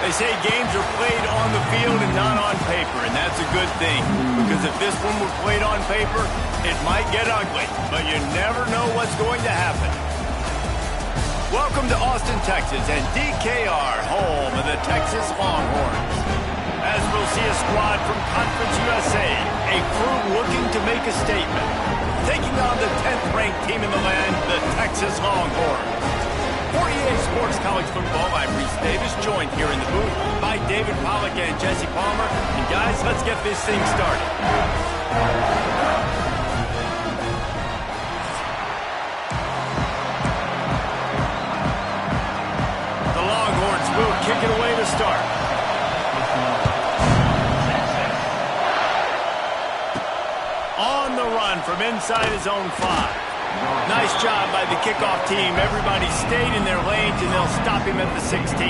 They say games are played on the field and not on paper, and that's a good thing. Because if this one were played on paper, it might get ugly, but you never know what's going to happen. Welcome to Austin, Texas, and DKR, home of the Texas Longhorns. As we'll see a squad from Conference USA, a crew looking to make a statement. Taking on the 10th-ranked team in the land, the Texas Longhorns. 48 Sports College Football, I'm Reese Davis, joined here in the booth by David Pollack and Jesse Palmer. And guys, let's get this thing started. The Longhorns will kick it away to start. On the run from inside his own 5. Nice job by the kickoff team. Everybody stayed in their lanes, and they'll stop him at the 16.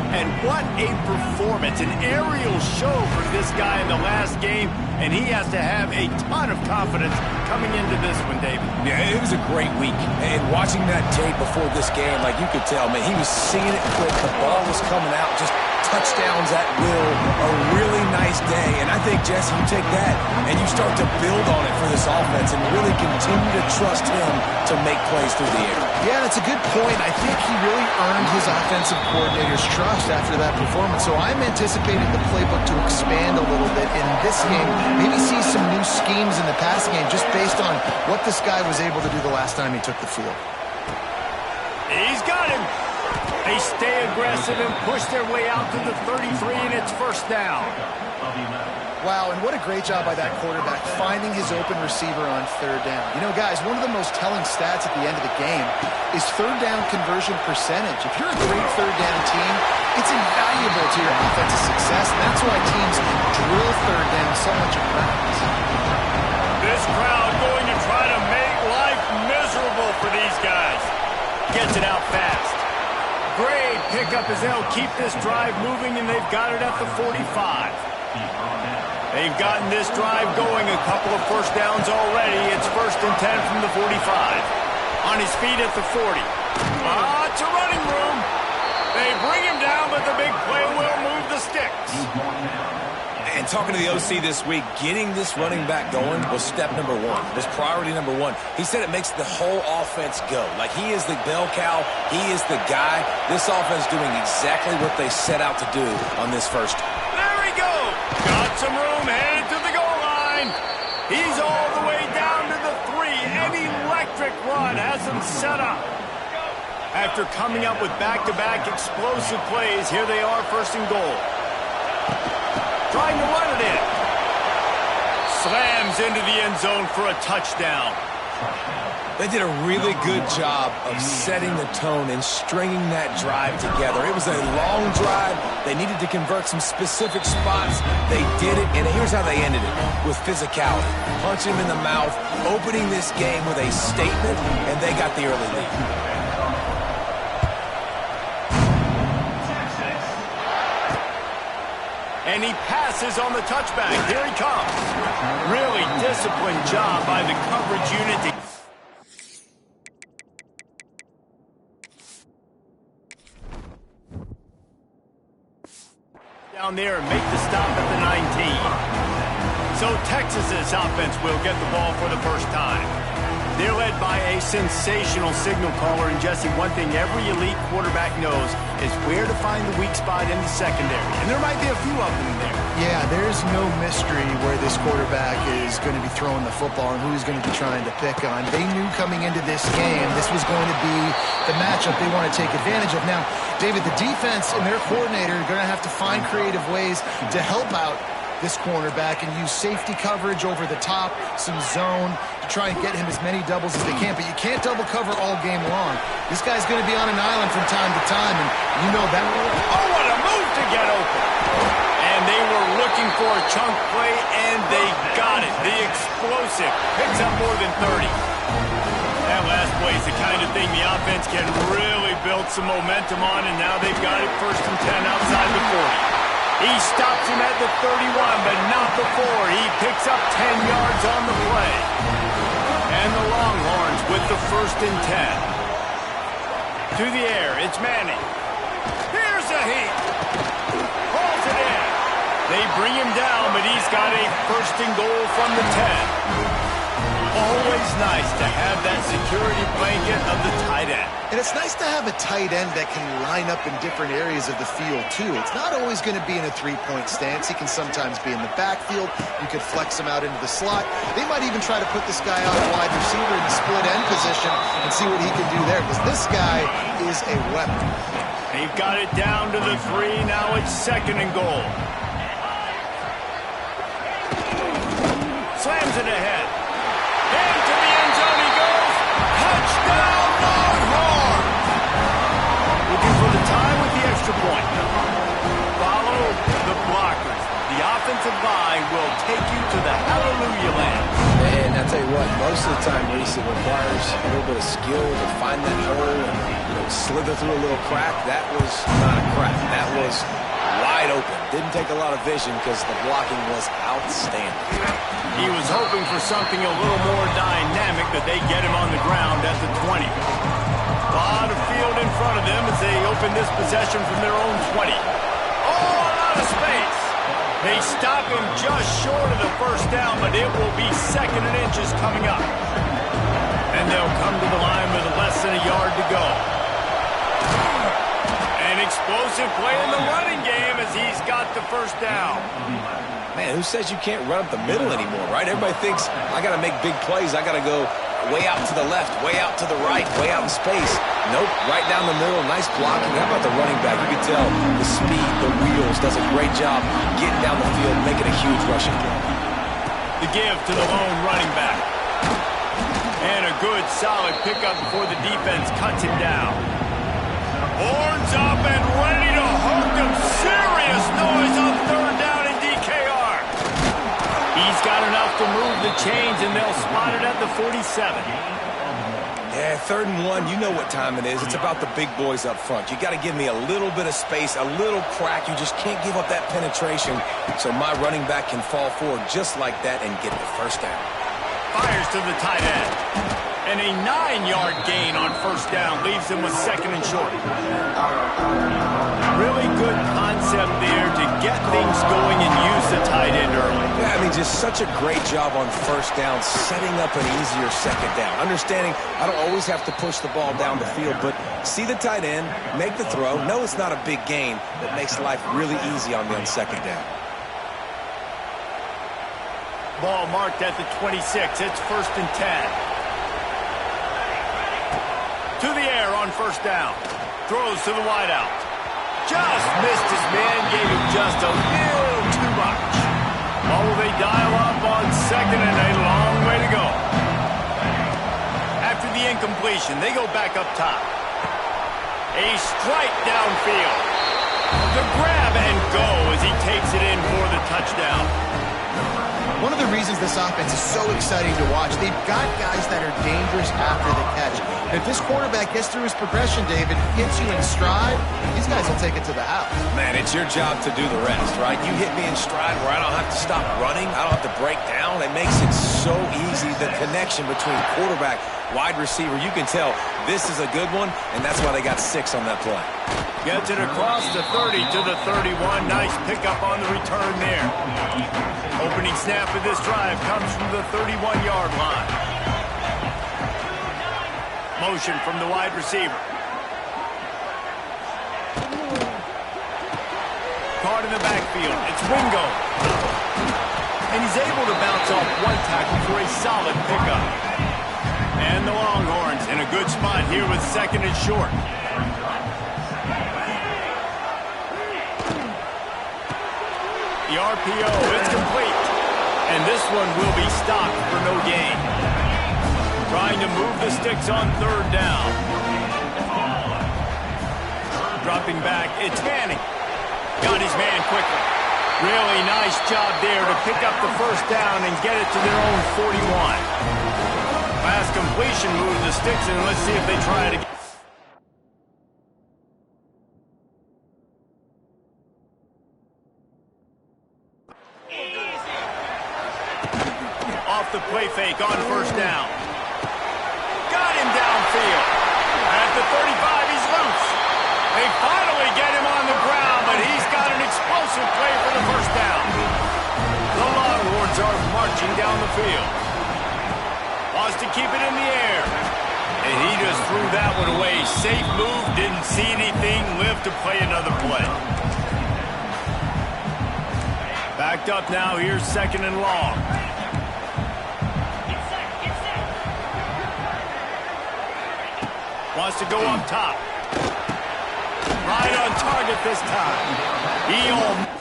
And what a performance, an aerial show for this guy in the last game, and he has to have a ton of confidence coming into this one, David. Yeah, it was a great week. And watching that tape before this game, like you could tell, man, he was seeing it quick. The ball was coming out, just touchdowns at will. A really nice day. And I think, Jesse, you take that and you start to build on it for this offense and really continue to trust him to make plays through the air. Yeah, that's a good point. I think he really earned his offensive coordinator's trust after that performance. So I'm anticipating the playbook to expand a little bit in this game. Maybe see some new schemes in the passing game just based on what this guy was able to do the last time he took the field. He's got him. They stay aggressive and push their way out to the 33, and it's first down. Wow, and what a great job by that quarterback finding his open receiver on third down. You know, guys, one of the most telling stats at the end of the game is third down conversion percentage. If you're a great third down team, it's invaluable to your offensive success, and that's why teams drill third down so much in practice. This crowd going to try to make life miserable for these guys. Gets it out fast. Great pickup as they'll keep this drive moving, and they've got it at the 45. They've gotten this drive going, a couple of first downs already. It's 1st and 10 from the 45. On his feet at the 40. Lots of running room. They bring him down, but the big play will move the sticks. And talking to the OC this week, getting this running back going was step number 1, was priority number 1. He said it makes the whole offense go. Like, he is the bell cow, he is the guy. This offense doing exactly what they set out to do on this first. There he goes. Got some room, headed to the goal line. He's all the way down to the 3. An electric run has him set up. After coming up with back-to-back explosive plays, here they are, 1st and goal. Trying to run it in. Slams into the end zone for a touchdown. They did a really good job of setting the tone and stringing that drive together. It was a long drive. They needed to convert some specific spots. They did it, and here's how they ended it, with physicality. Punch him in the mouth, opening this game with a statement, and they got the early lead. And he passes on the touchback. Here he comes. Really disciplined job by the coverage unit. Down there and make the stop at the 19. So Texas's offense will get the ball for the first time. They're led by a sensational signal caller. And, Jesse, one thing every elite quarterback knows is where to find the weak spot in the secondary. And there might be a few of them in there. Yeah, there's no mystery where this quarterback is going to be throwing the football and who he's going to be trying to pick on. They knew coming into this game this was going to be the matchup they want to take advantage of. Now, David, the defense and their coordinator are going to have to find creative ways to help out this cornerback and use safety coverage over the top, some zone, to try and get him as many doubles as they can. But you can't double cover all game long. This guy's going to be on an island from time to time, and you know that. Oh, what a move to get open. And they were looking for a chunk play, and they got it. The explosive picks up more than 30. That last play is the kind of thing the offense can really build some momentum on, and now they've got it 1st and 10 outside the 40. He stops him at the 31, but not before. He picks up 10 yards on the play. And the Longhorns with the 1st and 10. To the air, it's Manning. Here's heat. Calls it in. They bring him down, but he's got a first and goal from the 10. Always nice to have that security blanket of the tight end. And it's nice to have a tight end that can line up in different areas of the field, too. It's not always going to be in a three-point stance. He can sometimes be in the backfield. You could flex him out into the slot. They might even try to put this guy out a wide receiver in the split end position and see what he can do there, because this guy is a weapon. They've got it down to the 3. Now it's second and goal. Slams it ahead. Into the end zone he goes. Touchdown, Longhorns! Looking for the tie with the extra point. Follow the blockers. The offensive line will take you to the hallelujah land. And I tell you what, most of the time, Reese, it requires a little bit of skill to find that hole and slither through a little crack. That was not a crack. That was wide open. Didn't take a lot of vision because the blocking was outstanding. He was hoping for something a little more dynamic, but they get him on the ground at the 20. A lot of field in front of them as they open this possession from their own 20. Oh, a lot of space. They stop him just short of the first down, but it will be second and inches coming up. And they'll come to the line with less than a yard to go. An explosive play in the running game as he's got the first down. Man, who says you can't run up the middle anymore, right? Everybody thinks, I got to make big plays. I got to go way out to the left, way out to the right, way out in space. Nope, right down the middle, nice blocking. How about the running back? You can tell the speed, the wheels, does a great job getting down the field, making a huge rushing play. The give to the lone running back. And a good, solid pickup before the defense cuts him down. Horns up and ready to hook him. Serious noise on third down in DKR. He's got enough to move the chains, and they'll spot it at the 47. Yeah, 3rd and 1, you know what time it is. It's about the big boys up front. You got to give me a little bit of space, a little crack. You just can't give up that penetration so my running back can fall forward just like that and get the first down. Fires to the tight end. And a 9-yard gain on first down leaves him with second and short. Really good concept there to get things going and use the tight end early. Yeah, I mean, just such a great job on first down, setting up an easier second down. Understanding I don't always have to push the ball down the field, but see the tight end, make the throw. No, it's not a big gain, but makes life really easy on me on second down. Ball marked at the 26. It's 1st and 10. To the air on first down. Throws to the wideout. Just missed his man. Gave him just a little too much. Oh, they dial up on second and a long way to go. After the incompletion, they go back up top. A strike downfield. The grab and go as he takes it in for the touchdown. One of the reasons this offense is so exciting to watch, they've got guys that are dangerous after the catch. If this quarterback gets through his progression, David, hits you in stride, these guys will take it to the house. Man, it's your job to do the rest, right? You hit me in stride where I don't have to stop running. I don't have to break down. It makes it so easy, the connection between quarterback, wide receiver. You can tell this is a good one, and that's why they got 6 on that play. Gets it across the 30 to the 31. Nice pickup on the return there. Opening snap of this drive comes from the 31-yard line. Motion from the wide receiver. Caught in the backfield. It's Wingo. And he's able to bounce off one tackle for a solid pickup. And the Longhorns in a good spot here with second and short. The RPO, it's complete. And this one will be stopped for no gain. Trying to move the sticks on third down. Dropping back, it's Manning. Got his man quickly. Really nice job there to pick up the first down and get it to their own 41. Pass completion moves the sticks, and let's see if they try it again. Off the play fake on first down. Got him downfield. At the 35, he's loose. They finally get him on the ground. explosive play for the first down. The Longhorns are marching down the field. Wants to keep it in the air. And he just threw that one away. Safe move, didn't see anything, lived to play another play. Backed up now, here's second and long. Wants to go up top. Right on target this time. He almost...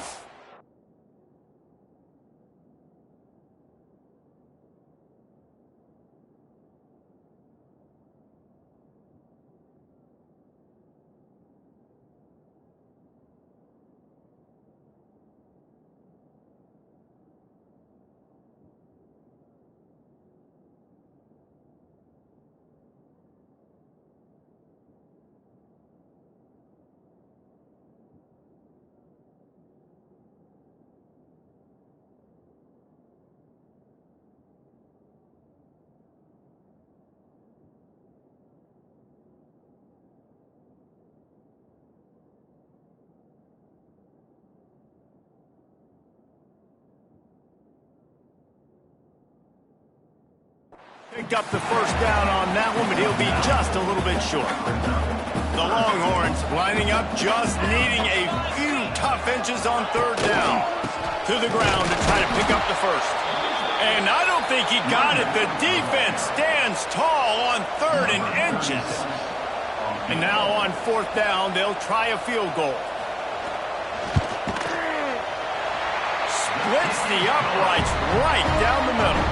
Picked up the first down on that one, but he'll be just a little bit short. The Longhorns lining up, just needing a few tough inches on third down. To the ground to try to pick up the first. And I don't think he got it. The defense stands tall on third and inches. And now on fourth down, they'll try a field goal. Splits the uprights right down the middle.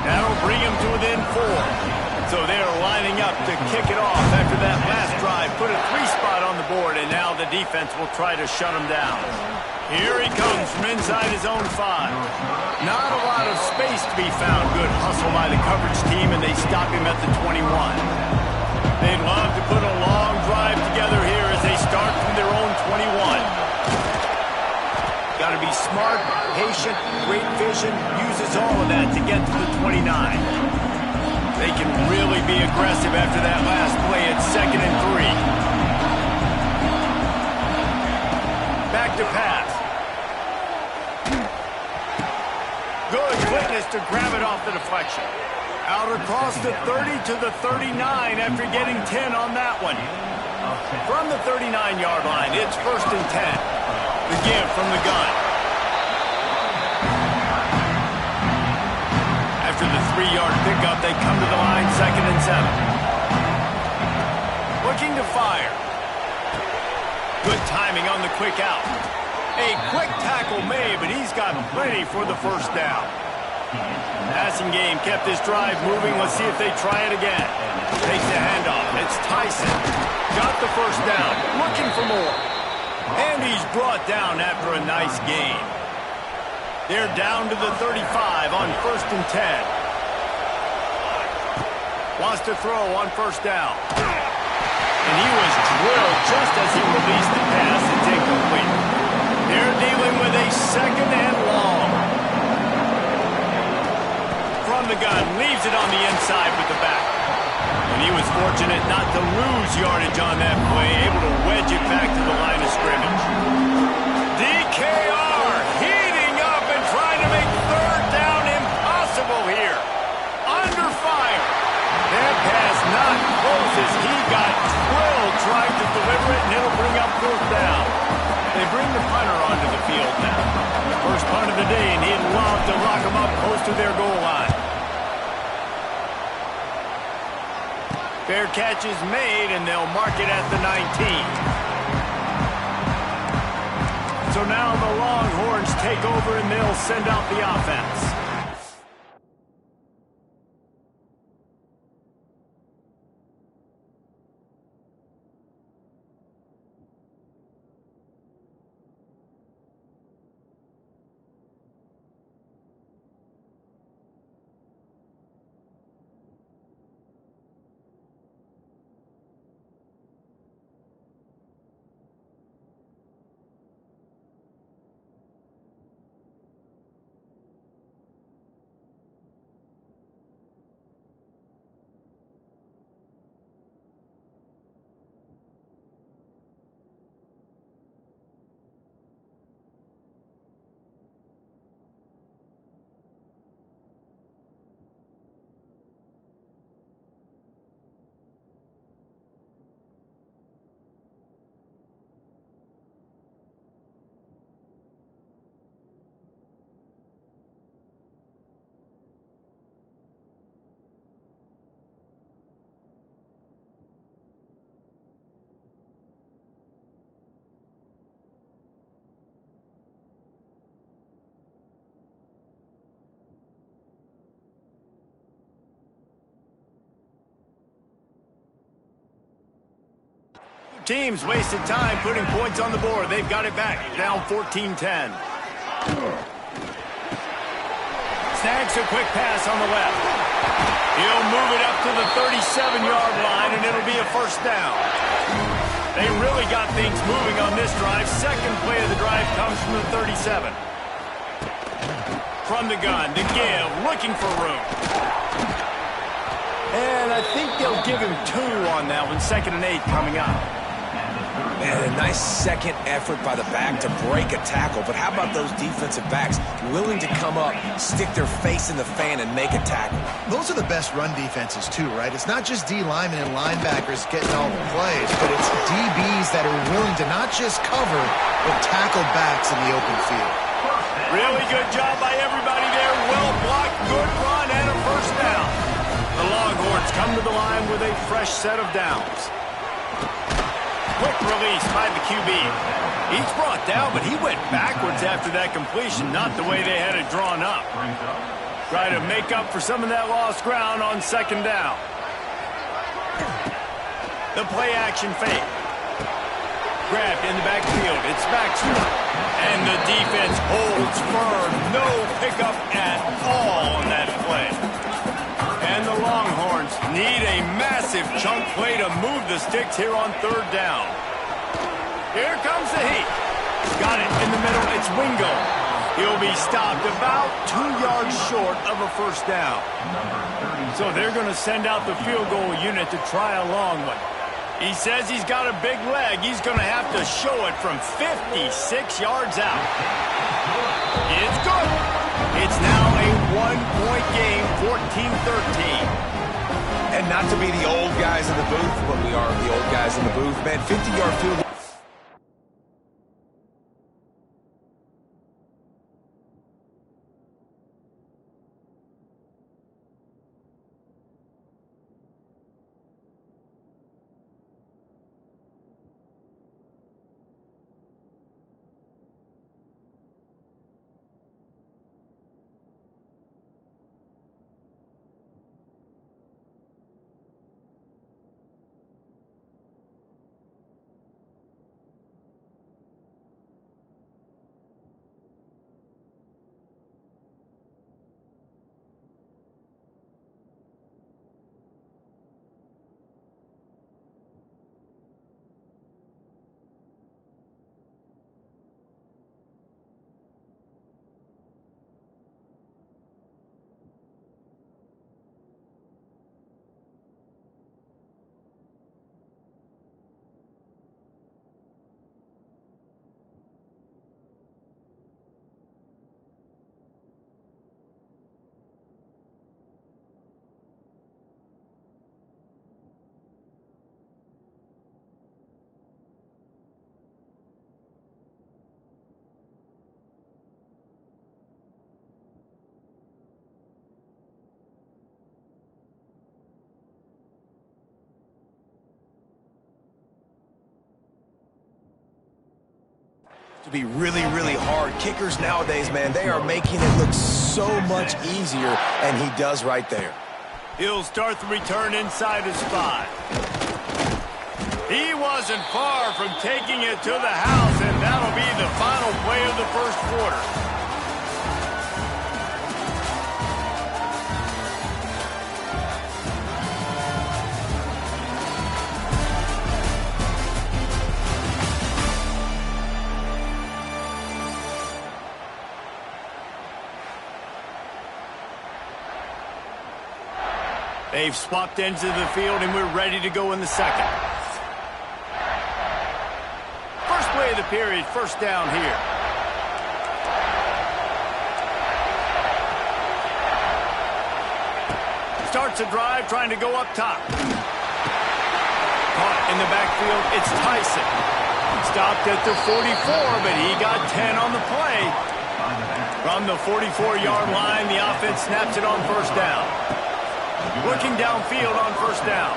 That'll bring him to within 4. So they're lining up to kick it off after that last drive. Put a 3-spot on the board, and now the defense will try to shut him down. Here he comes from inside his own 5. Not a lot of space to be found. Good hustle by the coverage team, and they stop him at the 21. They'd love to put a long drive together here as they start from their own 21. Got to be smart, patient, great vision, uses all of that to get to the 29. They can really be aggressive after that last play at 2nd and 3. Back to pass. Good quickness to grab it off the deflection. Out across the 30 to the 39 after getting 10 on that one. From the 39-yard line, it's 1st and 10. The give from the gun. After the 3-yard pickup, they come to the line, 2nd and 7. Looking to fire. Good timing on the quick out. A quick tackle made, but he's got plenty for the first down. Passing game kept this drive moving. Let's see if they try it again. Takes the handoff. It's Tyson. Got the first down. Looking for more. And he's brought down after a nice gain. They're down to the 35 on 1st and 10. Wants to throw on first down. And he was drilled just as he released the pass. It's incomplete. They're dealing with a 2nd and long. From the gun, leaves it on the inside with the back. And he was fortunate not to lose yardage on that play, able to wedge it back to the line of scrimmage. DKR heating up and trying to make third down impossible here. Under fire. That pass not close as he got drilled trying to deliver it, and it'll bring up 4th down. They bring the punter onto the field now. First punt of the day, and he'd love to lock them up close to their goal line. Fair catch is made, and they'll mark it at the 19. So now the Longhorns take over, and they'll send out the offense. teams wasted time putting points on the board. They've got it back, down 14-10. Snags a quick pass on the left. He'll move it up to the 37-yard line, and it'll be a first down. They really got things moving on this drive. Second play of the drive comes from the 37. From the gun to give, looking for room. And I think they'll give him 2 on that one. 2nd and 8 coming up. Man, a nice second effort by the back to break a tackle. But how about those defensive backs willing to come up, stick their face in the fan, and make a tackle? Those are the best run defenses, too, right? It's not just D linemen and linebackers getting all the plays, but it's DBs that are willing to not just cover, but tackle backs in the open field. Really good job by everybody there. Well blocked, good run, and a first down. The Longhorns come to the line with a fresh set of downs. Quick release by the QB. He's brought down, but he went backwards after that completion, not the way they had it drawn up. Try to make up for some of that lost ground on 2nd down. The play action fake. Grabbed in the backfield. It's Baxter. And the defense holds firm. No pickup at all on that play. And the Longhorns need a massive chunk play to move the sticks here on 3rd down. Here comes the heat. Got it in the middle. It's Wingo. He'll be stopped about 2 yards short of a first down. So they're going to send out the field goal unit to try a long one. He says he's got a big leg. He's going to have to show it from 56 yards out. It's good. It's now a 1-point game, 14-13. And not to be the old guys in the booth, but we are the old guys in the booth. Man, 50-yard field goal. To be really, really hard. Kickers nowadays, man, they are making it look so much easier, and he does right there. He'll start the return inside his 5. He wasn't far from taking it to the house, and that'll be the final play of the first quarter. They've swapped ends of the field, and we're ready to go in the second. First play of the period, first down here. Starts a drive, trying to go up top. Caught in the backfield, it's Tyson. Stopped at the 44, but he got 10 on the play. From the 44-yard line, the offense snaps it on first down. Looking downfield on first down.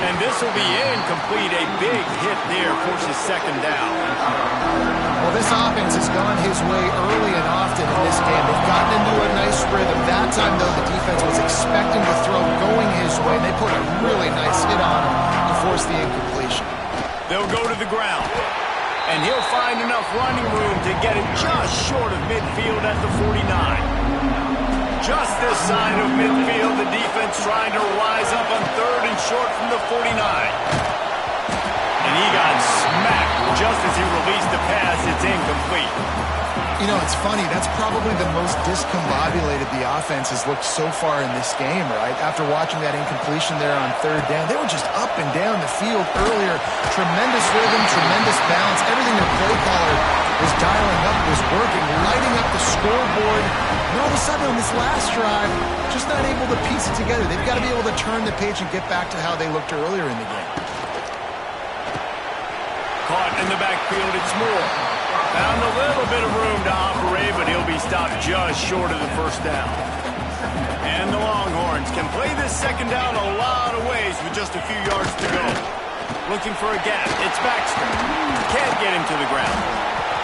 And this will be incomplete. A big hit there forces second down. Well, this offense has gone his way early and often in this game. They've gotten into a nice rhythm. That time, though, the defense was expecting the throw going his way, and they put a really nice hit on him to force the incompletion. They'll go to the ground. And he'll find enough running room to get it just short of midfield at the 49. Just this side of midfield, the defense trying to rise up on third and short from the 49. And he got smacked just as he released the pass. It's incomplete. You know, it's funny. That's probably the most discombobulated the offense has looked so far in this game, right? After watching that incompletion there on third down, they were just up and down the field earlier. Tremendous rhythm, tremendous balance. Everything their play caller was dialing up was working, lighting up the scoreboard. And all of a sudden on this last drive, just not able to piece it together. They've got to be able to turn the page and get back to how they looked earlier in the game. Caught in the backfield, it's Moore. Found a little bit of room to operate, but he'll be stopped just short of the first down. And the Longhorns can play this second down a lot of ways with just a few yards to go. Looking for a gap. It's Baxter. Can't get him to the ground.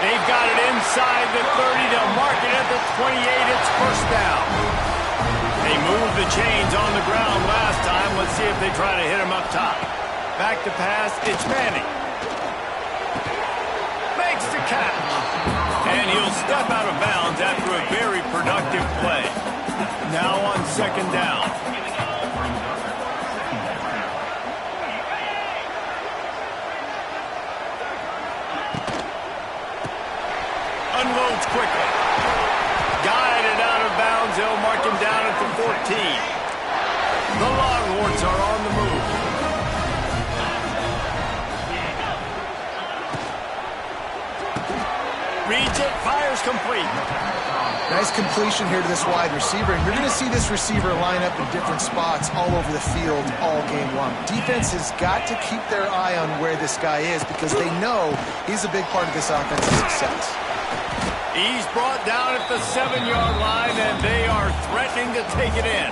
They've got it inside the 30. They'll mark it at the 28. It's first down. They moved the chains on the ground last time. Let's see if they try to hit him up top. Back to pass. It's Manning. Makes the catch. And he'll step out of bounds after a very productive play. Now on second down. Unloads quickly. Guided out of bounds. They'll mark him down at the 14. The Longhorns are on the move. Reads it, fires complete. Nice completion here to this wide receiver. And you're going to see this receiver line up in different spots all over the field all game long. Defense has got to keep their eye on where this guy is because they know he's a big part of this offense's success. He's brought down at the 7-yard line, and they are threatening to take it in.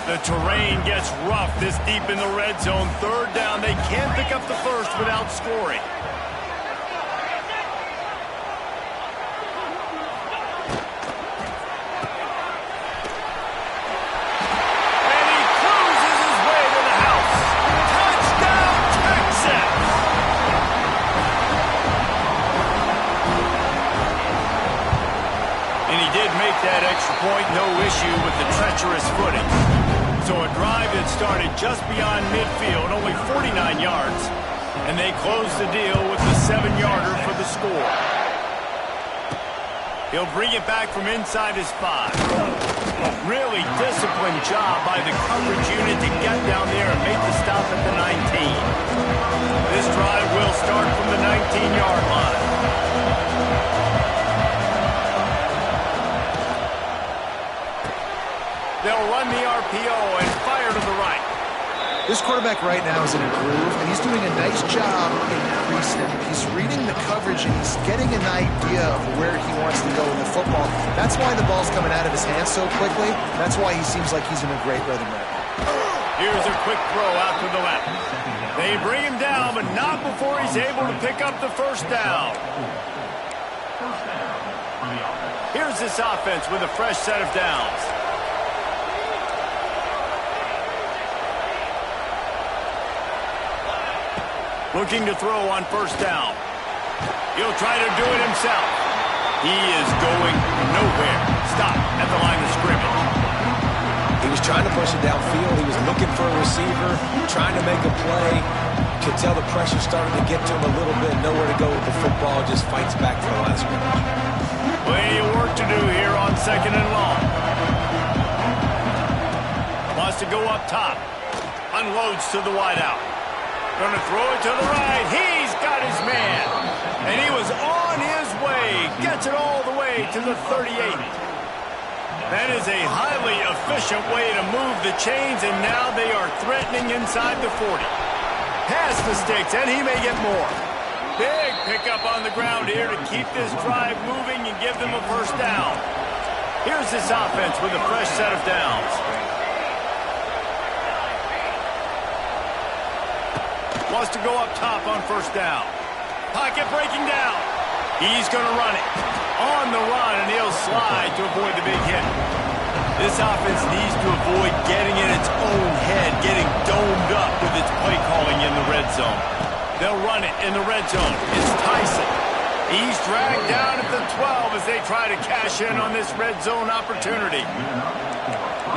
The terrain gets rough this deep in the red zone. Third down, they can't pick up the first without scoring. That extra point, no issue with the treacherous footing. So a drive that started just beyond midfield, only 49 yards, and they close the deal with the 7-yarder for the score. He'll bring it back from inside his 5. Really disciplined job by the coverage unit to get down there and make the stop at the 19. This drive will start from the 19-yard line. They'll run the RPO and fire to the right. This quarterback right now is in a groove, and he's doing a nice job increasing. He's reading the coverage, and he's getting an idea of where he wants to go in the football. That's why the ball's coming out of his hands so quickly. That's why he seems like he's in a great rhythm right now. Here's a quick throw out to the left. They bring him down, but not before he's able to pick up the first down. Here's this offense with a fresh set of downs. Looking to throw on first down. He'll try to do it himself. He is going nowhere. Stop at the line of scrimmage. He was trying to push it downfield. He was looking for a receiver, trying to make a play. Could tell the pressure started to get to him a little bit. Nowhere to go with the football. Just fights back to the line of scrimmage. Plenty of work to do here on second and long. Wants to go up top. Unloads to the wideout. Going to throw it to the right. He's got his man. And he was on his way. Gets it all the way to the 38. That is a highly efficient way to move the chains, and now they are threatening inside the 40. Past the sticks, and he may get more. Big pickup on the ground here to keep this drive moving and give them a first down. Here's this offense with a fresh set of downs. Wants to go up top on first down. Pocket breaking down. He's going to run it. On the run, and he'll slide to avoid the big hit. This offense needs to avoid getting in its own head, getting domed up with its play calling in the red zone. They'll run it in the red zone. It's Tyson. He's dragged down at the 12 as they try to cash in on this red zone opportunity.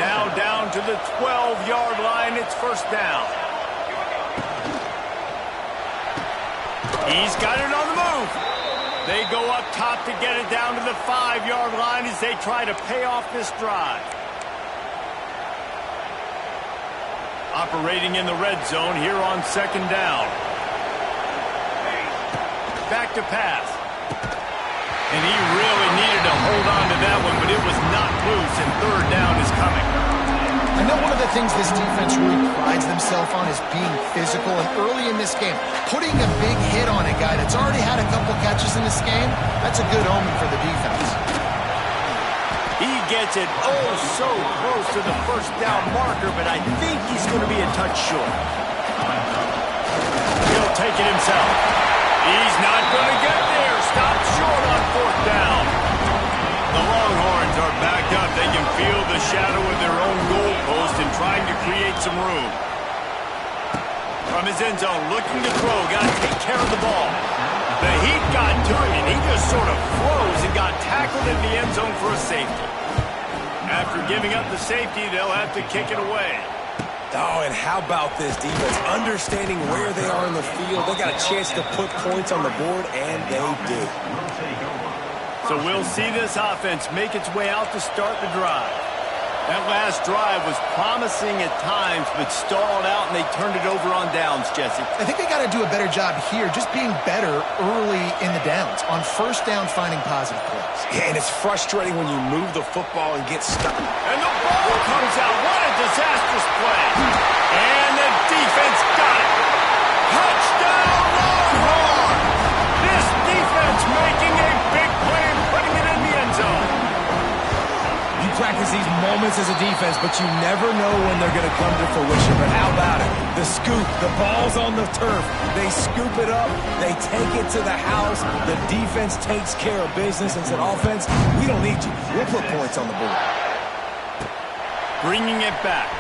Now down to the 12-yard line. It's first down. He's got it on the move. They go up top to get it down to the 5-yard line as they try to pay off this drive. Operating in the red zone here on second down. Back to pass. And he really needed to hold on to that one, but it was not loose, and third down is coming. I know one of the things this defense really prides themselves on is being physical, and early in this game, putting a big hit on a guy that's already had a couple catches in this game, that's a good omen for the defense. He gets it oh so close to the first down marker, but I think he's going to be a touch short. He'll take it himself. He's not going to get there. Stopped short on fourth down. The Longhorns are backed up. They can feel the shadow of their own goalpost and trying to create some room. From his end zone, looking to throw. Got to take care of the ball. The heat got to him, and he just sort of froze and got tackled in the end zone for a safety. After giving up the safety, they'll have to kick it away. Oh, and how about this defense? Understanding where they are in the field. They got a chance to put points on the board, and they did. So we'll see this offense make its way out to start the drive. That last drive was promising at times, but stalled out, and they turned it over on downs, Jesse. I think they got to do a better job here, just being better early in the downs. On first down, finding positive plays. Yeah, and it's frustrating when you move the football and get stuck. And the ball comes out. What a disastrous play. And the defense got it. Touchdown, Longhorn! This defense making a big play and putting it in the end zone. You practice these moments as a defense, but you never know when they're going to come to fruition. But how about it? The scoop, the ball's on the turf. They scoop it up. They take it to the house. The defense takes care of business and said, offense, we don't need you. We'll put points on the board. Bringing it back.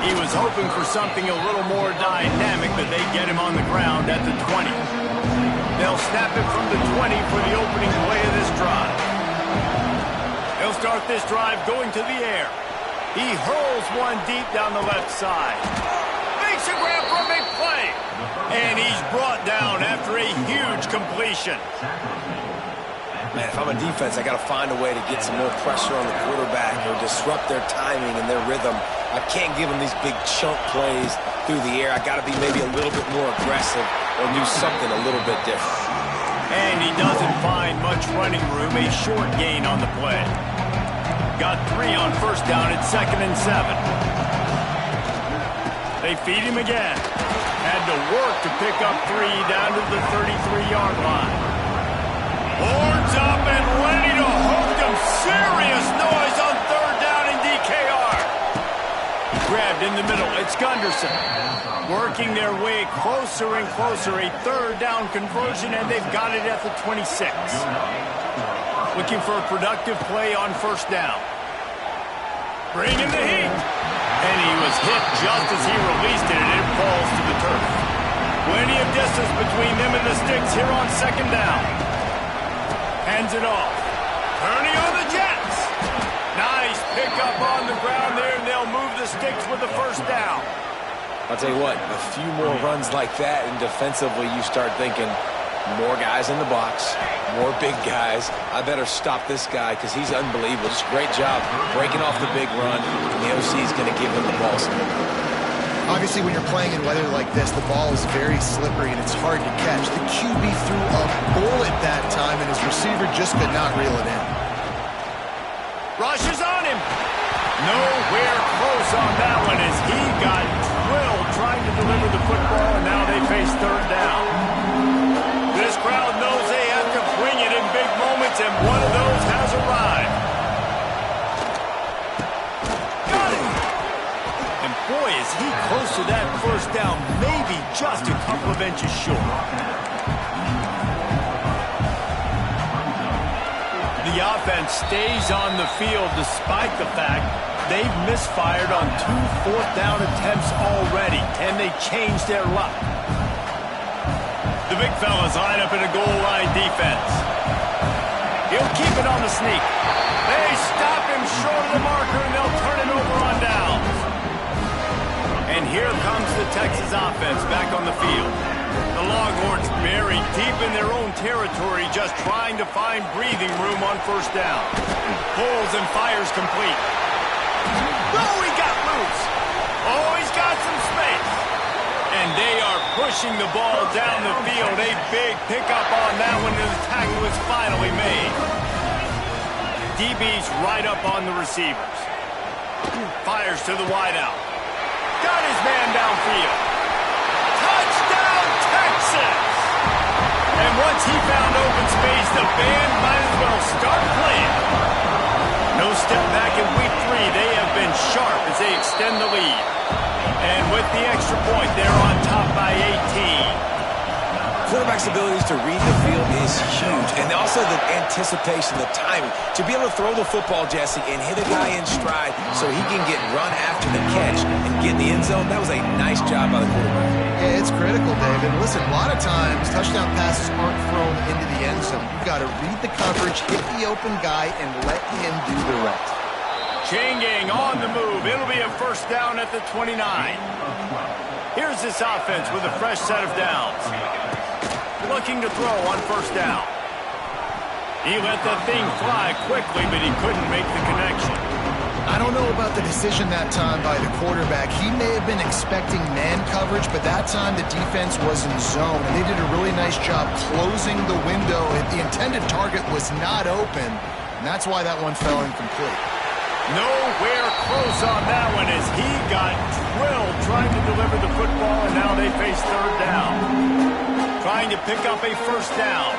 He was hoping for something a little more dynamic, but they get him on the ground at the 20. They'll snap it from the 20 for the opening play of this drive. He'll start this drive going to the air. He hurls one deep down the left side. Makes a grab for a big play. And he's brought down after a huge completion. Man, if I'm a defense, I got to find a way to get some more pressure on the quarterback or disrupt their timing and their rhythm. I can't give them these big chunk plays through the air. I got to be maybe a little bit more aggressive or do something a little bit different. And he doesn't find much running room, a short gain on the play. Got 3 on first down at 2nd and 7. They feed him again. Had to work to pick up 3 down to the 33-yard line. Horns up and ready to hook them. Serious noise on third down in DKR. Grabbed in the middle. It's Gunderson. Working their way closer and closer. A third down conversion, and they've got it at the 26. Looking for a productive play on first down. Bringing the heat. And he was hit just as he released it, and it falls to the turf. Plenty of distance between them and the sticks here on second down. Hands it off. Turning on the Jets. Nice pickup on the ground there, and they'll move the sticks with the first down. I'll tell you what, a few more runs like that, and defensively you start thinking, more guys in the box, more big guys. I better stop this guy because he's unbelievable. Just a great job breaking off the big run, and the OC is going to give him the ball. Obviously, when you're playing in weather like this, the ball is very slippery and it's hard to catch. The QB threw a bullet that time, and his receiver just could not reel it in. Rushes on him. Nowhere close on that one as he got drilled trying to deliver the football, and now they face third down. This crowd knows they have to bring it in big moments, and one of those has arrived. Got it! And boy, is he close to that first down, maybe just a couple of inches short. The offense stays on the field despite the fact They've misfired on 2 fourth-down attempts already. Can they change their luck? The big fellas line up in a goal line defense. He'll keep it on the sneak. They stop him short of the marker, and they'll turn it over on downs. And here comes the Texas offense back on the field. The Longhorns buried deep in their own territory, just trying to find breathing room on first down. Pulls and fires complete. Oh, he got loose. Oh, he's got some space. And they are pushing the ball down the field. A big pickup on that one, and the tackle was finally made. DB's right up on the receivers. Fires to the wideout. Got his man downfield. Touchdown, Texas! And once he found open space, the band might as well start playing. No step back in week 3. They have been sharp as they extend the lead. And with the extra point, they're on top by 18. Quarterback's abilities to read the field is huge, and also the anticipation, the timing. To be able to throw the football, Jesse, and hit a guy in stride so he can get run after the catch and get in the end zone, that was a nice job by the quarterback. Yeah, it's critical, David. Listen, a lot of times touchdown passes aren't thrown into the end zone. You've got to read the coverage, hit the open guy, and let him do the rest. Chain gang on the move. It'll be a first down at the 29. Here's this offense with a fresh set of downs. Looking to throw on first down. He let that thing fly quickly, but he couldn't make the connection. I don't know about the decision that time by the quarterback. He may have been expecting man coverage, but that time the defense was in zone, and they did a really nice job closing the window. The intended target was not open, and that's why that one fell incomplete. Nowhere close on that one as he got drilled trying to deliver the football, and now they face third down. Trying to pick up a first down.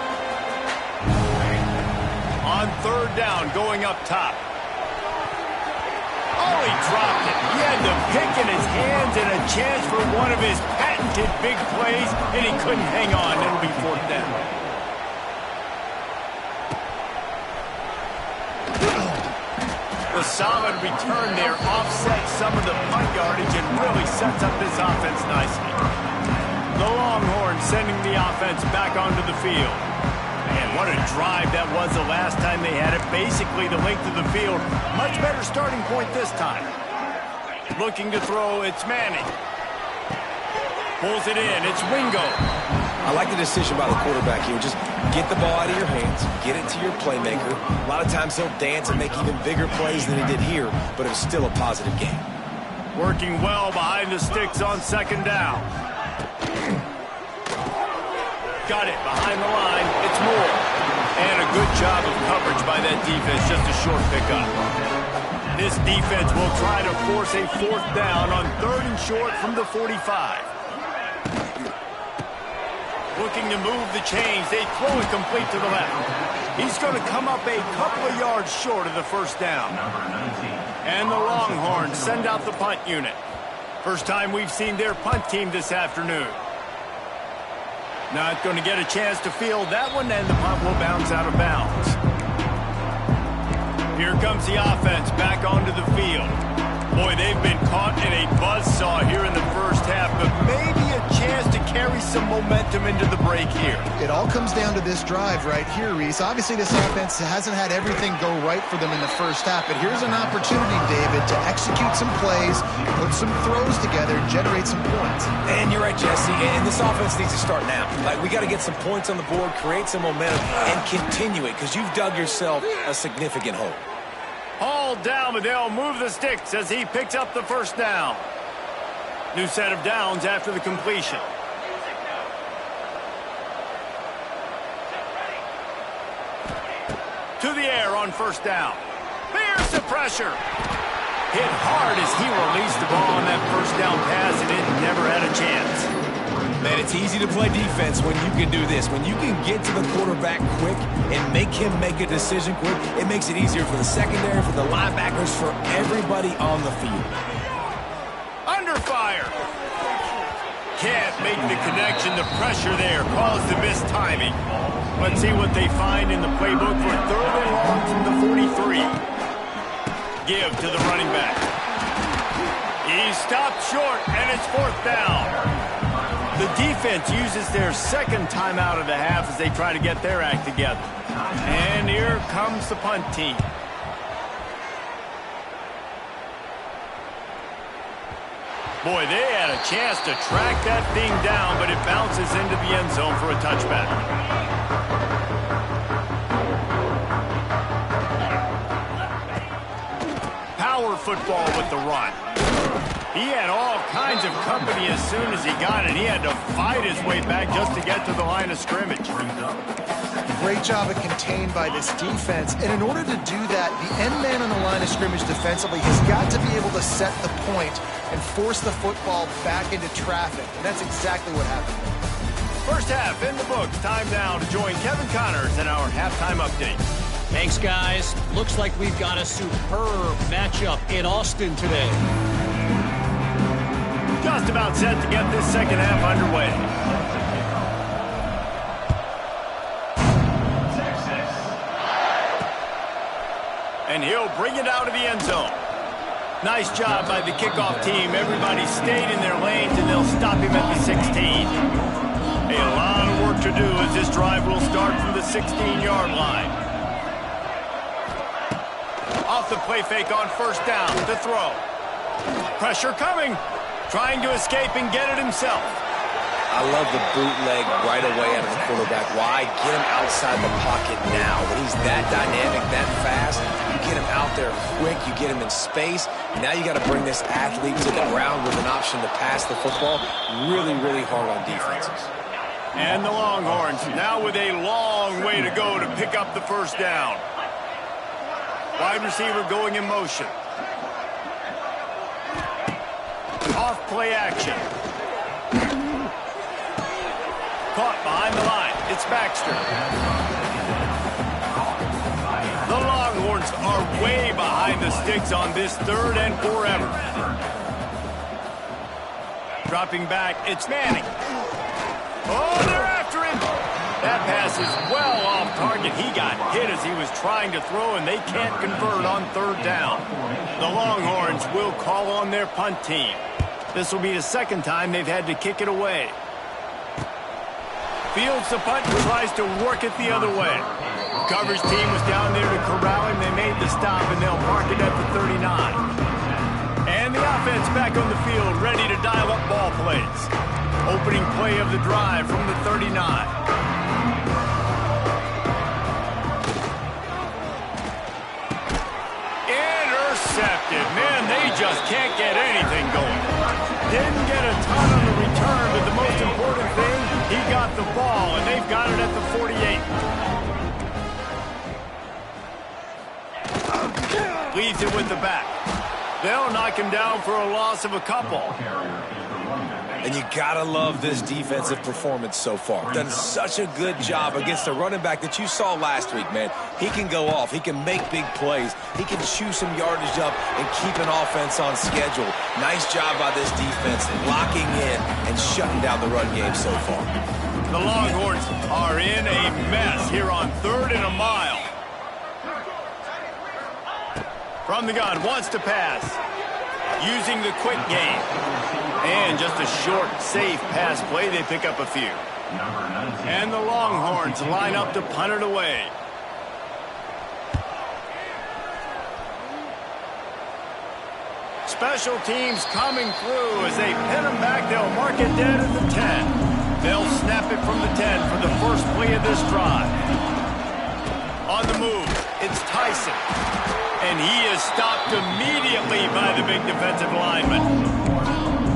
On third down, going up top. Oh, he dropped it. He had the pick in his hands and a chance for one of his patented big plays, and he couldn't hang on. It'll be fourth down. The solid return there offsets some of the punt yardage and really sets up this offense nicely. The Longhorns sending the offense back onto the field. Man, what a drive that was the last time they had it. Basically the length of the field. Much better starting point this time. Looking to throw, it's Manning. Pulls it in, it's Wingo. I like the decision by the quarterback here. Just get the ball out of your hands, get it to your playmaker. A lot of times he'll dance and make even bigger plays than he did here, but it was still a positive game. Working well behind the sticks on second down. Got it behind the line. It's Moore. And a good job of coverage by that defense. Just a short pickup. This defense will try to force a fourth down on third and short from the 45. Looking to move the chains. They throw it complete to the left. He's going to come up a couple of yards short of the first down. And the Longhorns send out the punt unit. First time we've seen their punt team this afternoon. Not going to get a chance to field that one, and the punt will bounce out of bounds. Here comes the offense back onto the field. Boy, they've been caught in a buzzsaw here in the first half, but maybe a chance to carry some momentum into the break here. It all comes down to this drive right here, Reese. Obviously, this offense hasn't had everything go right for them in the first half, but here's an opportunity, David, to execute some plays, put some throws together, and generate some points. And you're right, Jesse, and this offense needs to start now. Like, we got to get some points on the board, create some momentum, and continue it, because you've dug yourself a significant hole. Hauled down, but they'll move the sticks as he picks up the first down. New set of downs after the completion. To the air on first down. There's the pressure. Hit hard as he released the ball on that first down pass, and it never had a chance. Man, it's easy to play defense when you can do this. When you can get to the quarterback quick and make him make a decision quick, it makes it easier for the secondary, for the linebackers, for everybody on the field. Under fire. Can't make the connection. The pressure there caused the missed timing. Let's see what they find in the playbook for third and long from the 43. give to the running back. He stopped short, and it's 4th down. The defense uses their second timeout of the half as they try to get their act together. And here comes the punt team. Boy, they had a chance to track that thing down, but it bounces into the end zone for a touchback. Power football with the run. He had all kinds of company as soon as he got it. He had to fight his way back just to get to the line of scrimmage. Great job of contained by this defense. And in order to do that, the end man on the line of scrimmage defensively has got to be able to set the point and force the football back into traffic. And that's exactly what happened. First half in the books. Time now to join Kevin Connors in our halftime update. Thanks, guys. Looks like we've got a superb matchup in Austin today. Just about set to get this second half underway. And he'll bring it out of the end zone. Nice job by the kickoff team. Everybody stayed in their lanes, and they'll stop him at the 16. A lot of work to do as this drive will start from the 16-yard line. Off the play fake on 1st down to throw. Pressure coming. Trying to escape and get it himself. I love the bootleg right away out of the quarterback. Why? Get him outside the pocket now. When he's that dynamic, that fast, you get him out there quick, you get him in space. Now you got to bring this athlete to the ground with an option to pass the football. Really, really hard on defenses. And the Longhorns now with a long way to go to pick up the 1st down. Wide receiver going in motion. Off play action. Caught behind the line. It's Baxter. The Longhorns are way behind the sticks on this 3rd and forever. Dropping back, it's Manning. Oh, they're after him. That pass is well off target. He got hit as he was trying to throw, and they can't convert on 3rd down. The Longhorns will call on their punt team. This will be the 2nd time they've had to kick it away. Fields the punt and tries to work it the other way. Coverage team was down there to corral him. They made the stop, and they'll park it at the 39. And the offense back on the field, ready to dial up ball plays. Opening play of the drive from the 39. Intercepted. Man, they just can't get anything going. Didn't get a ton on the return, but the most important thing, he got the ball, and they've got it at the 48. Leaves it with the back. They'll knock him down for a loss of a couple. And you gotta love this defensive performance so far. Done such a good job against a running back that you saw last week, man. He can go off. He can make big plays. He can chew some yardage up and keep an offense on schedule. Nice job by this defense locking in and shutting down the run game so far. The Longhorns are in a mess here on 3rd and a mile. From the gun, wants to pass. Using the quick game. And just a short, safe pass play, they pick up a few. And the Longhorns line up to punt it away. Special teams coming through as they pin them back. They'll mark it dead at the 10. They'll snap it from the 10 for the first play of this drive. On the move, it's Tyson. And he is stopped immediately by the big defensive lineman.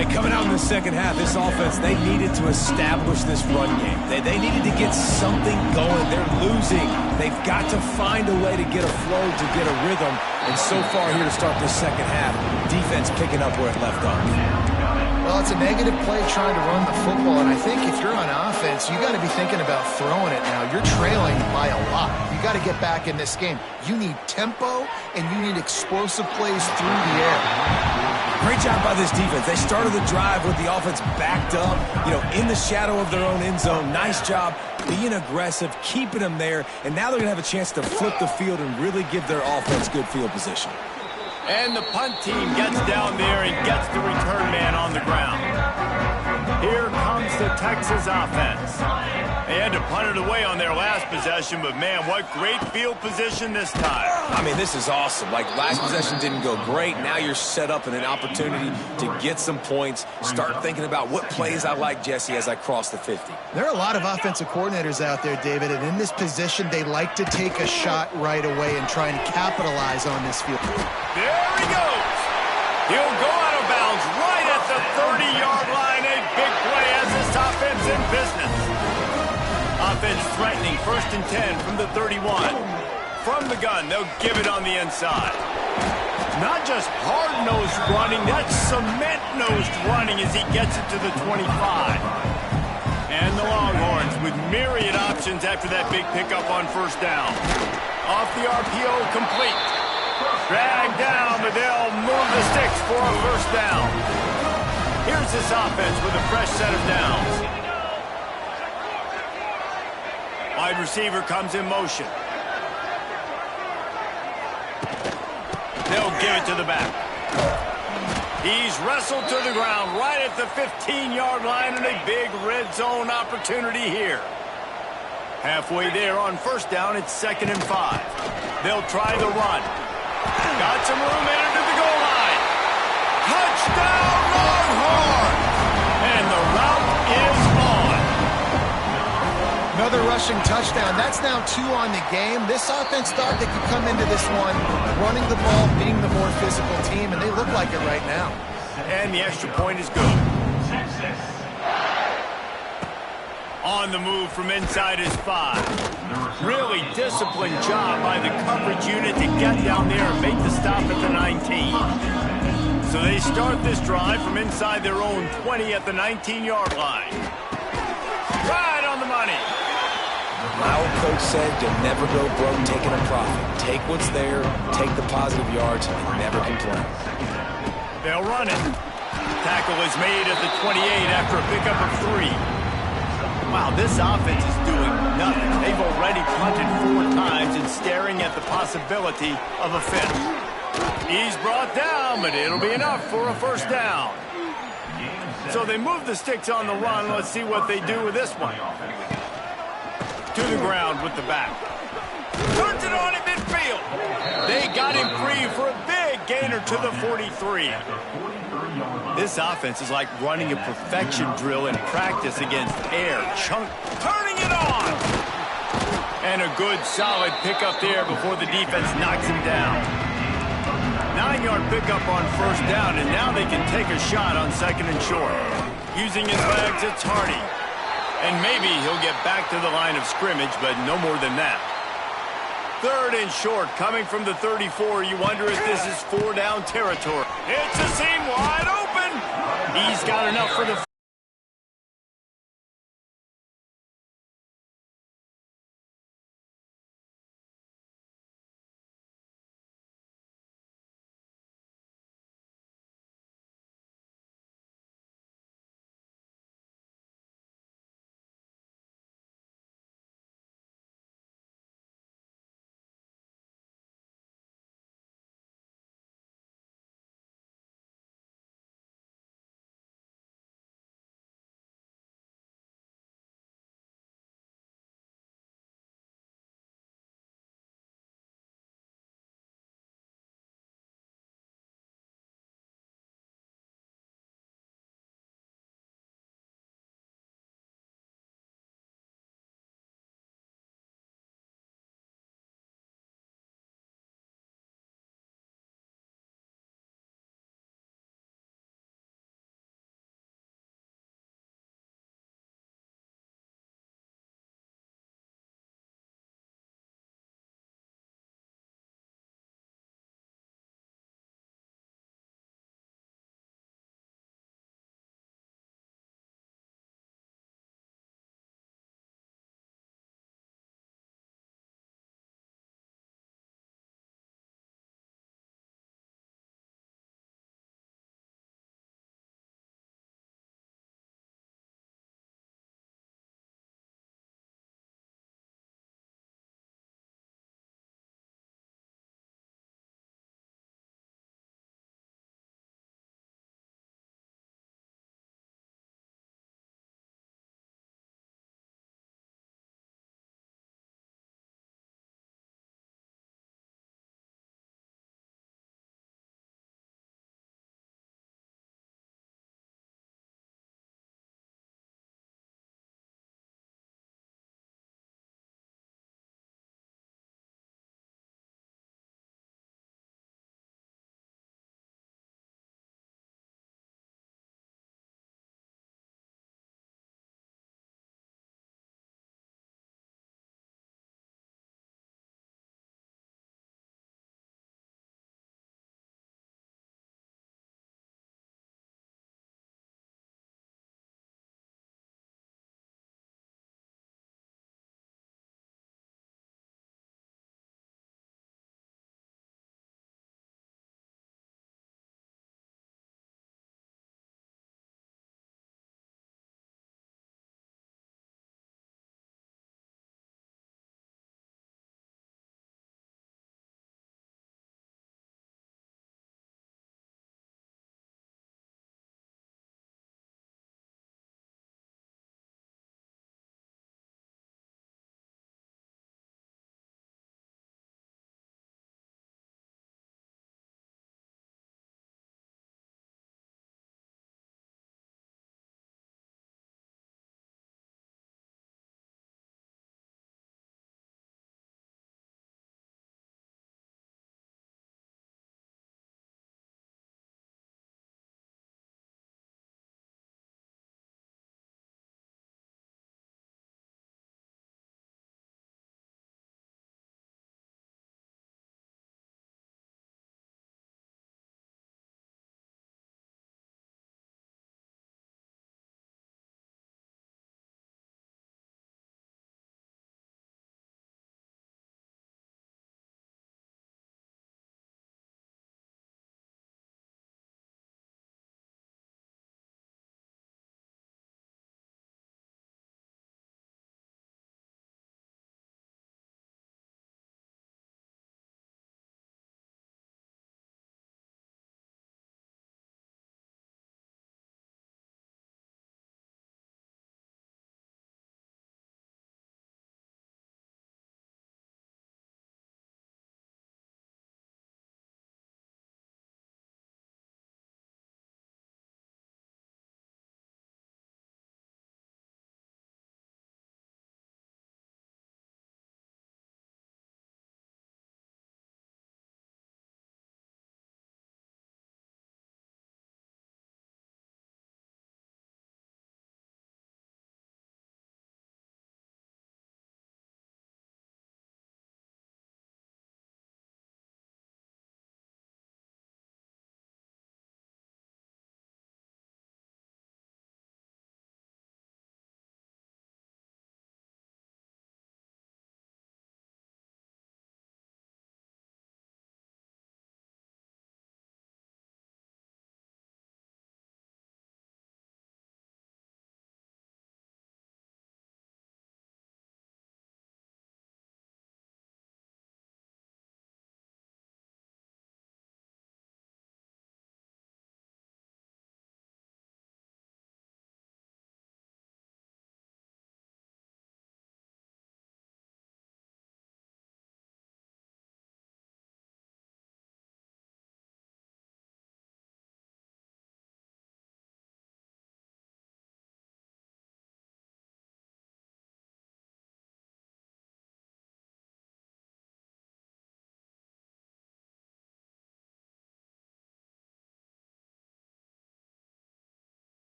And coming out in the second half, this offense, they needed to establish this run game. They needed to get something going. They're losing. They've got to find a way to get a flow, to get a rhythm. And so far here to start this second half, defense picking up where it left off. Well, it's a negative play trying to run the football, and I think if you're on offense, you got to be thinking about throwing it now. You're trailing by a lot. You got to get back in this game. You need tempo, and you need explosive plays through the air. Great job by this defense. They started the drive with the offense backed up, in the shadow of their own end zone. Nice job being aggressive, keeping them there, and now they're going to have a chance to flip the field and really give their offense good field position. And the punt team gets down there and gets the return man on the ground. Here comes the Texas offense. They had to punt it away on their last possession, but man, what great field position this time. I mean, this is awesome. Like, last possession didn't go great. Now you're set up in an opportunity to get some points. Start thinking about what plays I like, Jesse, as I cross the 50. There are a lot of offensive coordinators out there, David, and in this position, they like to take a shot right away and try and capitalize on this field. There he goes. He'll go out of bounds right at the 30-yard line. A big play as this offense in business. Offense threatening 1st and 10 from the 31. From the gun, they'll give it on the inside. Not just hard-nosed running, that's cement-nosed running as he gets it to the 25. And the Longhorns with myriad options after that big pickup on 1st down. Off the RPO, complete. Drag down, but they'll move the sticks for a 1st down. Here's this offense with a fresh set of downs. Wide receiver comes in motion. They'll give it to the back. He's wrestled to the ground right at the 15-yard line and a big red zone opportunity here. Halfway there on 1st down, it's 2nd and 5. They'll try the run. Got some room in it to the goal line. Touchdown, Longhorns! And the route is on. Another rushing touchdown. That's now 2 on the game. This offense thought they could come into this one running the ball, being the more physical team, and they look like it right now. And the extra point is good. On the move from inside his 5. Really disciplined job by the coverage unit to get down there and make the stop at the 19. So they start this drive from inside their own 20 at the 19-yard line. Right on the money. My old coach said you'll never go broke taking a profit. Take what's there, take the positive yards, and never complain. They'll run it. Tackle is made at the 28 after a pickup of 3. Wow, this offense is doing nothing. They've already punted 4 times and staring at the possibility of a 5th. He's brought down, but it'll be enough for a 1st down. So they move the sticks on the run. Let's see what they do with this one. To the ground with the back. Turns it on in midfield. They got him free for a big gainer to the 43. This offense is like running a perfection drill in practice against air. Chunk turning it on. And a good solid pickup there before the defense knocks him down. 9-yard pickup on 1st down, and now they can take a shot on 2nd and short. Using his legs, it's Hardy. And maybe he'll get back to the line of scrimmage, but no more than that. 3rd and short, coming from the 34. You wonder if this is 4-down territory. It's a seam wide open. He's got enough for the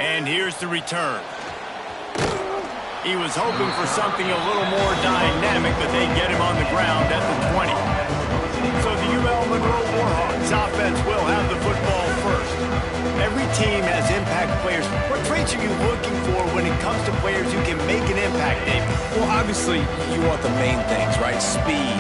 And here's the return. He was hoping for something a little more dynamic, but they get him on the ground at the 20. So the UL Monroe Warhawks offense will have the football first. Every team has impact players. What traits are you looking for when it comes to players who can make an impact, David? Well, obviously, you want the main things, right? Speed,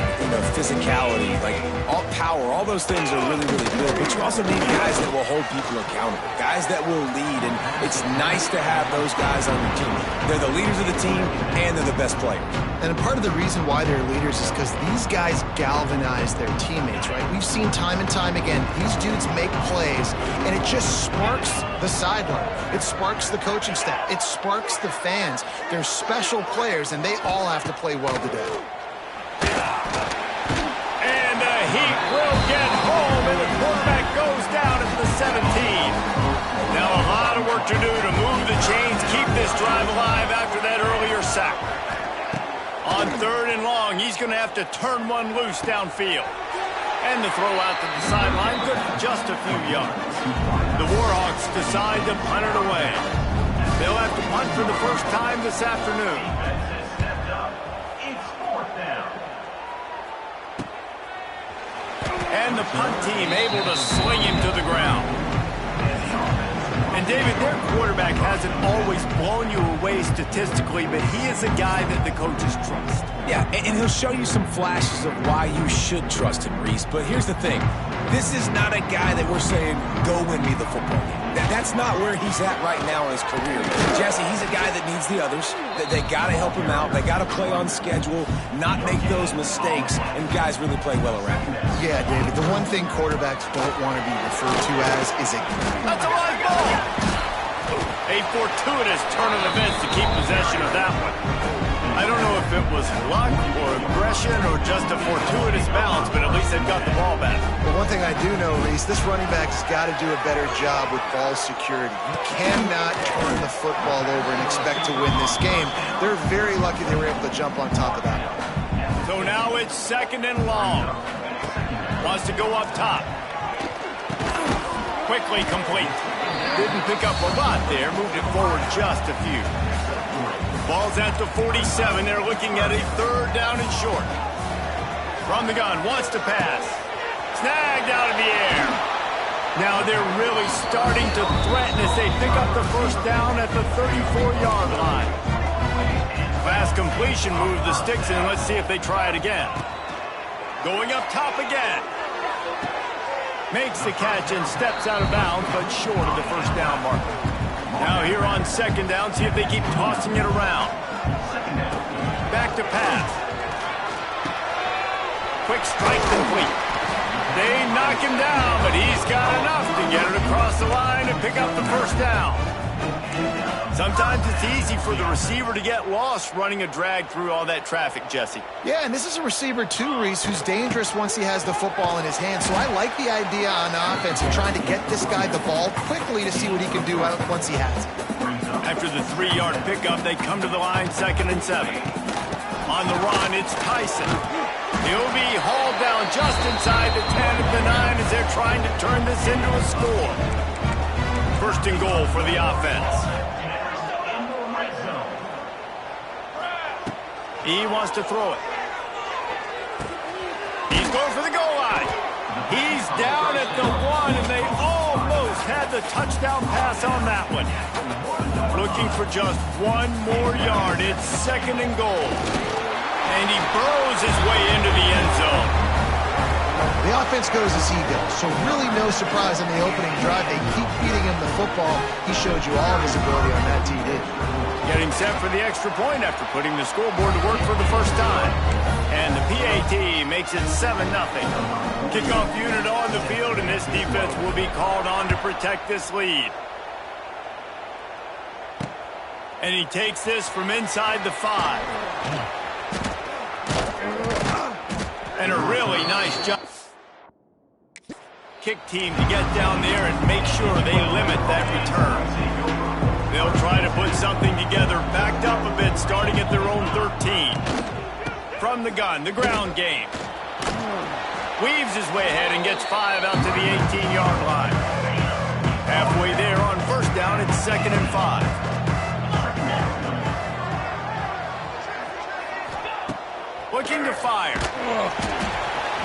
physicality, like all power, all those things are really, really good. But you also need guys that will hold people accountable, guys that will lead, and it's nice to have those guys on your team. They're the leaders of the team, and they're the best players. And a part of the reason why they're leaders is because these guys galvanize their teammates, right? We've seen time and time again, these dudes make plays, and it just sparks the sideline. It sparks the coaching staff. It sparks the fans. They're special players, and they all have to play well today. And the Heat will get home, and the quarterback goes down at the 17. Now a lot of work to do to move the chains, keep this drive alive after that earlier sack. On 3rd and long, he's going to have to turn one loose downfield. And the throw out to the sideline, good for just a few yards. The Warhawks decide to punt it away. They'll have to punt for the first time this afternoon. And the punt team able to sling him to the ground. And David, their quarterback hasn't always blown you away statistically, but he is a guy that the coaches trust. Yeah, and he'll show you some flashes of why you should trust him, Reese. But here's the thing. This is not a guy that we're saying, go win me the football game. That's not where he's at right now in his career. Jesse, he's a guy that needs the others. They got to help him out. They got to play on schedule, not make those mistakes, and guys really play well around him. Yeah, David, the one thing quarterbacks don't want to be referred to as is a... That's a live ball! A fortuitous turn of events to keep possession of that one. I don't know if it was luck or aggression or just a fortuitous bounce, but at least they've got the ball back. But one thing I do know, Reese, this running back has got to do a better job with ball security. You cannot turn the football over and expect to win this game. They're very lucky they were able to jump on top of that one. So now it's 2nd and long. Wants to go up top. Quickly complete. Didn't pick up a lot there, moved it forward just a few. Ball's at the 47. They're looking at a 3rd down and short. From the gun, wants to pass. Snagged out of the air. Now they're really starting to threaten as they pick up the 1st down at the 34-yard line. Pass completion moves the sticks in. Let's see if they try it again. Going up top again. Makes the catch and steps out of bounds, but short of the 1st down marker. Now here on 2nd down, see if they keep tossing it around. Back to pass. Quick strike complete. They knock him down, but he's got enough to get it across the line and pick up the 1st down. Sometimes it's easy for the receiver to get lost running a drag through all that traffic, Jesse. Yeah, and this is a receiver too, Reese, who's dangerous once he has the football in his hands. So I like the idea on offense of trying to get this guy the ball quickly to see what he can do once he has it. After the 3-yard pickup, they come to the line 2nd and 7. On the run, it's Tyson. He'll be hauled down just inside the 10 at the 9 as they're trying to turn this into a score. 1st and goal for the offense. He wants to throw it. He's going for the goal line. He's down at the 1, and they almost had the touchdown pass on that one. Looking for just 1 more yard. It's 2nd and goal. And he burrows his way into the end zone. The offense goes as he goes, so really no surprise on the opening drive. They keep feeding him the football. He showed you all of his ability on that TD. Getting set for the extra point after putting the scoreboard to work for the 1st time. And the PAT makes it 7-0. Kickoff unit on the field, and this defense will be called on to protect this lead. And he takes this from inside the 5. And a really nice job. Kick team to get down there and make sure they limit that return. They'll try to put something together, backed up a bit, starting at their own 13. From the gun, the ground game. Weaves his way ahead and gets 5 out to the 18-yard line. Halfway there on 1st down, it's 2nd and 5. Looking to fire.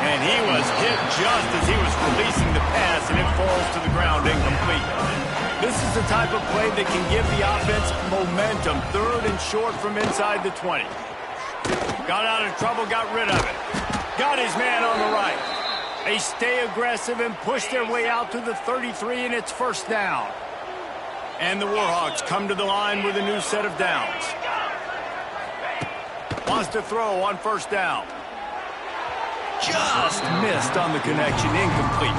And he was hit just as he was releasing the pass, and it falls to the ground incomplete. This is the type of play that can give the offense momentum. 3rd and short from inside the 20. Got out of trouble, got rid of it. Got his man on the right. They stay aggressive and push their way out to the 33, and it's 1st down. And the Warhawks come to the line with a new set of downs. Wants to throw on 1st down. Just missed on the connection, incomplete.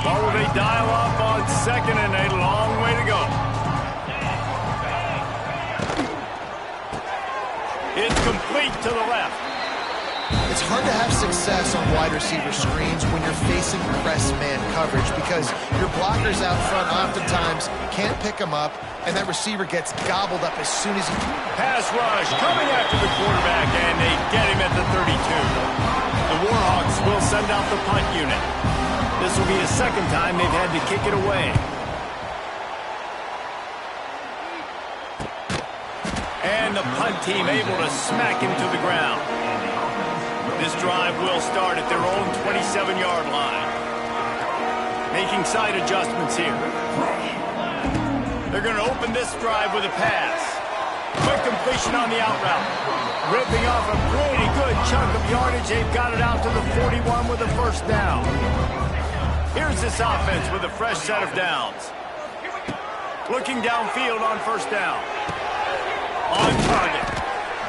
Well, they dial up on 2nd and a long way to go. It's complete to the left. It's hard to have success on wide receiver screens when you're facing press man coverage because your blockers out front oftentimes can't pick them up, and that receiver gets gobbled up as soon as he... Pass rush coming after the quarterback, and they get him at the 32. The Warhawks will send out the punt unit. This will be the 2nd time they've had to kick it away. And the punt team able to smack him to the ground. This drive will start at their own 27-yard line. Making side adjustments here. They're going to open this drive with a pass. Quick completion on the out route. Ripping off a pretty good chunk of yardage. They've got it out to the 41 with a 1st down. Here's this offense with a fresh set of downs. Looking downfield on 1st down. On target.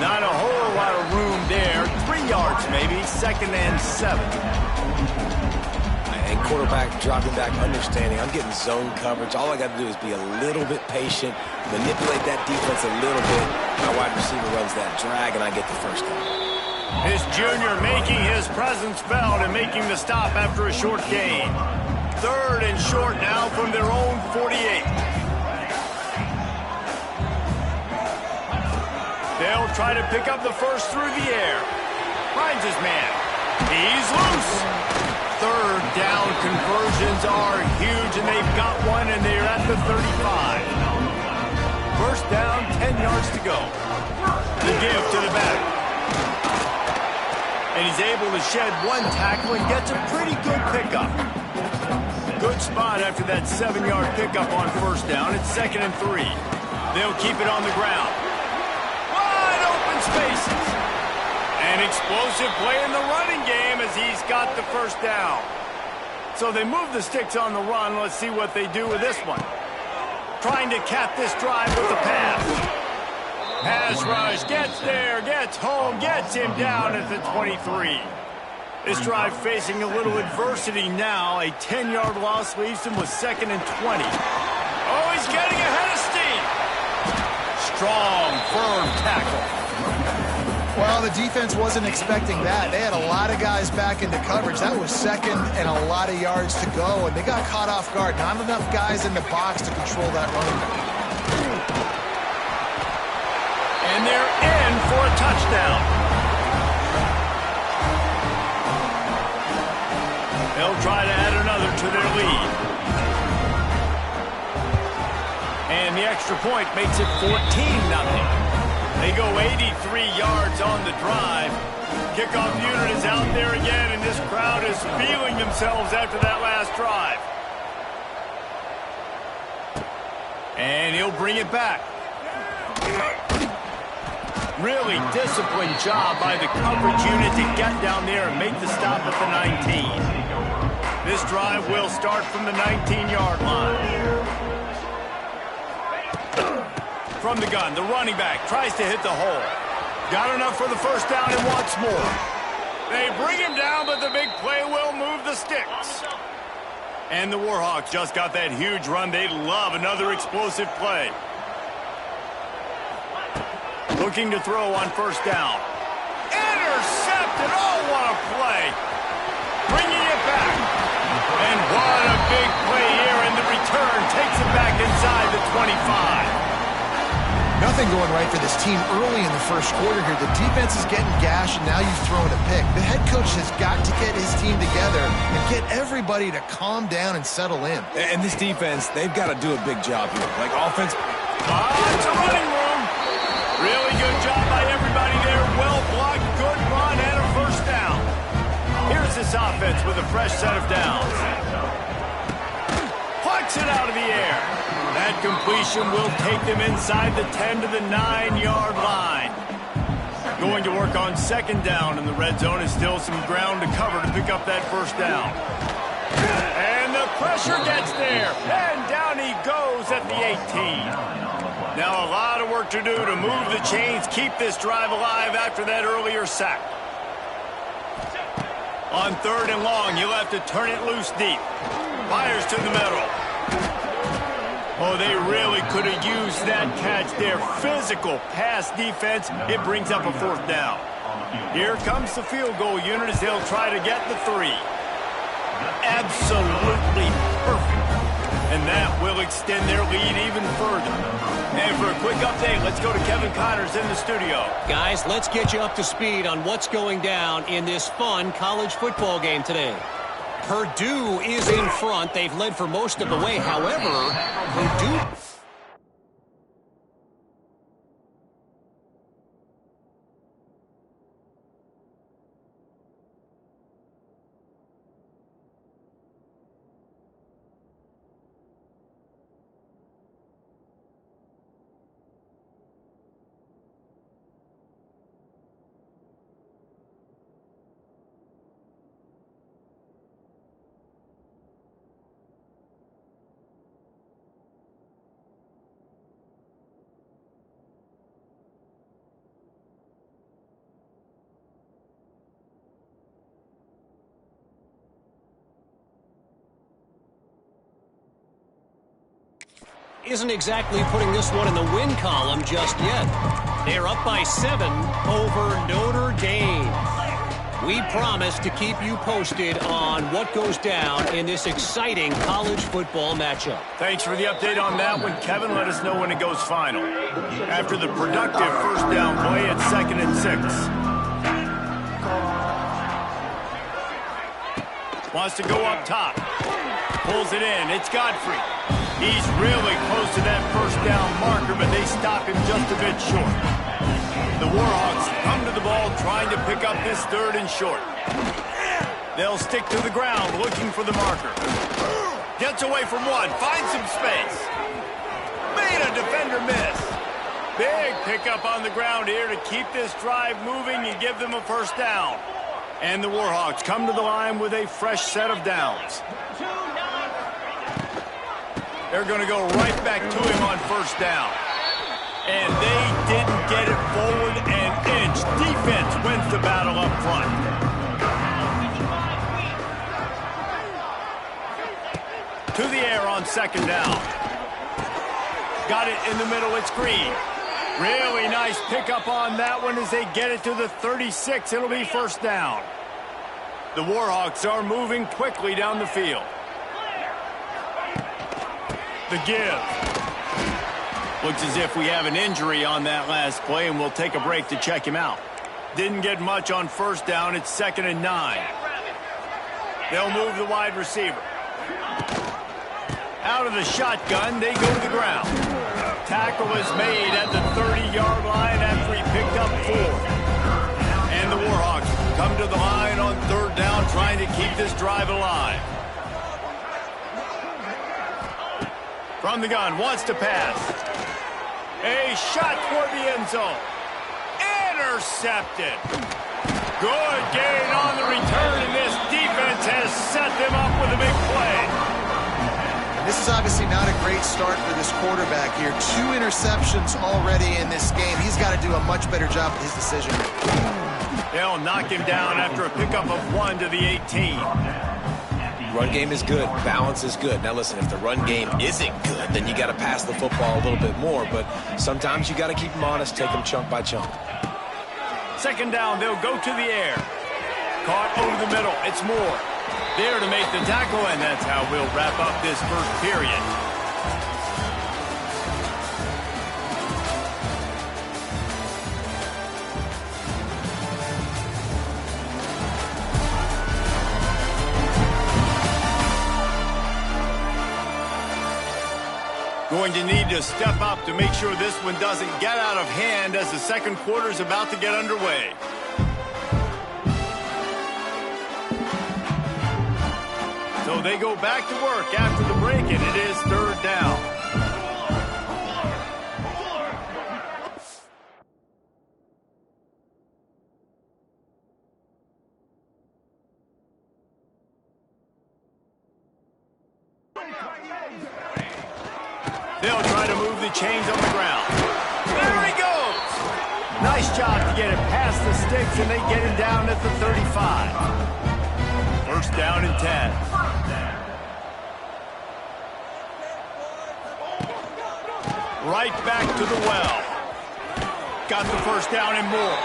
Not a whole lot of room there. 3 yards maybe. 2nd and 7. And quarterback dropping back, understanding I'm getting zone coverage. All I got to do is be a little bit patient, manipulate that defense a little bit. My wide receiver runs that drag, and I get the 1st down. This junior making his presence felt and making the stop after a short gain. 3rd and short now from their own 48. They'll try to pick up the 1st through the air. Finds his man. He's loose. 3rd down conversions are huge, and they've got one, and they're at the 35. 1st down, 10 yards to go. The give to the back. And he's able to shed 1 tackle and gets a pretty good pickup. Good spot after that 7-yard pickup on 1st down. It's 2nd and 3. They'll keep it on the ground. Spaces. An explosive play in the running game as he's got the 1st down. So they move the sticks on the run. Let's see what they do with this one. Trying to cap this drive with the pass. Pass rush, gets there, gets home, gets him down at the 23. This drive facing a little adversity now. A 10-yard loss leaves him with 2nd and 20. Oh, he's getting ahead of steam. Strong, firm tackle. Well, the defense wasn't expecting that. They had a lot of guys back into coverage. That was 2nd and a lot of yards to go, and they got caught off guard. Not enough guys in the box to control that running back. And they're in for a touchdown. They'll try to add another to their lead. And the extra point makes it 14-0. They go 83 yards on the drive. Kickoff unit is out there again, and this crowd is feeling themselves after that last drive. And he'll bring it back. Really disciplined job by the coverage unit to get down there and make the stop at the 19. This drive will start from the 19-yard line. From the gun, the running back tries to hit the hole. Got enough for the 1st down and wants more. They bring him down, but the big play will move the sticks. And the Warhawks just got that huge run. They'd love another explosive play. Looking to throw on 1st down. Intercepted! Oh, what a play! Bringing it back. And what a big play here, and the return takes it back inside the 25. Nothing going right for this team early in the first quarter here. The defense is getting gashed, and now you've thrown a pick. The head coach has got to get his team together and get everybody to calm down and settle in. And this defense, they've got to do a big job here. Like offense. It's a running room. Really good job by everybody there. Well blocked, good run, and a first down. Here's this offense with a fresh set of downs. Plucks it out of the air. That completion will take them inside the 10 to the 9-yard line. Going to work on second down in the red zone is still some ground to cover to pick up that first down. And the pressure gets there. And down he goes at the 18. Now a lot of work to do to move the chains, keep this drive alive after that earlier sack. On third and long, you'll have to turn it loose deep. Fires to the middle. Oh, they really could have used that catch there. Physical pass defense. It brings up a fourth down. Here comes the field goal unit as they'll try to get the 3. Absolutely perfect. And that will extend their lead even further. And for a quick update, let's go to Kevin Connors in the studio. Guys, let's get you up to speed on what's going down in this fun college football game today. Purdue is in front. They've led for most of the way. However, Purdue... isn't exactly putting this one in the win column just yet. They're up by 7 over Notre Dame. We promise to keep you posted on what goes down in this exciting college football matchup. Thanks for the update on that one, Kevin. Let us know when it goes final. After the productive first down play at 2nd and 6. Wants to go up top. Pulls it in. It's Godfrey. He's really close to that first down marker, but they stop him just a bit short. The Warhawks come to the ball trying to pick up this 3rd and short. They'll stick to the ground looking for the marker. Gets away from one, finds some space. Made a defender miss. Big pickup on the ground here to keep this drive moving and give them a first down. And the Warhawks come to the line with a fresh set of downs. They're going to go right back to him on first down. And they didn't get it forward an inch. Defense wins the battle up front. To the air on second down. Got it in the middle. It's Green. Really nice pickup on that one as they get it to the 36. It'll be first down. The Warhawks are moving quickly down the field. The give. Looks as if we have an injury on that last play, and we'll take a break to check him out. Didn't get much on first down. It's 2nd and 9. They'll move the wide receiver. Out of the shotgun, they go to the ground. Tackle is made at the 30-yard line after he picked up 4. And the Warhawks come to the line on third down, trying to keep this drive alive. From the gun, wants to pass. A shot toward the end zone. Intercepted. Good gain on the return, and this defense has set them up with a big play. This is obviously not a great start for this quarterback here. 2 interceptions already in this game. He's got to do a much better job with his decision. They'll knock him down after a pickup of 1 to the 18. Run game is good. Balance is good. Now listen, if the run game isn't good, then you got to pass the football a little bit more. But sometimes you got to keep them honest, take them chunk by chunk. Second down, they'll go to the air. Caught over the middle. It's Moore. There to make the tackle, and that's how we'll wrap up this first period. going to need to step up to make sure this one doesn't get out of hand as the second quarter is about to get underway. So they go back to work after the break, and it is third down. They'll try to move the chains on the ground. There he goes! Nice job to get it past the sticks, and they get him down at the 35. First down and 10. Right back to the well. Got the first down and more.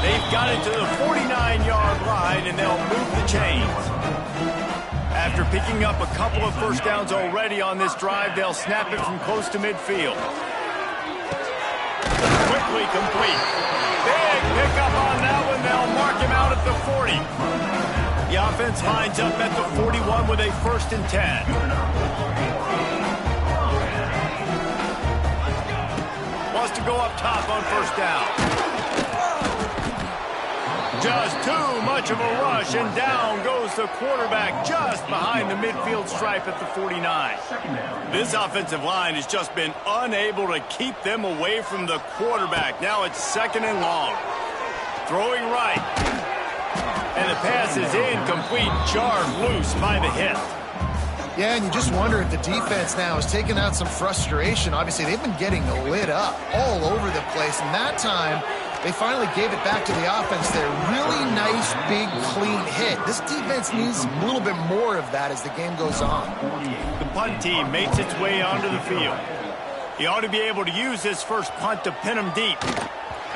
They've got it to the 49-yard line, and they'll move the chains. After picking up a couple of first downs already on this drive, they'll snap it from close to midfield. Quickly complete. Big pickup on that one. They'll mark him out at the 40. The offense lines up at the 41 with a first and 10. Wants to go up top on first down. Just too much of a rush, and down goes the quarterback just behind the midfield stripe at the 49. This offensive line has just been unable to keep them away from the quarterback. Now it's second and long. Throwing right. And the pass is incomplete, jarred loose by the hit. Yeah, and you just wonder if the defense now has taken out some frustration. Obviously, they've been getting lit up all over the place, and that time they finally gave it back to the offense there. Really nice, big, clean hit. This defense needs a little bit more of that as the game goes on. The punt team makes its way onto the field. He ought to be able to use this first punt to pin him deep.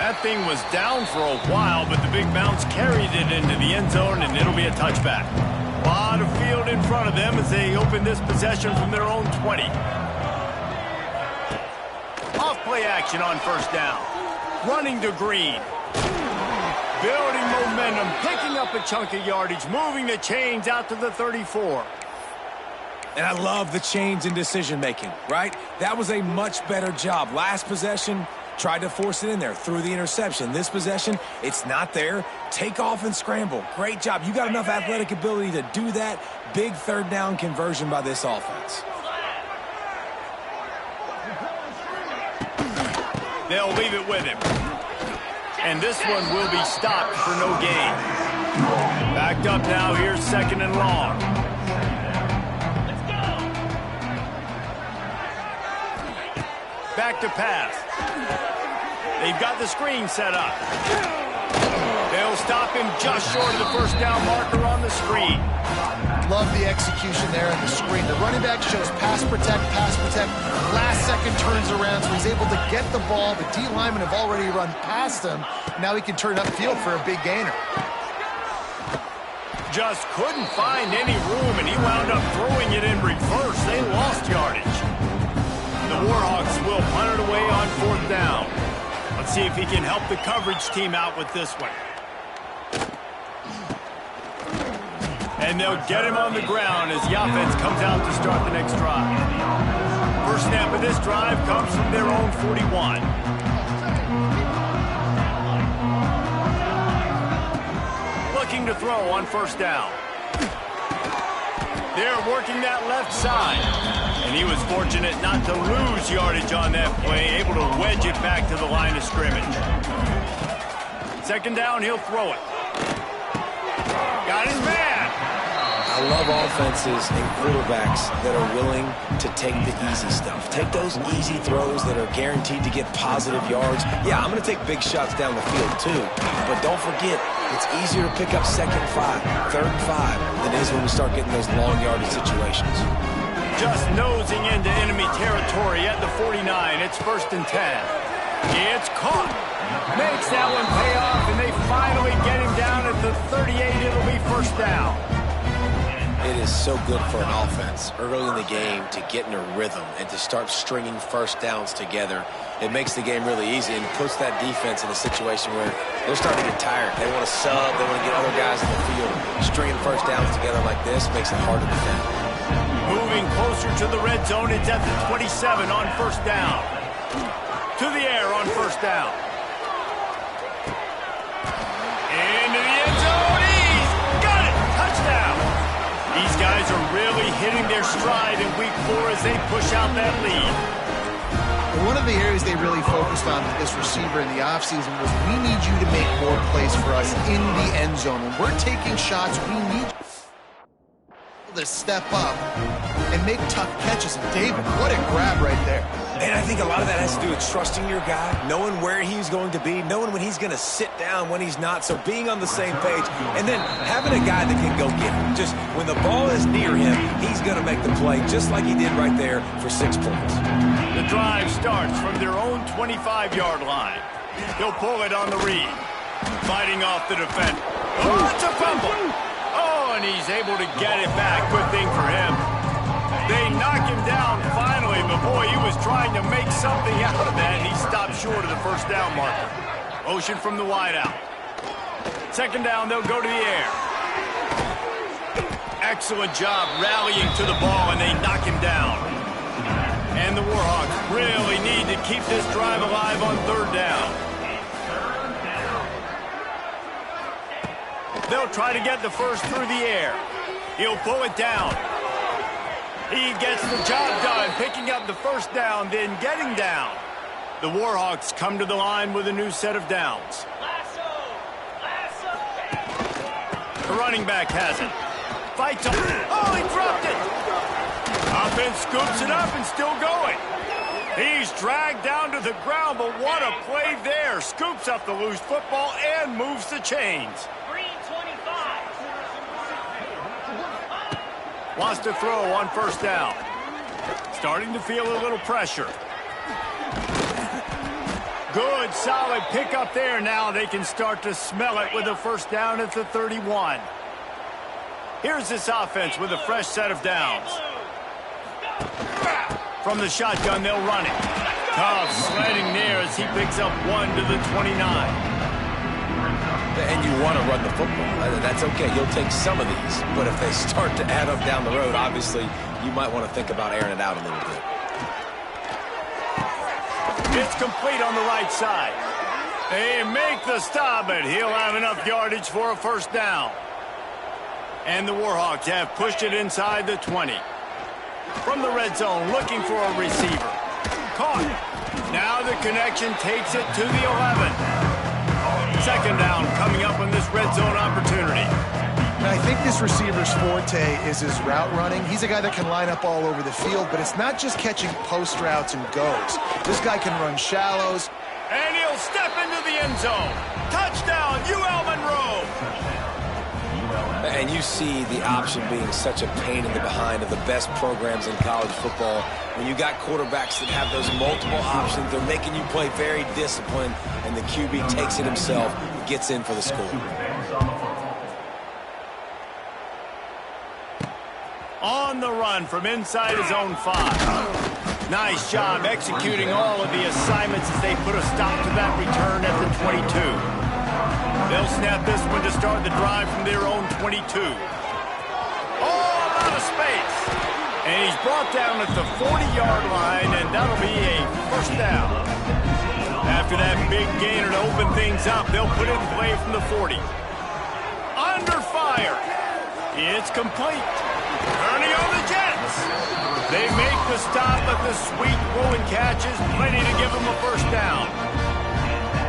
That thing was down for a while, but the big bounce carried it into the end zone, and it'll be a touchback. A lot of field in front of them as they open this possession from their own 20. Off play action on first down. Running to Green. Building momentum, picking up a chunk of yardage, moving the chains out to the 34. And I love the change in decision-making, right? That was a much better job. Last possession, tried to force it in there, threw the interception. This possession, it's not there. Take off and scramble. Great job. You got enough athletic ability to do that. Big third down conversion by this offense. They'll leave it with him. And this one will be stopped for no gain. Backed up now, here's second and long. Back to pass. They've got the screen set up. They'll stop him just short of the first down marker on the screen. Love the execution there on the screen. The running back shows pass protect. Last second turns around, so he's able to get the ball. The D linemen have already run past him. Now he can turn upfield for a big gainer. Just couldn't find any room, and he wound up throwing it in reverse. They lost yardage. The Warhawks will punt it away on fourth down. Let's see if he can help the coverage team out with this one. And they'll get him on the ground as the offense comes out to start the next drive. First snap of this drive comes from their own 41. Looking to throw on first down. They're working that left side. And he was fortunate not to lose yardage on that play, able to wedge it back to the line of scrimmage. Second down, he'll throw it. Got his man. I love offenses and quarterbacks that are willing to take the easy stuff. Take those easy throws that are guaranteed to get positive yards. Yeah, I'm going to take big shots down the field too. But don't forget, it's easier to pick up second and 5, third and 5 than it is when we start getting those long yardage situations. Just nosing into enemy territory at the 49. It's first and 10. It's caught. Makes that one pay off, and they finally get him down at the 38. It'll be first down. It is so good for an offense early in the game to get in a rhythm and to start stringing first downs together. It makes the game really easy and puts that defense in a situation where they're starting to get tired. They want to sub. They want to get other guys in the field. Stringing first downs together like this makes it hard to defend. Moving closer to the red zone, it's at the 27 on first down. To the air on first down. Into the end zone. He's got it. Touchdown. These guys are really hitting their stride in week 4 as they push out that lead. One of the areas they really focused on with this receiver in the offseason was we need you to make more plays for us in the end zone. When we're taking shots, we need you to step up and make tough catches. And David, what a grab right there. And I think a lot of that has to do with trusting your guy, knowing where he's going to be, knowing when he's going to sit down, when he's not, so being on the same page, and then having a guy that can go get him. Just when the ball is near him, he's going to make the play just like he did right there for 6 points. The drive starts from their own 25-yard line. He'll pull it on the read. Fighting off the defender. Oh, it's a fumble. Oh, and he's able to get it back. Good thing for him. They knock him down finally, but boy, he was trying to make something out of that, and he stopped short of the first down marker. Motion from the wideout. Second down, they'll go to the air. Excellent job rallying to the ball, and they knock him down. And the Warhawks really need to keep this drive alive on third down. They'll try to get the first through the air. He'll pull it down. He gets the job done, picking up the first down, then getting down. The Warhawks come to the line with a new set of downs. The running back has it. Fights on. Oh, he dropped it. Offense scoops it up and still going. He's dragged down to the ground, but what a play there. Scoops up the loose football and moves the chains. Wants to throw on first down. Starting to feel a little pressure. Good, solid pickup there. Now they can start to smell it with a first down at the 31. Here's this offense with a fresh set of downs. From the shotgun, they'll run it. Tough sledding near as he picks up 1 to the 29. And you want to run the football. That's okay. You'll take some of these. But if they start to add up down the road, obviously, you might want to think about airing it out a little bit. It's complete on the right side. They make the stop, but he'll have enough yardage for a first down. And the Warhawks have pushed it inside the 20. From the red zone, looking for a receiver. Caught. Now the connection takes it to the 11. Second down coming up on this red zone opportunity. And I think this receiver's forte is his route running. He's a guy that can line up all over the field, but it's not just catching post routes and goes. This guy can run shallows. And he'll step into the end zone. Touchdown, UL Monroe. And you see the option being such a pain in the behind of the best programs in college football. When you got quarterbacks that have those multiple options, they're making you play very disciplined, and the QB takes it himself, gets in for the score. On the run from inside his own 5. Nice job executing all of the assignments as they put a stop to that return at the 22. They'll snap this one to start the drive from their own 22. All out of space. And he's brought down at the 40-yard line, and that'll be a first down. After that big gainer to open things up, they'll put it in play from the 40. Under fire. It's complete. Turning on the Jets. They make the stop, but the sweet rolling catch is plenty to give them a first down.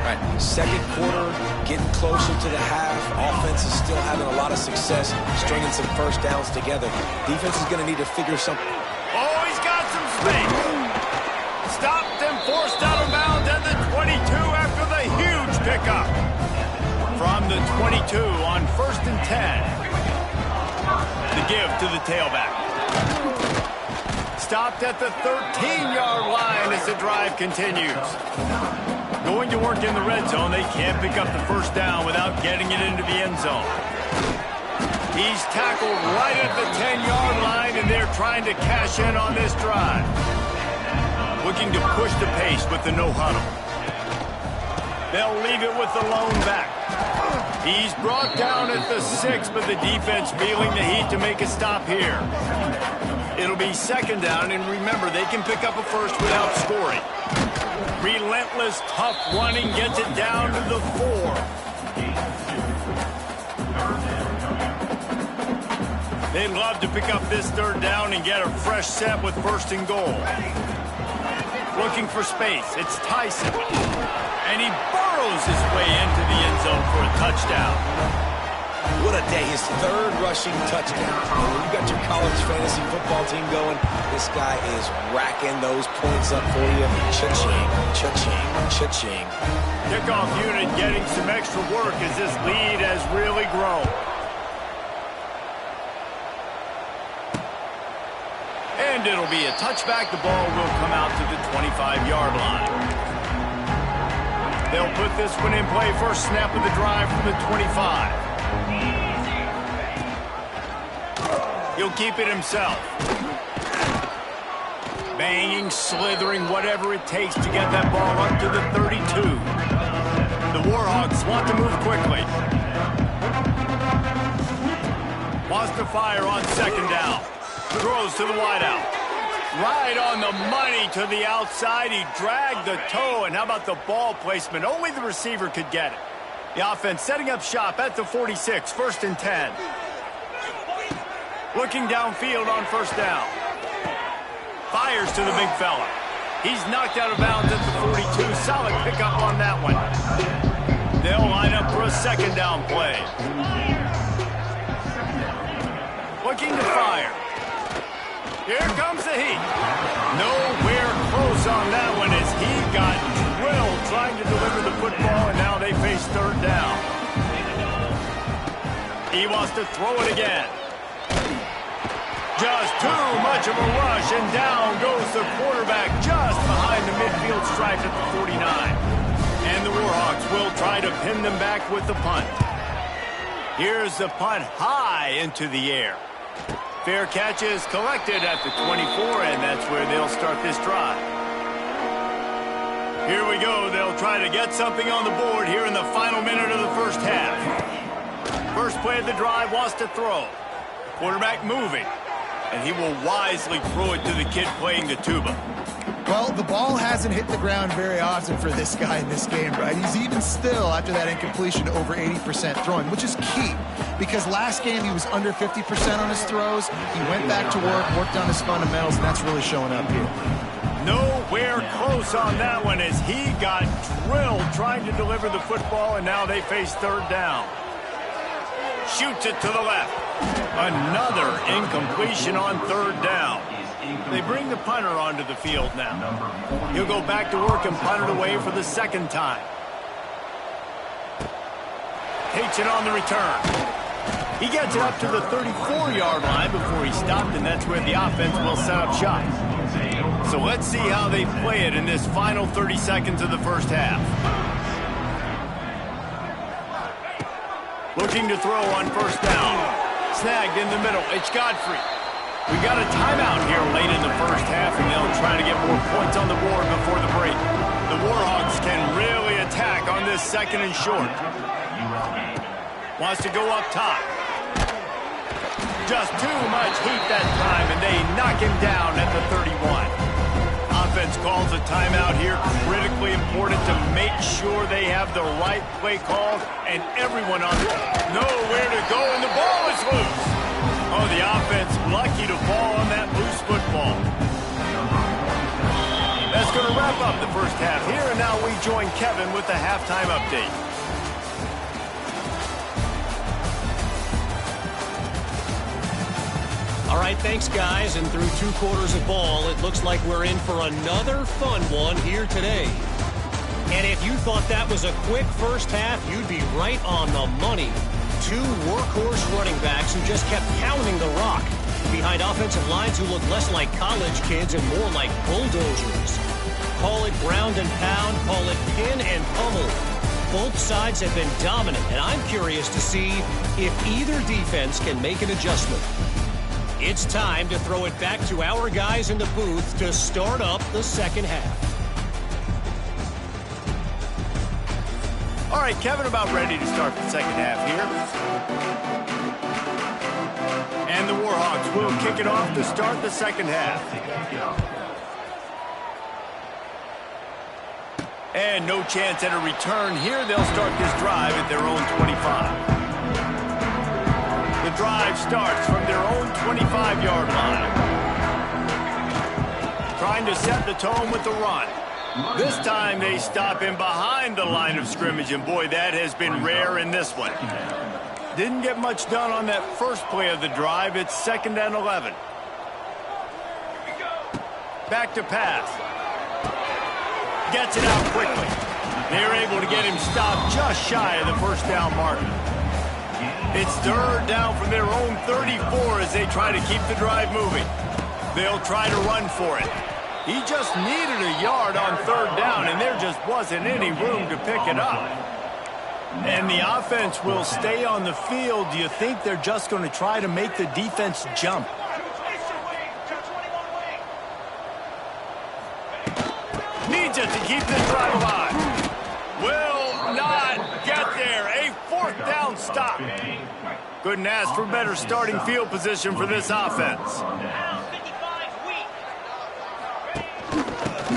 Right. Second quarter, getting closer to the half. Offense is still having a lot of success stringing some first downs together. Defense is going to need to figure something. Oh, he's got some space. Stopped and forced out of bounds at the 22 after the huge pickup. From the 22 on 1st and 10. The give to the tailback. Stopped at the 13-yard line as the drive continues. Going to work in the red zone, they can't pick up the first down without getting it into the end zone. He's tackled right at the 10-yard line, and they're trying to cash in on this drive. Looking to push the pace with the no-huddle. They'll leave it with the lone back. He's brought down at the 6, but the defense feeling the heat to make a stop here. It'll be second down, and remember, they can pick up a first without scoring. Relentless, tough running gets it down to the 4. They'd love to pick up this third down and get a fresh set with first and goal. Looking for space. It's Tyson. And he burrows his way into the end zone for a touchdown. What a day. His third rushing touchdown. When you got your college fantasy football team going, this guy is racking those points up for you. Cha-ching, cha-ching, cha-ching. Kickoff unit getting some extra work as this lead has really grown. And it'll be a touchback. The ball will come out to the 25-yard line. They'll put this one in play. First snap of the drive from the 25. He'll keep it himself. Banging, slithering, whatever it takes to get that ball up to the 32. The Warhawks want to move quickly. Wants to fire on second down. Throws to the wideout. Right on the money to the outside. He dragged the toe, and how about the ball placement? Only the receiver could get it. The offense setting up shop at the 46, first and 10. Looking downfield on first down. Fires to the big fella. He's knocked out of bounds at the 42. Solid pickup on that one. They'll line up for a second down play. Looking to fire. Here comes the heat. Nowhere close on that one as he got drilled trying to deliver the football, and now they face third down. He wants to throw it again. Just too much of a rush, and down goes the quarterback just behind the midfield stripe at the 49. And the Warhawks will try to pin them back with the punt. Here's the punt high into the air. Fair catch is collected at the 24, and that's where they'll start this drive. Here we go. They'll try to get something on the board here in the final minute of the first half. First play of the drive wants to throw. Quarterback moving, and he will wisely throw it to the kid playing the tuba. Well, the ball hasn't hit the ground very often for this guy in this game, right? He's even still, after that incompletion, over 80% throwing, which is key. Because last game, he was under 50% on his throws. He went back to work, worked on his fundamentals, and that's really showing up here. Nowhere close on that one as he got drilled trying to deliver the football, and now they face third down. Shoots it to the left. Another incompletion on third down. They bring the punter onto the field now. He'll go back to work and punt it away for the second time. Takes it on the return. He gets it up to the 34-yard line before he stopped, and that's where the offense will set up shop. So let's see how they play it in this final 30 seconds of the first half. Looking to throw on first down. Snagged in the middle. It's Godfrey. We got a timeout here late in the first half, and they'll try to get more points on the board before the break. The Warhawks can really attack on this second and short. Wants to go up top. Just too much heat that time, and they knock him down at the 31. Offense calls a timeout here. Critically important to make sure they have the right play called, and everyone on it. Nowhere to go, and the ball is loose. Oh, the offense lucky to fall on that loose football. That's going to wrap up the first half here, and now we join Kevin with the halftime update. All right, thanks, guys. And through 2 quarters of ball, it looks like we're in for another fun one here today. And if you thought that was a quick first half, you'd be right on the money. 2 workhorse running backs who just kept pounding the rock behind offensive lines who look less like college kids and more like bulldozers. Call it ground and pound, call it pin and pummel. Both sides have been dominant, and I'm curious to see if either defense can make an adjustment. It's time to throw it back to our guys in the booth to start up the second half. All right, Kevin, about ready to start the second half here. And the Warhawks will kick it off to start the second half. And no chance at a return here. They'll start this drive at their own 25. The drive starts from their own 25-yard line. Trying to set the tone with the run. This time they stop him behind the line of scrimmage, and boy, that has been rare in this one. Didn't get much done on that first play of the drive. It's 2nd and 11. Back to pass. Gets it out quickly. They're able to get him stopped just shy of the first down marker. It's 3rd down from their own 34 as they try to keep the drive moving. They'll try to run for it. He just needed a yard on 3rd down, and there just wasn't any room to pick it up. And the offense will stay on the field. Do you think they're just going to try to make the defense jump? Needs it to keep this drive alive. Will not get there. A 4th down stop. Couldn't ask for better starting field position for this offense.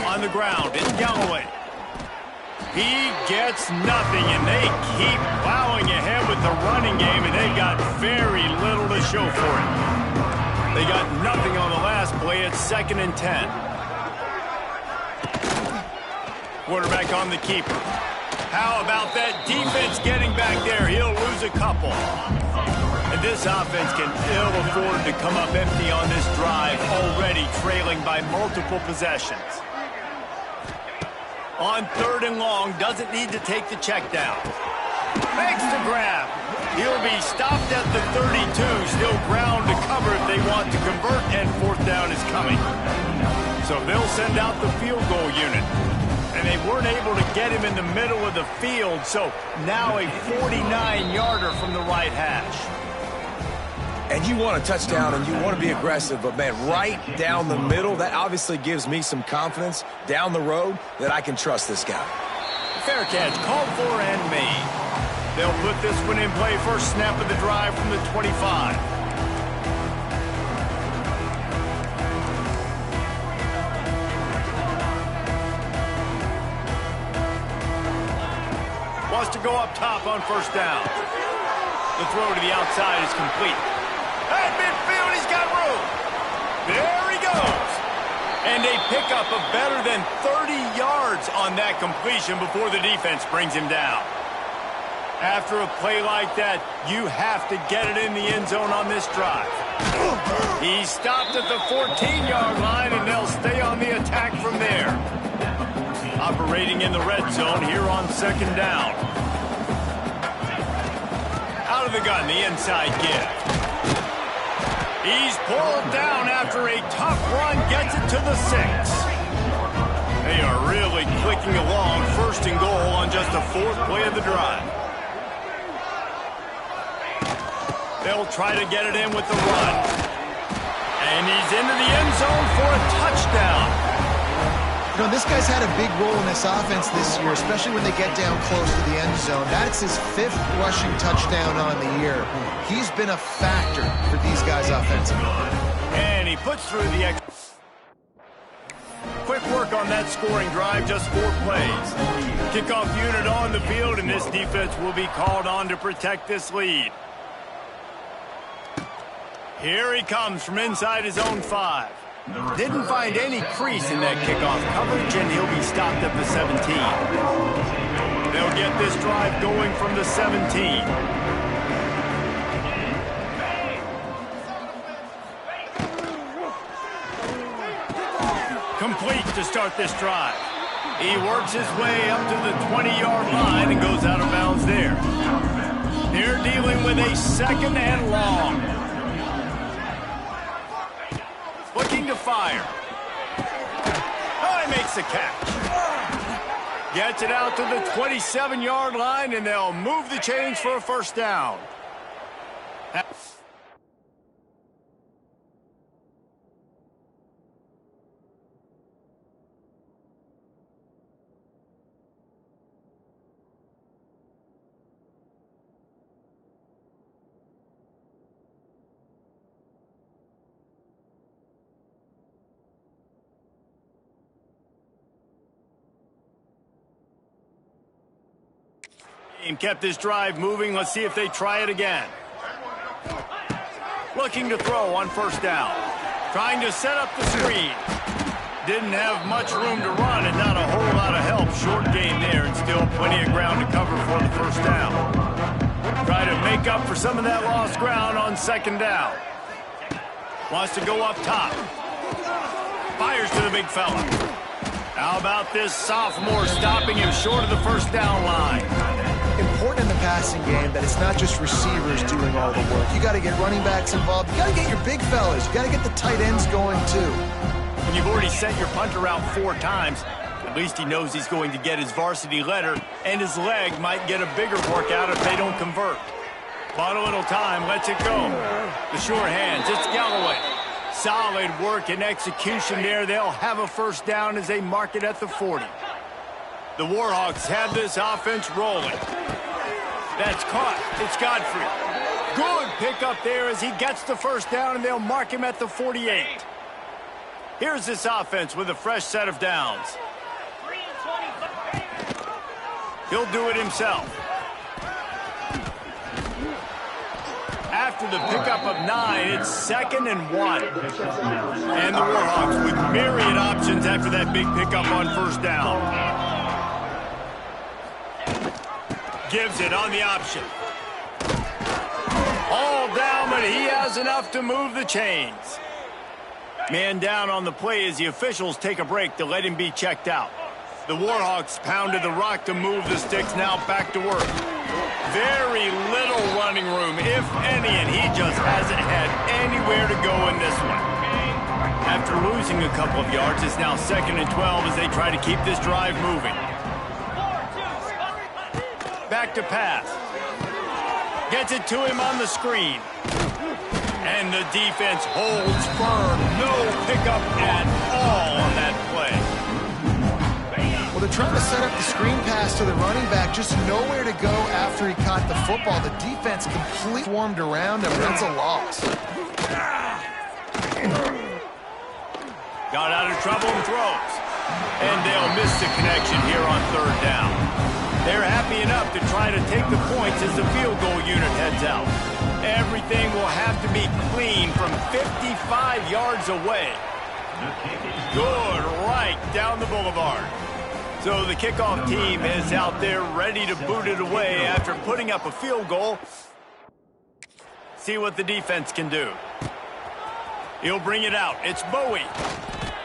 On the ground, it's Galloway. He gets nothing, and they keep plowing ahead with the running game, and they've got very little to show for it. They got nothing on the last play. It's 2nd and 10. Quarterback on the keeper. How about that defense getting back there? He'll lose a couple. And this offense can ill afford to come up empty on this drive, already trailing by multiple possessions. On 3rd and long, doesn't need to take the check down. Makes the grab. He'll be stopped at the 32. Still ground to cover if they want to convert, and 4th down is coming. So they'll send out the field goal unit. And they weren't able to get him in the middle of the field, so now a 49-yarder from the right hash. And you want a touchdown and you want to be aggressive, but, man, right down the middle, that obviously gives me some confidence down the road that I can trust this guy. Fair catch, called for and made. They'll put this one in play. First snap of the drive from the 25. Wants to go up top on 1st down. The throw to the outside is complete. At midfield, he's got room. There he goes. And a pickup of better than 30 yards on that completion before the defense brings him down. After a play like that, you have to get it in the end zone on this drive. He's stopped at the 14-yard line, and they'll stay on the attack from there. Operating in the red zone here on 2nd down. Out of the gun, the inside give. He's pulled down after a tough run, gets it to the 6. They are really clicking along. 1st and goal on just the 4th play of the drive. They'll try to get it in with the run. And he's into the end zone for a touchdown. You know, this guy's had a big role in this offense this year, especially when they get down close to the end zone. That's his 5th rushing touchdown on the year. He's been a factor for these guys offensively. And he puts through the extra. Quick work on that scoring drive, just 4 plays. Kickoff unit on the field, and this defense will be called on to protect this lead. Here he comes from inside his own 5. Didn't find any crease in that kickoff coverage, and he'll be stopped at the 17. They'll get this drive going from the 17. Complete to start this drive. He works his way up to the 20-yard line and goes out of bounds there. They're dealing with a 2nd and long. Looking to fire. Oh, he makes the catch. Gets it out to the 27-yard line, and they'll move the chains for a 1st down. And kept this drive moving. Let's see if they try it again. Looking to throw on first down. Trying to set up the screen. Didn't have much room to run and not a whole lot of help. Short gain there and still plenty of ground to cover for the first down. Try to make up for some of that lost ground on second down. Wants to go up top. Fires to the big fella. How about this sophomore stopping him short of the first down line? Important in the passing game that it's not just receivers doing all the work. You got to get running backs involved. You got to get your big fellas. You got to get the tight ends going too. When you've already sent your punter out 4 times, at least he knows he's going to get his varsity letter, and his leg might get a bigger workout if they don't convert. Bought a little time, lets it go. The short hands, it's Galloway. Solid work and execution there. They'll have a first down as they mark it at the 40. The Warhawks have this offense rolling. That's caught. It's Godfrey. Good pickup there as he gets the first down, and they'll mark him at the 48. Here's this offense with a fresh set of downs. He'll do it himself. After the pickup of 9, it's 2nd and 1. And the Warhawks with myriad options after that big pickup on first down. Gives it on the option. All down, but he has enough to move the chains. Man down on the play as the officials take a break to let him be checked out. The Warhawks pounded the rock to move the sticks, now back to work. Very little running room, if any, and he just hasn't had anywhere to go in this one. After losing a couple of yards, it's now 2nd and 12 as they try to keep this drive moving. Back to pass. Gets it to him on the screen. And the defense holds firm. No pickup at all on that play. Well, they're trying to set up the screen pass to the running back, just nowhere to go after he caught the football. The defense completely swarmed around him. That's a loss. Got out of trouble and throws. And they'll miss the connection here on third down. They're happy enough to try to take the points as the field goal unit heads out. Everything will have to be clean from 55 yards away. Good, right down the boulevard. So the kickoff team is out there ready to boot it away after putting up a field goal. See what the defense can do. He'll bring it out. It's Bowie.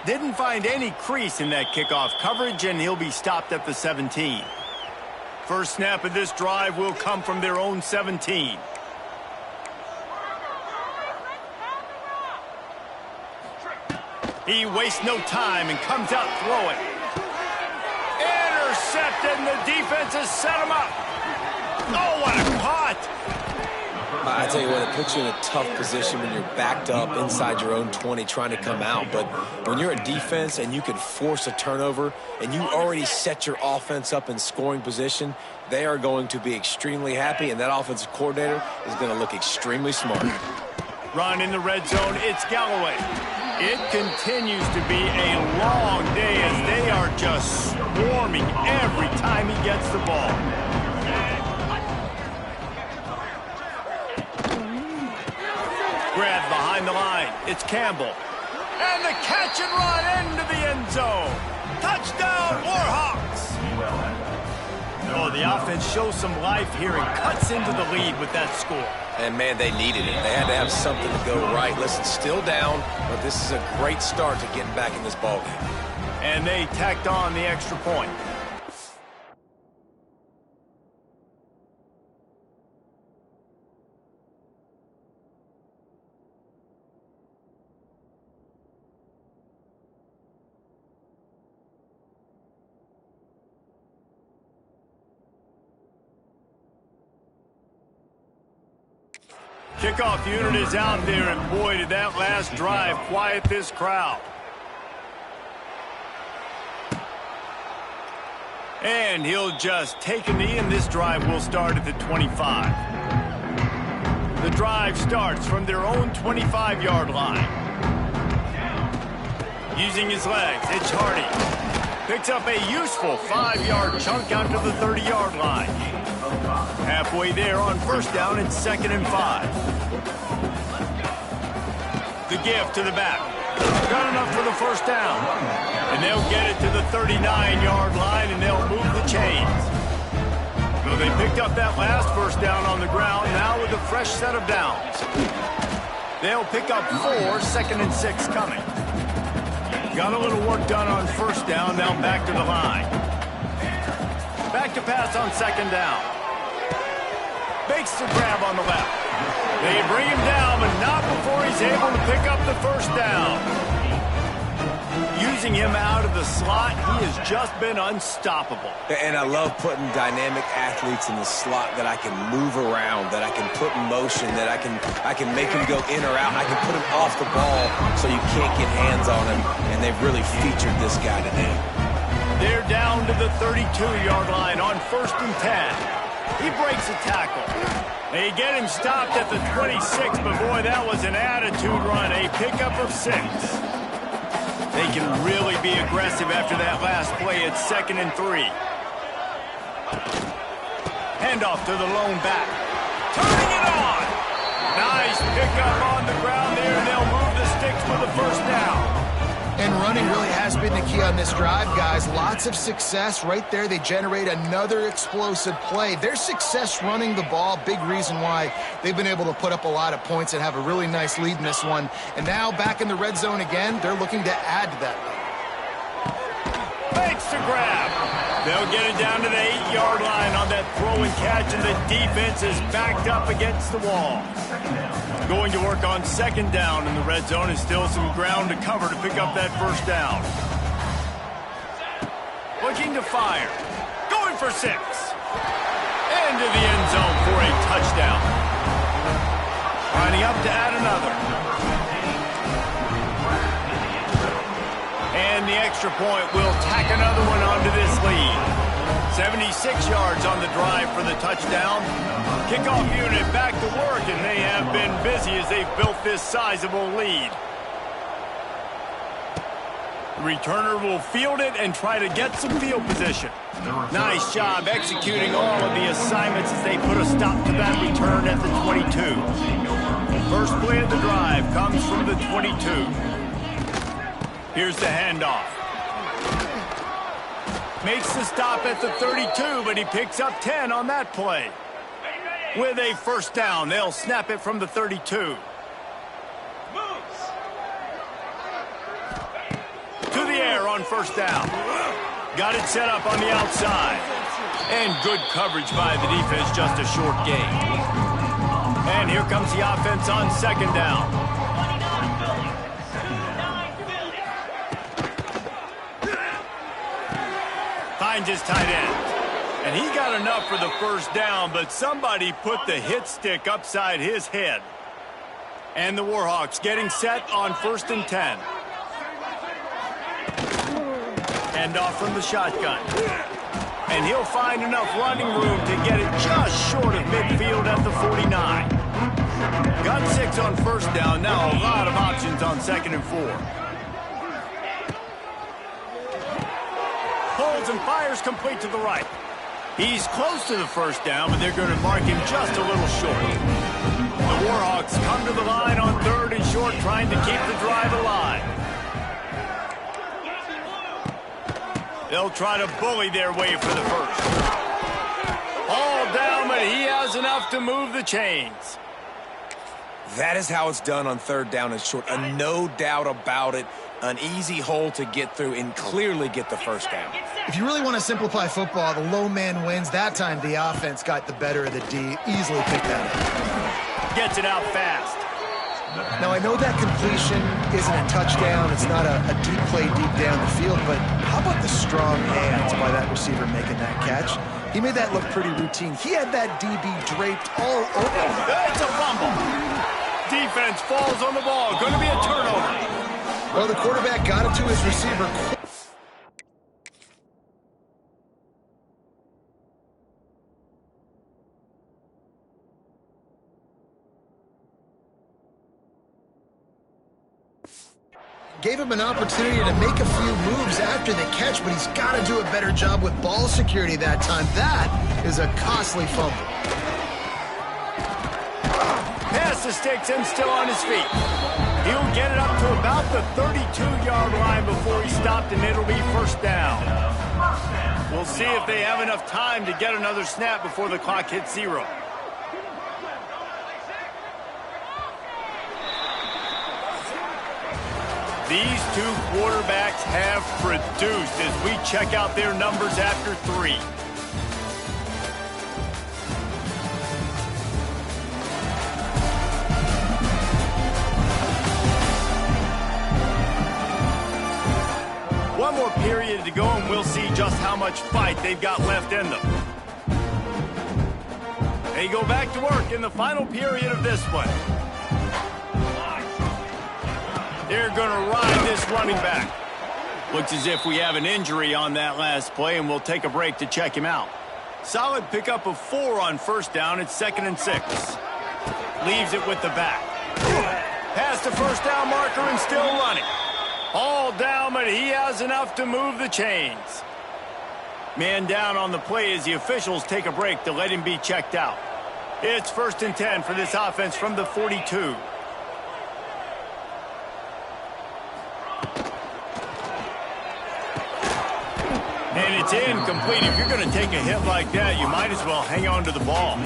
Didn't find any crease in that kickoff coverage, and he'll be stopped at the 17. First snap of this drive will come from their own 17. He wastes no time and comes out throwing. Intercepted, and the defense has set him up. Oh, what a caught! I tell you what, it puts you in a tough position when you're backed up inside your own 20 trying to come out. But when you're a defense and you can force a turnover and you already set your offense up in scoring position, they are going to be extremely happy, and that offensive coordinator is going to look extremely smart. Run in the red zone, it's Galloway. It continues to be a long day as they are just swarming every time he gets the ball. Grab behind the line. It's Campbell. And the catch and run into the end zone. Touchdown, Warhawks! Oh, the offense shows some life here and cuts into the lead with that score. And, man, they needed it. They had to have something to go right. Listen, still down, but this is a great start to getting back in this ballgame. And they tacked on the extra point. Kickoff unit is out there, and boy, did that last drive quiet this crowd. And he'll just take a knee, and this drive will start at the 25. The drive starts from their own 25-yard line. Using his legs, it's Hardy. Picks up a useful 5-yard chunk out to the 30-yard line. Halfway there on first down and 2nd and 5. The give to the back. Got enough for the first down. And they'll get it to the 39-yard line, and they'll move the chains. So they picked up that last first down on the ground, now with a fresh set of downs. They'll pick up 4, 2nd and 6 coming. Got a little work done on first down, now back to the line. Back to pass on 2nd down. Makes the grab on the left. They bring him down, but not before he's able to pick up the first down. Using him out of the slot, he has just been unstoppable. And I love putting dynamic athletes in the slot that I can move around, that I can put in motion, that I can make him go in or out. I can put him off the ball so you can't get hands on him, and they've really featured this guy today. They're down to the 32-yard line on 1st and 10. He breaks a tackle. They get him stopped at the 26, but boy, that was an attitude run, a pickup of 6. They can really be aggressive after that last play at 2nd and 3. Handoff to the lone back. Turning it on. Nice pickup on the ground there, and they'll move the sticks for the first down. And running really has been the key on this drive, guys. Lots of success right there. They generate another explosive play. Their success running the ball, big reason why they've been able to put up a lot of points and have a really nice lead in this one. And now back in the red zone again, they're looking to add to that lead. Fakes to grab. They'll get it down to the 8-yard line on that throw and catch, and the defense is backed up against the wall. Going to work on 2nd down in the red zone, and still some ground to cover to pick up that first down. Looking to fire. Going for 6. Into the end zone for a touchdown. Lining up to add another. And the extra point will tack another one onto this lead. 76 yards on the drive for the touchdown. Kickoff unit back to work, and they have been busy as they've built this sizable lead. The returner will field it and try to get some field position. Nice job executing all of the assignments as they put a stop to that return at the 22. First play of the drive comes from the 22. Here's the handoff. Makes the stop at the 32, but he picks up 10 on that play. With a first down, they'll snap it from the 32. To the air on first down. Got it set up on the outside. And good coverage by the defense, just a short gain. And here comes the offense on 2nd down. Finds his tight end. And he got enough for the first down, but somebody put the hit stick upside his head. And the Warhawks getting set on 1st and 10. Hand off from the shotgun. And he'll find enough running room to get it just short of midfield at the 49. Got 6 on first down, now a lot of options on 2nd and 4. Pulls and fires complete to the right. He's close to the first down, but they're going to mark him just a little short. The Warhawks come to the line on 3rd and short, trying to keep the drive alive. They'll try to bully their way for the first. All down, but he has enough to move the chains. That is how it's done on 3rd down and short. No doubt about it. An easy hole to get through and clearly get the first down. If you really want to simplify football, the low man wins. That time the offense got the better of the D. Easily picked that up. Gets it out fast. Now, I know that completion isn't a touchdown. It's not a deep play deep down the field, but how about the strong hands by that receiver making that catch? He made that look pretty routine. He had that DB draped all over. It's a fumble. Defense falls on the ball. Going to be a turnover. Well, the quarterback got it to his receiver. gave him an opportunity to make a few moves after the catch, but he's got to do a better job with ball security that time. That is a costly fumble. Pass the sticks and still on his feet. He'll get it up to about the 32-yard line before he stopped, and it'll be first down. We'll see if they have enough time to get another snap before the clock hits 0. These two quarterbacks have produced as we check out their numbers after 3. One more period to go, and we'll see just how much fight they've got left in them. They go back to work in the final period of this one. They're going to ride this running back. Looks as if we have an injury on that last play, and we'll take a break to check him out. Solid pickup of 4 on first down. It's 2nd and 6. Leaves it with the back. Past the first down marker and still running. All down, but he has enough to move the chains. Man down on the play as the officials take a break to let him be checked out. It's 1st and 10 for this offense from the 42. And it's incomplete. If you're going to take a hit like that, you might as well hang on to the ball.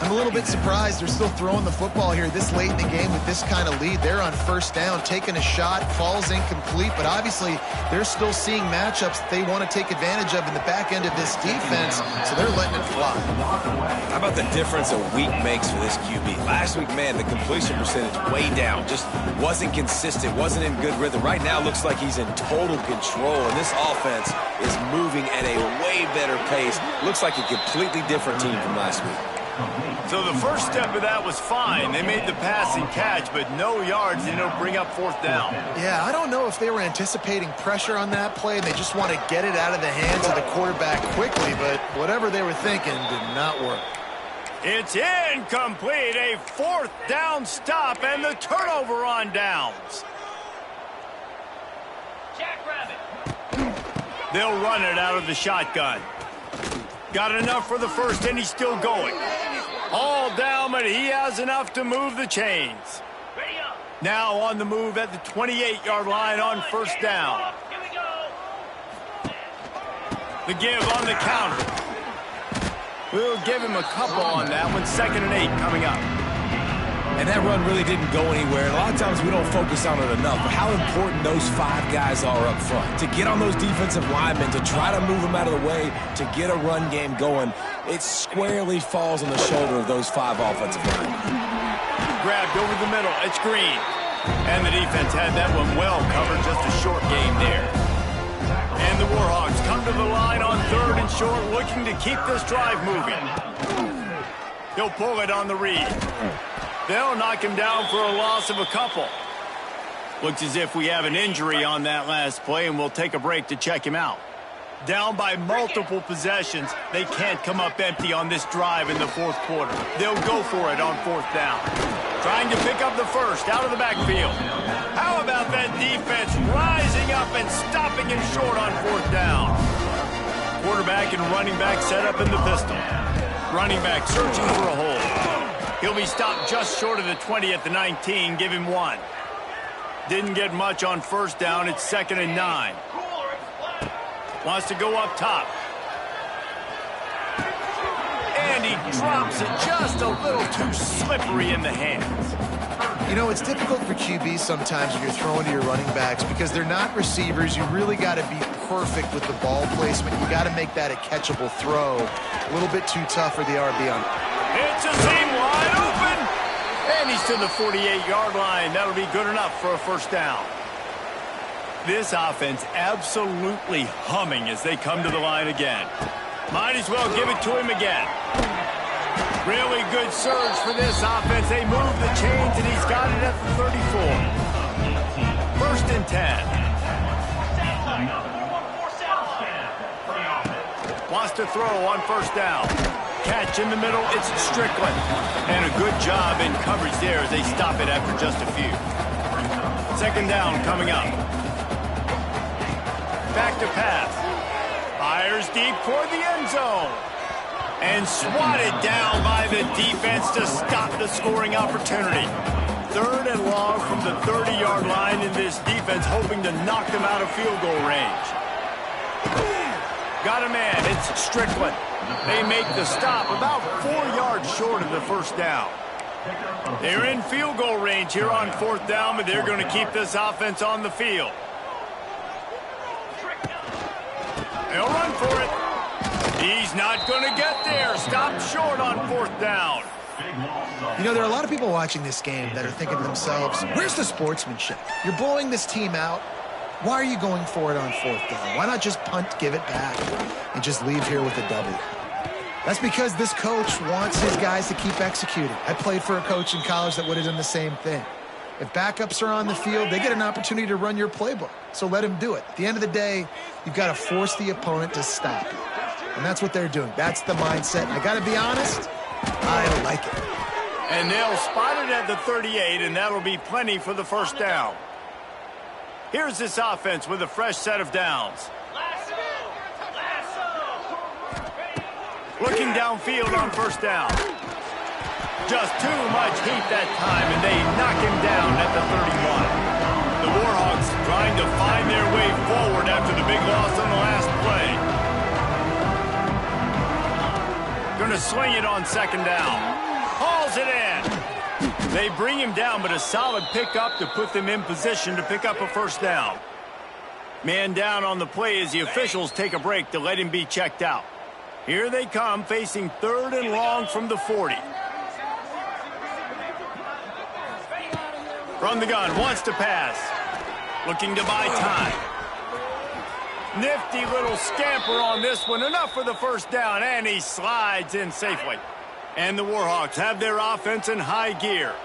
I'm a little bit surprised they're still throwing the football here this late in the game with this kind of lead. They're on first down, taking a shot, falls incomplete, but obviously they're still seeing matchups that they want to take advantage of in the back end of this defense, so they're letting it fly. How about the difference a week makes for this QB? Last week, man, the completion percentage way down. Just wasn't consistent, wasn't in good rhythm. Right now, looks like he's in total control, and this offense is moving at a way better pace. Looks like a completely different team from last week. So the first step of that was fine. They made the pass and catch, but no yards, and it'll bring up 4th down. Yeah, I don't know if they were anticipating pressure on that play, and they just want to get it out of the hands of the quarterback quickly, but whatever they were thinking did not work. It's incomplete, a 4th down stop, and the turnover on downs. They'll run it out of the shotgun. Got enough for the first, and he's still going. All down, but he has enough to move the chains. Now on the move at the 28-yard line on first down. The give on the counter. We'll give him a couple on that one. 2nd and 8 coming up. And that run really didn't go anywhere. And a lot of times we don't focus on it enough, but how important those 5 guys are up front. To get on those defensive linemen, to try to move them out of the way, to get a run game going, it squarely falls on the shoulder of those 5 offensive linemen. Grabbed over the middle. It's Green. And the defense had that one well covered. Just a short game there. And the Warhawks come to the line on 3rd and short, looking to keep this drive moving. He'll pull it on the read. They'll knock him down for a loss of a couple. Looks as if we have an injury on that last play, and we'll take a break to check him out. Down by multiple possessions, they can't come up empty on this drive in the 4th quarter. They'll go for it on 4th down. Trying to pick up the first out of the backfield. How about that defense rising up and stopping him short on 4th down? Quarterback and running back set up in the pistol. Running back searching for a hole. He'll be stopped just short of the 20 at the 19. Give him 1. Didn't get much on first down. It's 2nd and 9. Wants to go up top. And he drops it just a little too slippery in the hands. You know, it's difficult for QBs sometimes when you're throwing to your running backs because they're not receivers. You really got to be perfect with the ball placement. You got to make that a catchable throw. A little bit too tough for the RB on. It's a seam wide open. And he's to the 48-yard line. That'll be good enough for a first down. This offense absolutely humming as they come to the line again. Might as well give it to him again. Really good surge for this offense. They move the chains, and he's got it at the 34. 1st and 10. Wants to throw on first down. Catch in the middle. It's Strickland. And a good job in coverage there as they stop it after just a few. Second down coming up. Back to pass. Fires deep toward the end zone. And swatted down by the defense to stop the scoring opportunity. Third and long from the 30-yard line in this defense, hoping to knock them out of field goal range. Got a man. It's Strickland. They make the stop about 4 yards short of the first down. They're in field goal range here on fourth down, but they're going to keep this offense on the field. They'll run for it. He's not going to get there. Stopped short on fourth down. You know, there are a lot of people watching this game that are thinking to themselves, where's the sportsmanship? You're blowing this team out. Why are you going for it on fourth down? Why not just punt, give it back, and just leave here with a W? That's because this coach wants his guys to keep executing. I played for a coach in college that would have done the same thing. If backups are on the field, they get an opportunity to run your playbook, so let him do it. At the end of the day, you've got to force the opponent to stop you. And that's what they're doing. That's the mindset. And I got to be honest, I like it. And they'll spot it at the 38, and that'll be plenty for the first down. Here's this offense with a fresh set of downs. Looking downfield on first down. Just too much heat that time, and they knock him down at the 31. The Warhawks trying to find their way forward after the big loss on the last play. Going to swing it on second down. Hauls it in. They bring him down, but a solid pickup to put them in position to pick up a first down. Man down on the play as the officials take a break to let him be checked out. Here they come, facing third and long from the 40. From the gun, wants to pass. Looking to buy time. Nifty little scamper on this one. Enough for the first down, and he slides in safely. And the Warhawks have their offense in high gear.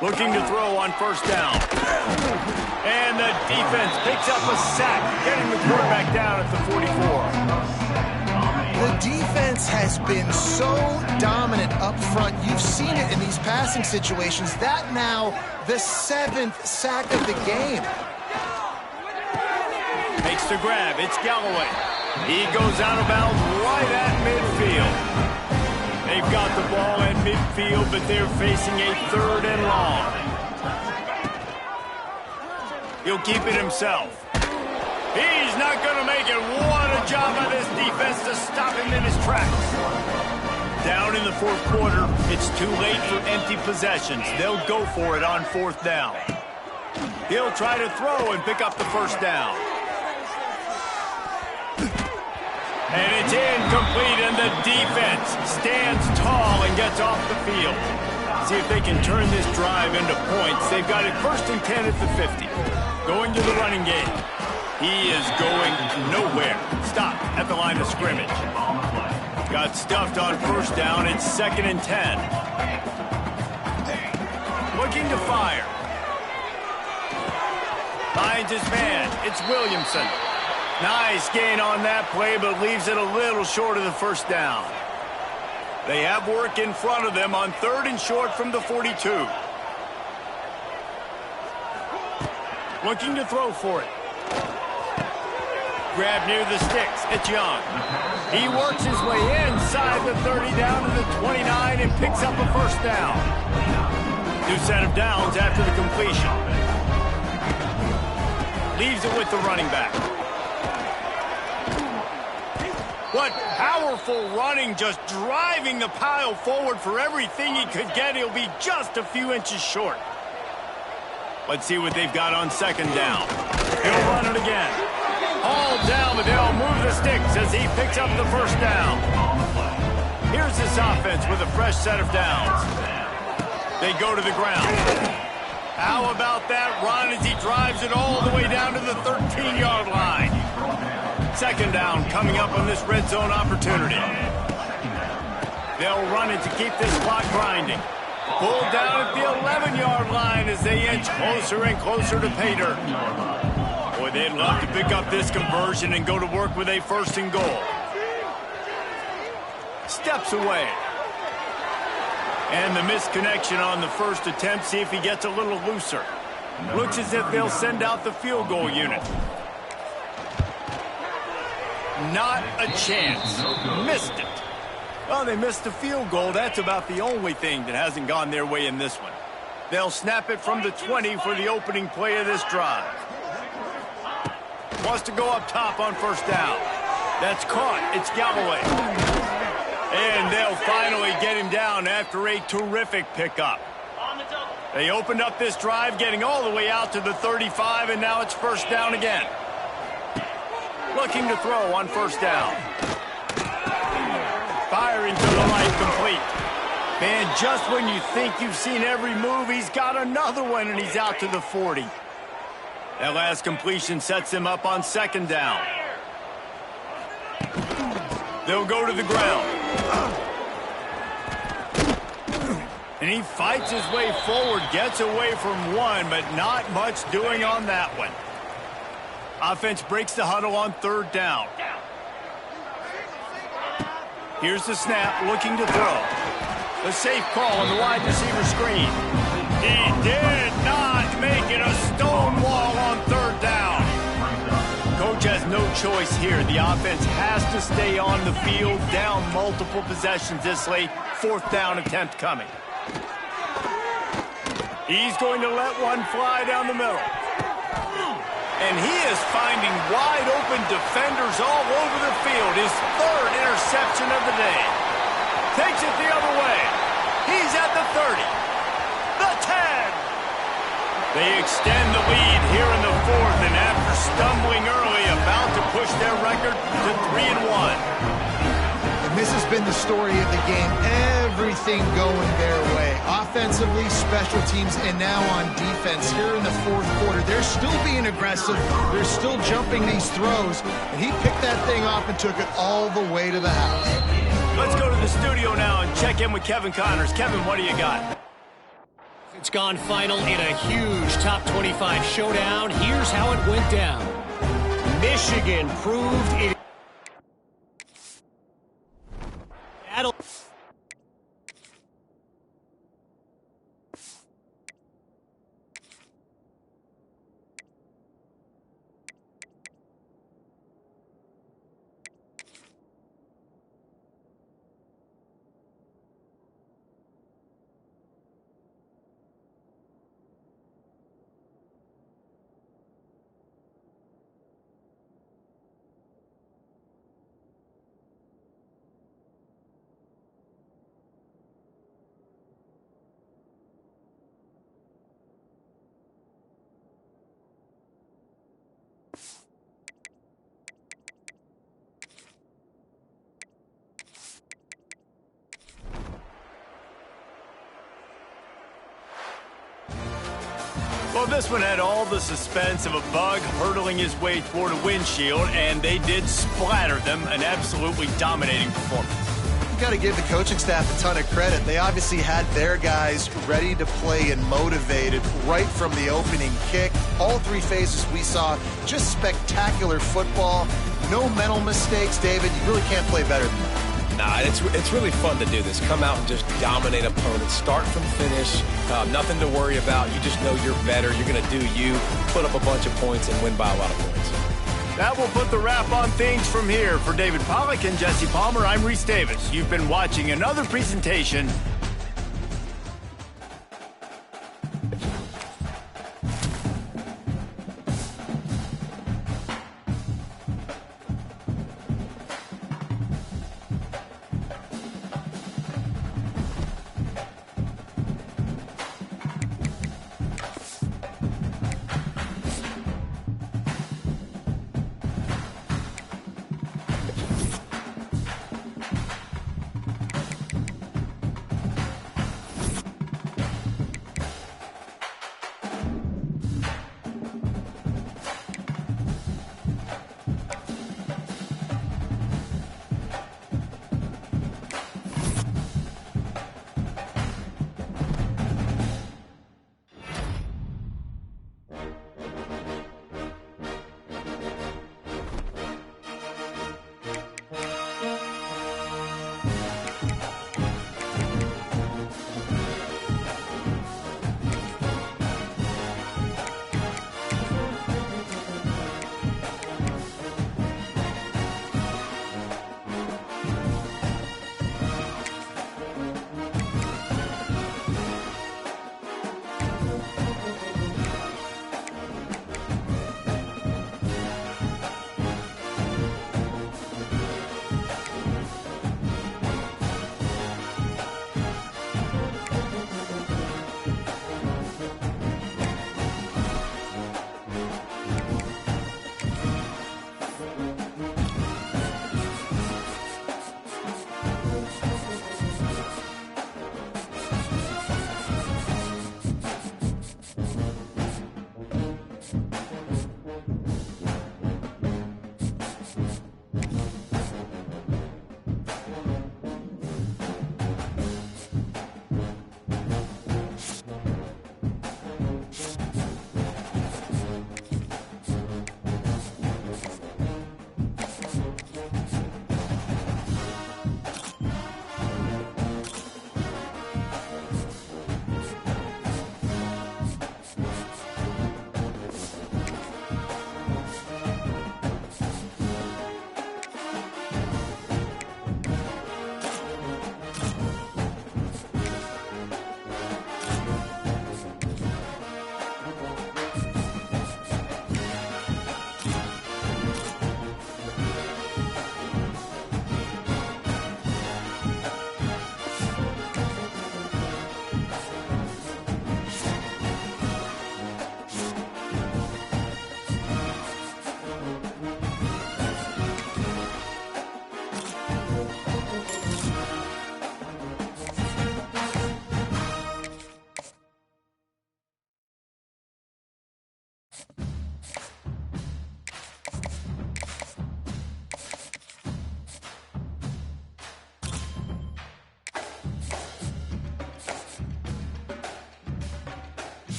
Looking to throw on first down. And the defense picks up a sack, getting the quarterback down at the 44. The defense has been so dominant up front. You've seen it in these passing situations. That now the 7th sack of the game. Makes the grab. It's Galloway. He goes out of bounds right at midfield. They've got the ball at midfield, but they're facing a third and long. He'll keep it himself. He's not going to make it. What a job by this defense to stop him in his tracks. Down in the fourth quarter, it's too late for empty possessions. They'll go for it on fourth down. He'll try to throw and pick up the first down. And it's incomplete, and the defense stands tall and gets off the field. See if they can turn this drive into points. They've got it first and 10 at the 50. Going to the running game. He is going nowhere. Stop at the line of scrimmage. Got stuffed on first down. It's second and 10. Looking to fire. Finds his man. It's Williamson. Nice gain on that play, but leaves it a little short of the first down. They have work in front of them on third and short from the 42. Looking to throw for it. Grab near the sticks. It's Young. He works his way inside the 30 down to the 29 and picks up a first down. New set of downs after the completion. Leaves it with the running back. What powerful running, just driving the pile forward for everything he could get. He'll be just a few inches short. Let's see what they've got on second down. He'll run it again. All down, but they'll move the sticks as he picks up the first down. Here's this offense with a fresh set of downs. They go to the ground. How about that run as he drives it all the way down to the 13-yard line? Second down coming up on this red zone opportunity. They'll run it to keep this clock grinding. Pulled down at the 11-yard line as they inch closer and closer to pay dirt. Boy, they'd love to pick up this conversion and go to work with a first and goal. Steps away. And the misconnection on the first attempt. See if he gets a little looser. Looks as if they'll send out the field goal unit. Not a chance. Missed it. Well, they missed the field goal. That's about the only thing that hasn't gone their way in this one. They'll snap it from the 20 for the opening play of this drive. Wants to go up top on first down. That's caught. It's Galloway. And they'll finally get him down after a terrific pickup. They opened up this drive, getting all the way out to the 35, and now it's first down again. Looking to throw on first down. Firing to the right, complete. Man, just when you think you've seen every move, he's got another one, and he's out to the 40. That last completion sets him up on second down. They'll go to the ground. And he fights his way forward, gets away from one, but not much doing on that one. Offense breaks the huddle on third down. Here's the snap, looking to throw. A safe call on the wide receiver screen. He did not make it a stone wall on third down. Coach has no choice here. The offense has to stay on the field, down multiple possessions this late. Fourth down attempt coming. He's going to let one fly down the middle. And he is finding wide open defenders all over the field. His third interception of the day. Takes it the other way. He's at the 30. The 10. They extend the lead here in the fourth, and after stumbling early, about to push their record to 3-1. And this has been the story of the game. Everything going their way. Offensively, special teams, and now on defense here in the fourth quarter. They're still being aggressive. They're still jumping these throws. And he picked that thing off and took it all the way to the house. Let's go to the studio now and check in with Kevin Connors. Kevin, what do you got? It's gone final in a huge top 25 showdown. Here's how it went down. Michigan proved it. Well, this one had all the suspense of a bug hurtling his way toward a windshield, and they did splatter them. An absolutely dominating performance. You've got to give the coaching staff a ton of credit. They obviously had their guys ready to play and motivated right from the opening kick. All three phases we saw, just spectacular football. No mental mistakes, David. You really can't play better than that. Nah, it's really fun to do this. Come out and just dominate opponents. Start from finish. Nothing to worry about. You just know you're better. You're going to do you. Put up a bunch of points and win by a lot of points. That will put the wrap on things from here. For David Pollack and Jesse Palmer, I'm Reese Davis. You've been watching another presentation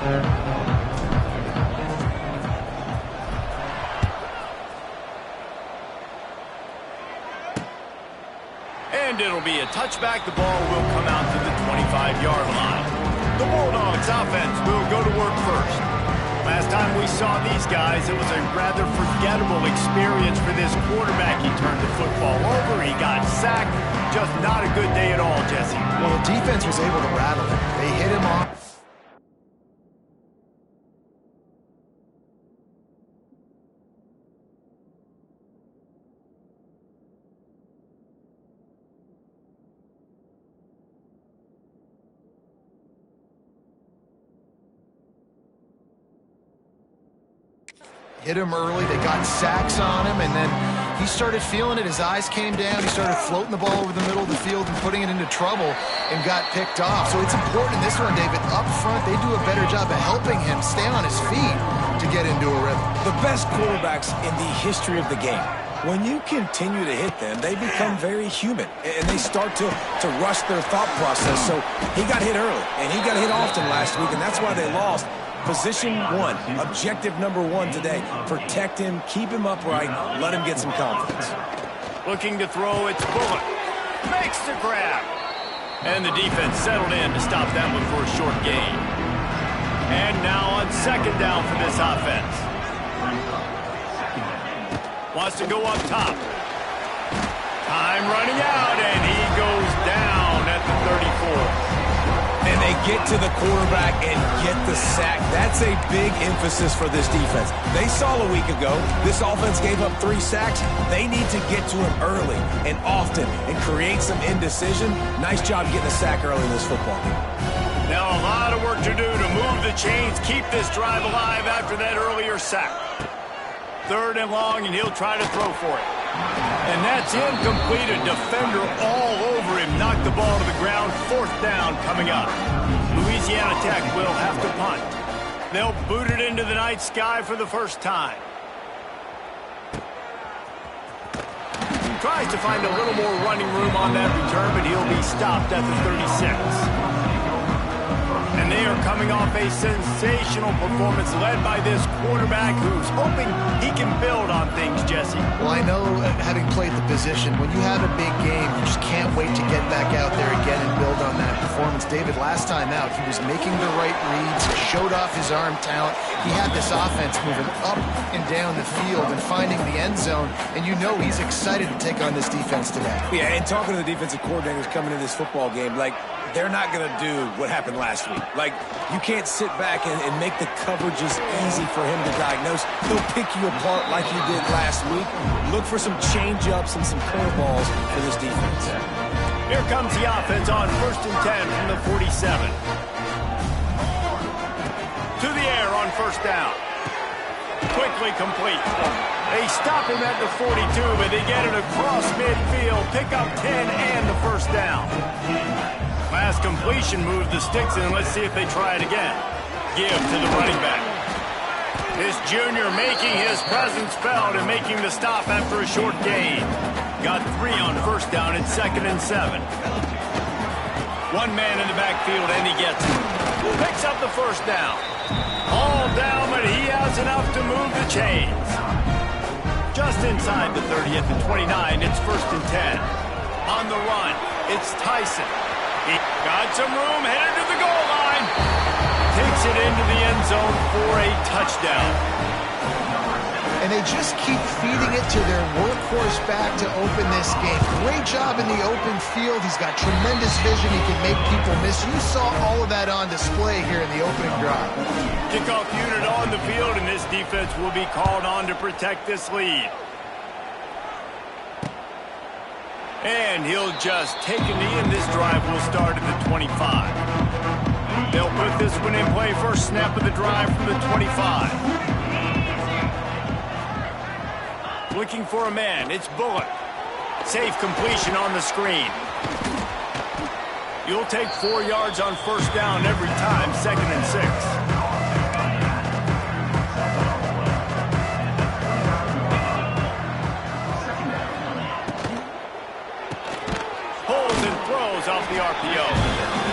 And it'll be a touchback. The ball will come out to the 25-yard line. The Bulldogs offense will go to work first. Last time we saw these guys, it was a rather forgettable experience for this quarterback. He turned the football over. He got sacked. Just not a good day at all, Jesse. Well, the defense was able to rattle him. They hit him off. Hit him early. They got sacks on him, and then he started feeling it. His eyes came down. He started floating the ball over the middle of the field and putting it into trouble and got picked off. So it's important in this one, David. Up front, they do a better job of helping him stay on his feet to get into a rhythm. The best quarterbacks in the history of the game, when you continue to hit them, they become very human, and they start to rush their thought process. So he got hit early, and he got hit often last week, and that's why they lost. Position one, objective number one today. Protect him, keep him upright, let him get some confidence. Looking to throw, it's Bullock. Makes the grab. And the defense settled in to stop that one for a short gain. And now on second down for this offense. Wants to go up top. Time running out, and he goes down at the 34. And they get to the quarterback and get the sack. That's a big emphasis for this defense. They saw a week ago, this offense gave up 3 sacks. They need to get to him early and often and create some indecision. Nice job getting a sack early in this football game. Now a lot of work to do to move the chains, keep this drive alive after that earlier sack. 3rd and long, and he'll try to throw for it. And that's incomplete. A defender all over him. Knocked the ball to the ground. 4th down coming up. Louisiana Tech will have to punt. They'll boot it into the night sky for the first time. Tries to find a little more running room on that return, but he'll be stopped at the 36. And they are coming off a sensational performance led by this quarterback who's hoping he can build on things, Jesse. Well, I know, having played the position, when you have a big game, you just can't wait to get back out there again and build on that performance. David, last time out, he was making the right reads, showed off his arm talent. He had this offense moving up and down the field and finding the end zone, and you know he's excited to take on this defense today. Yeah, and talking to the defensive coordinators coming into this football game, like, they're not going to do what happened last week. Like, you can't sit back and make the coverages easy for him to diagnose. He'll pick you apart like he did last week. Look for some change-ups and some curveballs for this defense. Here comes the offense on 1st and 10 from the 47. To the air on 1st down. Quickly complete. They stop him at the 42, but they get it across midfield. Pick up 10 and the 1st down. Last completion moved the sticks in. Let's see if they try it again. Give to the running back. This junior making his presence felt and making the stop after a short gain. Got 3 on 1st down. It's 2nd and 7. One man in the backfield, and he gets it. Picks up the 1st down. All down, but he has enough to move the chains. Just inside the 30 at the 29. It's 1st and 10. On the run, it's Tyson. He got some room, headed to the goal line. Takes it into the end zone for a touchdown. And they just keep feeding it to their workhorse back to open this game. Great job in the open field. He's got tremendous vision. He can make people miss. You saw all of that on display here in the opening drive. Kickoff unit on the field, and this defense will be called on to protect this lead. And he'll just take a knee, and this drive will start at the 25. They'll put this one in play. First snap of the drive from the 25. Looking for a man. It's Bullock. Safe completion on the screen. You'll take 4 yards on 1st down every time. 2nd and 6. Off the RPO.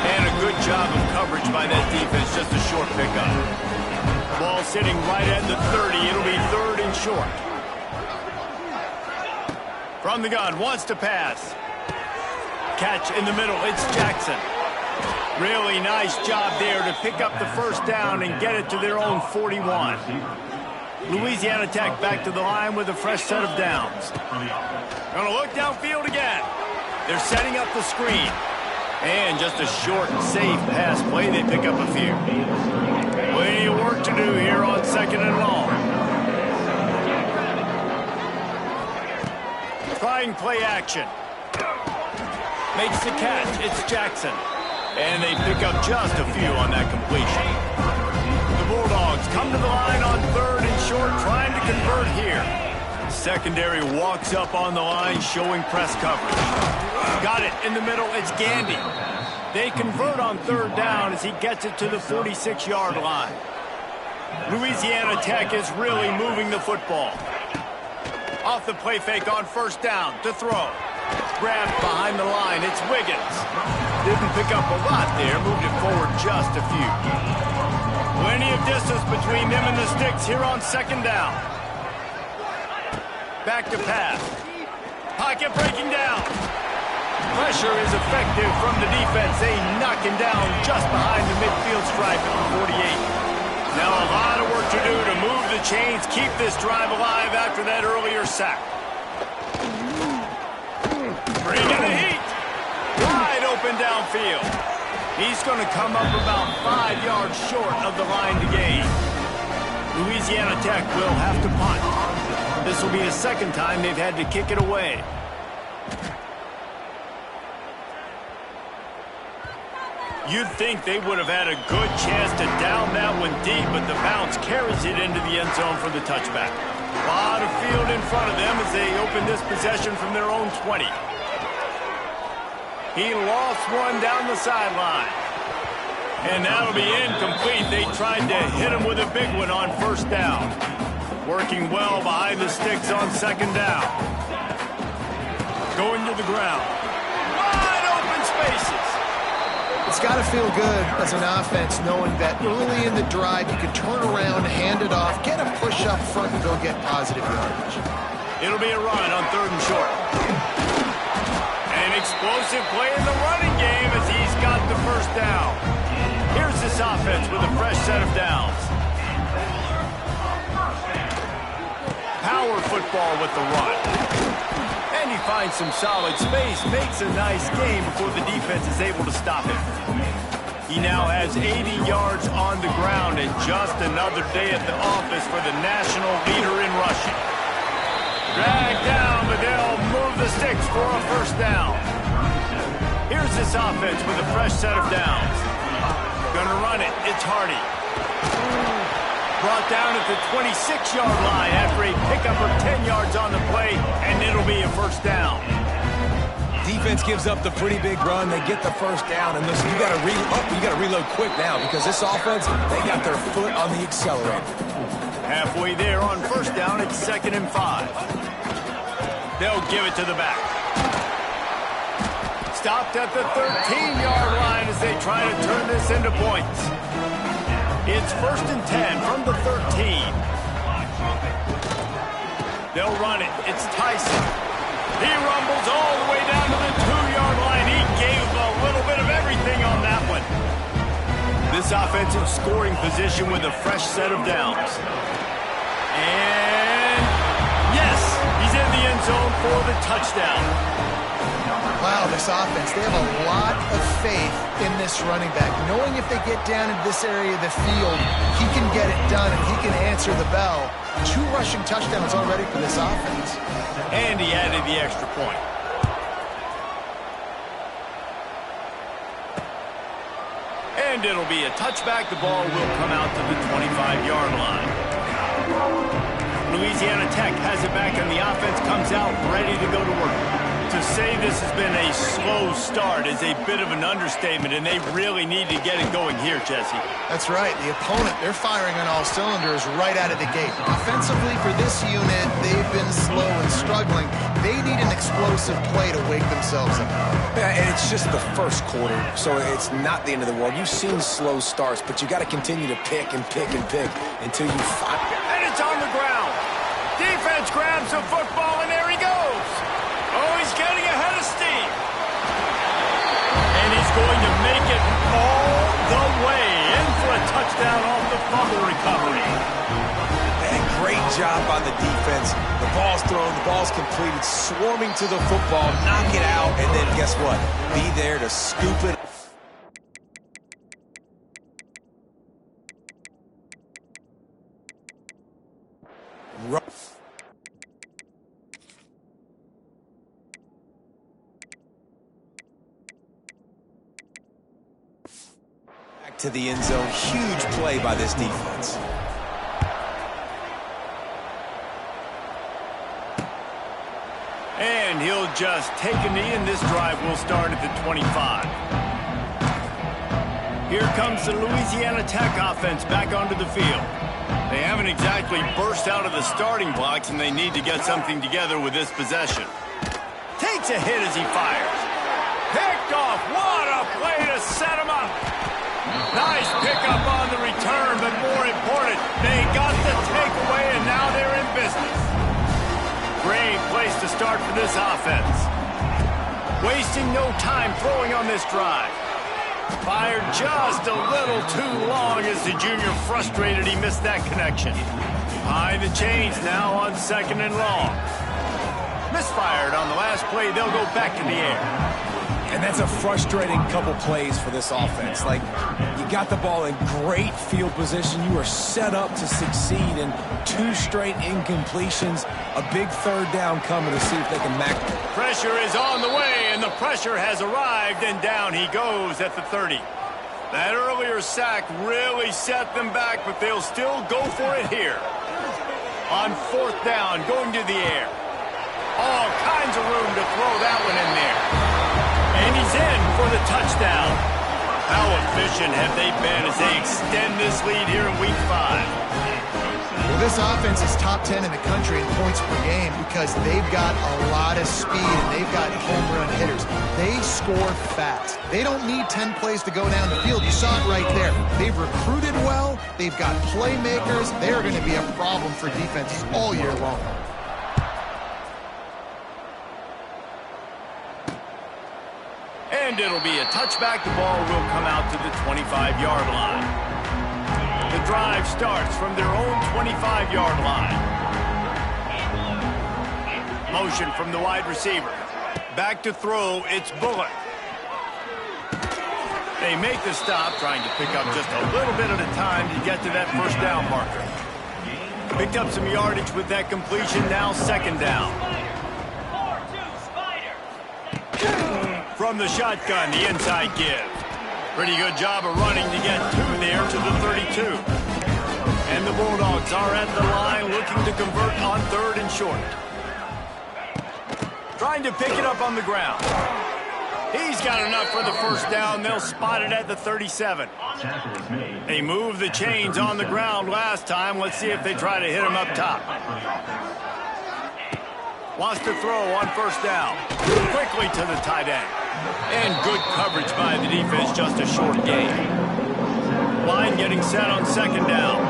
And a good job of coverage by that defense. Just a short pickup. Ball sitting right at the 30. It'll be 3rd and short. From the gun, wants to pass. Catch in the middle, it's Jackson. Really nice job there to pick up the first down and get it to their own 41. Louisiana Tech back to the line with a fresh set of downs. Gonna look downfield again. They're setting up the screen. And just a short, safe pass play. They pick up a few. Plenty of work to do here on 2nd and long. Trying play action. Makes the catch. It's Jackson. And they pick up just a few on that completion. The Bulldogs come to the line on 3rd and short, trying to convert here. Secondary walks up on the line, showing press coverage. Got it in the middle. It's Gandy. They convert on 3rd down as he gets it to the 46-yard line. Louisiana Tech is really moving the football. Off the play fake on 1st down to throw. Grabbed behind the line. It's Wiggins. Didn't pick up a lot there. Moved it forward just a few. Plenty of distance between them and the sticks here on 2nd down. Back to pass. Pocket breaking down. Pressure is effective from the defense. They knock him down just behind the midfield stripe at the 48. Now a lot of work to do to move the chains, keep this drive alive after that earlier sack. Bringing the heat. Wide open downfield. He's going to come up about 5 yards short of the line to gain. Louisiana Tech will have to punt. This will be the 2nd time they've had to kick it away. You'd think they would have had a good chance to down that one deep, but the bounce carries it into the end zone for the touchback. A lot of field in front of them as they open this possession from their own 20. He lost one down the sideline. And that'll be incomplete. They tried to hit him with a big one on 1st down. Working well behind the sticks on 2nd down. Going to the ground. Wide open spaces. It's got to feel good as an offense knowing that early in the drive you can turn around, hand it off, get a push up front, and go get positive yardage. It'll be a run on 3rd and short. An explosive play in the running game as he's got the 1st down. Here's this offense with a fresh set of downs. Power football with the run. And he finds some solid space, makes a nice game before the defense is able to stop him. He now has 80 yards on the ground and just another day at the office for the national leader in rushing. Dragged down, but they'll move the sticks for a 1st down. Here's this offense with a fresh set of downs. Gonna run it. It's Hardy. Brought down at the 26-yard line after a pickup of 10 yards on the play, and it'll be a 1st down. Defense gives up the pretty big run. They get the 1st down, and listen, you got to reload quick now because this offense, they got their foot on the accelerator. Halfway there on 1st down, it's 2nd and 5. They'll give it to the back. Stopped at the 13-yard line as they try to turn this into points. It's 1st and 10 from the 13. They'll run it. It's Tyson. He rumbles all the way down to the 2-yard line. He gave a little bit of everything on that one. This offensive scoring position with a fresh set of downs. And yes, he's in the end zone for the touchdown. Wow, this offense, they have a lot of faith in this running back. Knowing if they get down in this area of the field, he can get it done and he can answer the bell. 2 rushing touchdowns already for this offense. And he added the extra point. And it'll be a touchback. The ball will come out to the 25-yard line. Louisiana Tech has it back and the offense comes out ready to go to work. To say this has been a slow start is a bit of an understatement, and they really need to get it going here, Jesse. That's right. The opponent, they're firing on all cylinders right out of the gate. Offensively, for this unit, they've been slow and struggling. They need an explosive play to wake themselves up. Yeah, and it's just the first quarter, so it's not the end of the world. You've seen slow starts, but you got to continue to pick and pick and pick until you find. And it's on the ground. Defense grabs the football, and there he goes. Oh, he's getting ahead of steam. And he's going to make it all the way in for a touchdown off the fumble recovery. And great job by the defense. The ball's thrown, the ball's completed, swarming to the football, knock it out, and then guess what? Be there to scoop it. To the end zone. Huge play by this defense. And he'll just take a knee, and this drive will start at the 25. Here comes the Louisiana Tech offense back onto the field. They haven't exactly burst out of the starting blocks, and they need to get something together with this possession. Takes a hit as he fires. Picked off. What a play to set him up. Nice pickup on the return, but more important, they got the takeaway, and now they're in business. Great place to start for this offense. Wasting no time throwing on this drive. Fired just a little too long as the junior frustrated he missed that connection. Behind the chains now on 2nd and long. Misfired on the last play. They'll go back to the air. And that's a frustrating couple plays for this offense. Like, you got the ball in great field position. You are set up to succeed in 2 straight incompletions. A big 3rd down coming to see if they can match. Pressure is on the way, and the pressure has arrived, and down he goes at the 30. That earlier sack really set them back, but they'll still go for it here. On 4th down, going to the air. All kinds of room to throw that one in there. And he's in for the touchdown. How efficient have they been as they extend this lead here in Week 5? Well, this offense is top 10 in the country in points per game because they've got a lot of speed and they've got home run hitters. They score fast. They don't need 10 plays to go down the field. You saw it right there. They've recruited well. They've got playmakers. They're going to be a problem for defenses all year long. And it'll be a touchback. The ball will come out to the 25-yard line. The drive starts from their own 25-yard line. Motion from the wide receiver. Back to throw, it's Bullock. They make the stop, trying to pick up just a little bit at a time to get to that 1st down marker. Picked up some yardage with that completion, now 2nd down. From the shotgun, the inside give. Pretty good job of running to get 2 there to the 32. And the Bulldogs are at the line looking to convert on 3rd and short. Trying to pick it up on the ground. He's got enough for the 1st down. They'll spot it at the 37. They moved the chains on the ground last time. Let's see if they try to hit him up top. Wants to throw on 1st down. Quickly to the tight end. And good coverage by the defense, just a short gain. Line getting set on 2nd down.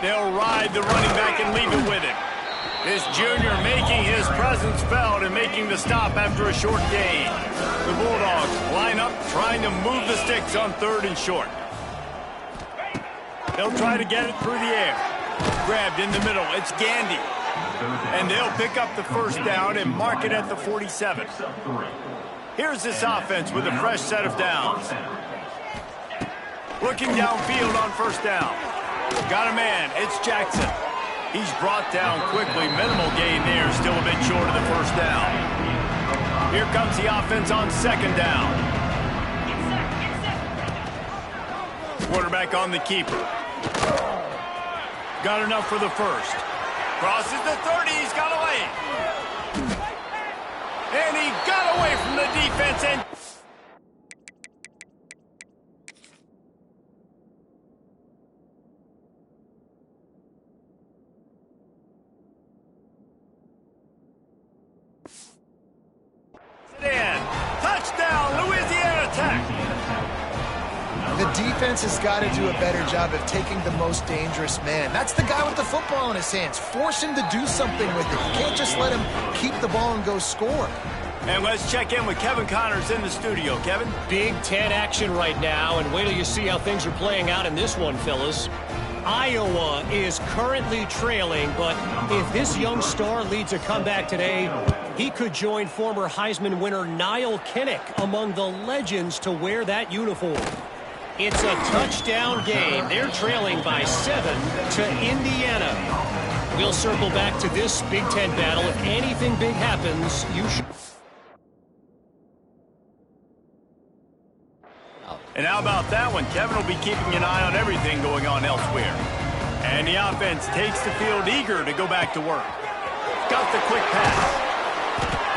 They'll ride the running back and leave it with him. This junior making his presence felt and making the stop after a short gain. The Bulldogs line up, trying to move the sticks on 3rd and short. They'll try to get it through the air. Grabbed in the middle. It's Gandy. And they'll pick up the 1st down and mark it at the 47. Here's this offense with a fresh set of downs. Looking downfield on 1st down. Got a man. It's Jackson. He's brought down quickly. Minimal gain there. Still a bit short of the 1st down. Here comes the offense on 2nd down. Quarterback on the keeper. Got enough for the 1st. Crosses the 30. He's got away. And he got away from the defense and... Touchdown, Louisiana Tech. The defense has got to do a better job of taking the most dangerous man. That's the guy with the football in his hands. Force him to do something with it. You can't just let him keep the ball and go score. And let's check in with Kevin Connors in the studio. Kevin? Big Ten action right now, and wait till you see how things are playing out in this one, fellas. Iowa is currently trailing, but if this young star leads a comeback today, he could join former Heisman winner Niall Kinnick among the legends to wear that uniform. It's a touchdown game. They're trailing by 7 to Indiana. We'll circle back to this Big Ten battle. If anything big happens, you should... And how about that one? Kevin will be keeping an eye on everything going on elsewhere. And the offense takes the field eager to go back to work. Got the quick pass.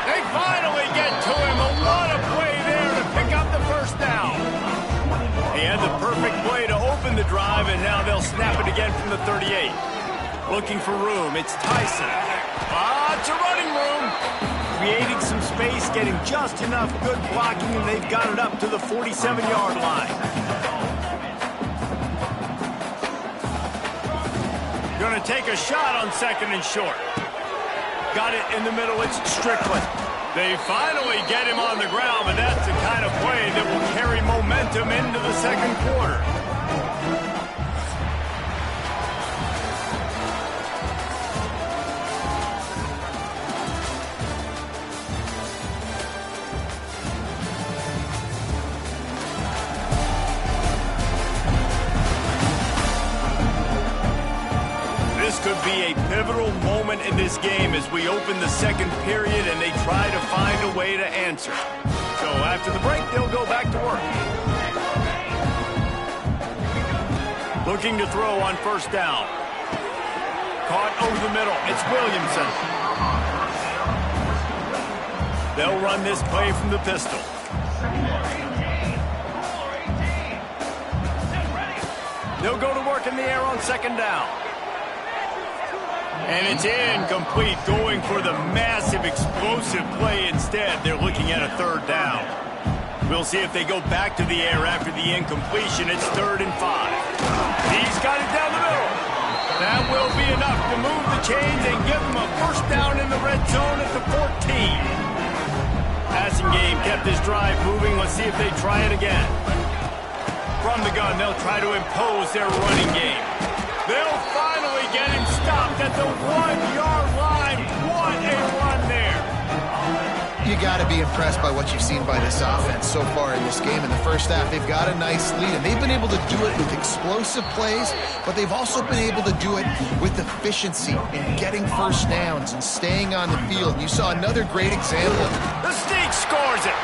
They finally get to him. What a play there to pick up the first down. He had the perfect play to open the drive, and now they'll snap it again from the 38. Looking for room. It's Tyson. It's a running room. Creating some space, getting just enough good blocking, and they've got it up to the 47-yard line. Going to take a shot on 2nd and short. Got it in the middle. It's Strickland. They finally get him on the ground, but that's the kind of play that will carry momentum into the second quarter. Could be a pivotal moment in this game as we open the second period and they try to find a way to answer. So after the break, they'll go back to work. Looking to throw on first down. Caught over the middle. It's Williamson. They'll run this play from the pistol. They'll go to work in the air on 2nd down. And it's incomplete, going for the massive explosive play instead. They're looking at a 3rd down. We'll see if they go back to the air after the incompletion. It's 3rd and 5. He's got it down the middle. That will be enough to move the chains and give them a first down in the red zone at the 14. Passing game kept this drive moving. Let's see if they try it again. From the gun, they'll try to impose their running game. They'll finally get him stopped at the 1-yard line. What a run there. You got to be impressed by what you've seen by this offense so far in this game. In the first half, they've got a nice lead, and they've been able to do it with explosive plays, but they've also been able to do it with efficiency in getting first downs and staying on the field. You saw another great example. The Sneak scores it.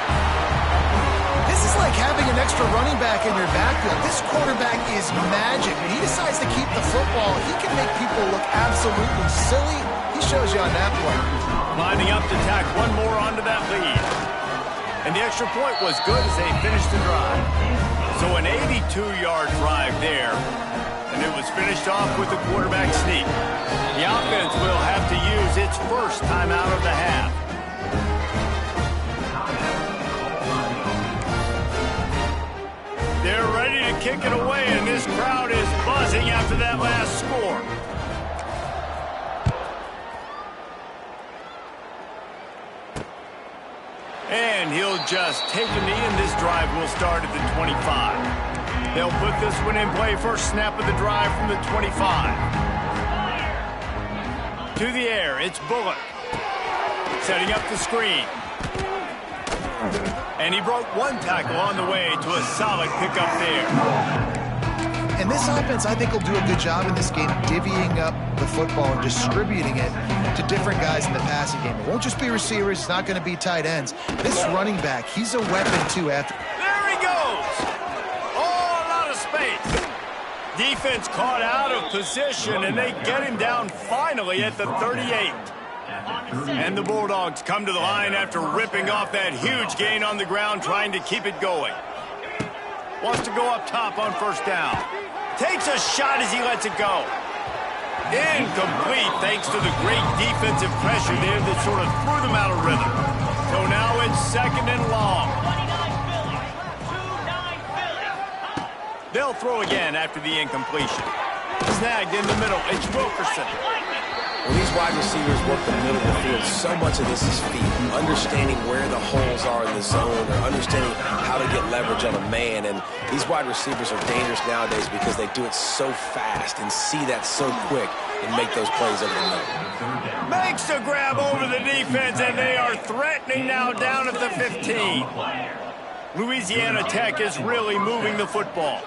This is like having an extra running back in your backfield. This quarterback is magic. When he decides to keep the football, he can make people look absolutely silly. He shows you on that play. Lining up to tack one more onto that lead. And the extra point was good as they finished the drive. So an 82-yard drive there. And it was finished off with a quarterback sneak. The offense will have to use its first time out of the half. They're ready to kick it away, and this crowd is buzzing after that last score. And he'll just take a knee, and this drive will start at the 25. They'll put this one in play. First snap of the drive from the 25. To the air, it's Bullock. Setting up the screen. And he broke one tackle on the way to a solid pickup there. And this offense, I think, will do a good job in this game divvying up the football and distributing it to different guys in the passing game. It won't just be receivers. It's not going to be tight ends. This running back, he's a weapon, too. There he goes. Oh, a lot of space. Defense caught out of position, and they get him down finally at the 38. And the Bulldogs come to the line after ripping off that huge gain on the ground, trying to keep it going. Wants to go up top on first down. Takes a shot as he lets it go. Incomplete thanks to the great defensive pressure there that sort of threw them out of rhythm. So now it's second and long. They'll throw again after the incompletion. Snagged in the middle. It's Wilkerson. When these wide receivers work the middle of the field, so much of this is feet. Understanding where the holes are in the zone, or understanding how to get leverage on a man. And these wide receivers are dangerous nowadays because they do it so fast and see that so quick and make those plays over the middle. Makes the grab over the defense, and they are threatening now down at the 15. Louisiana Tech is really moving the football.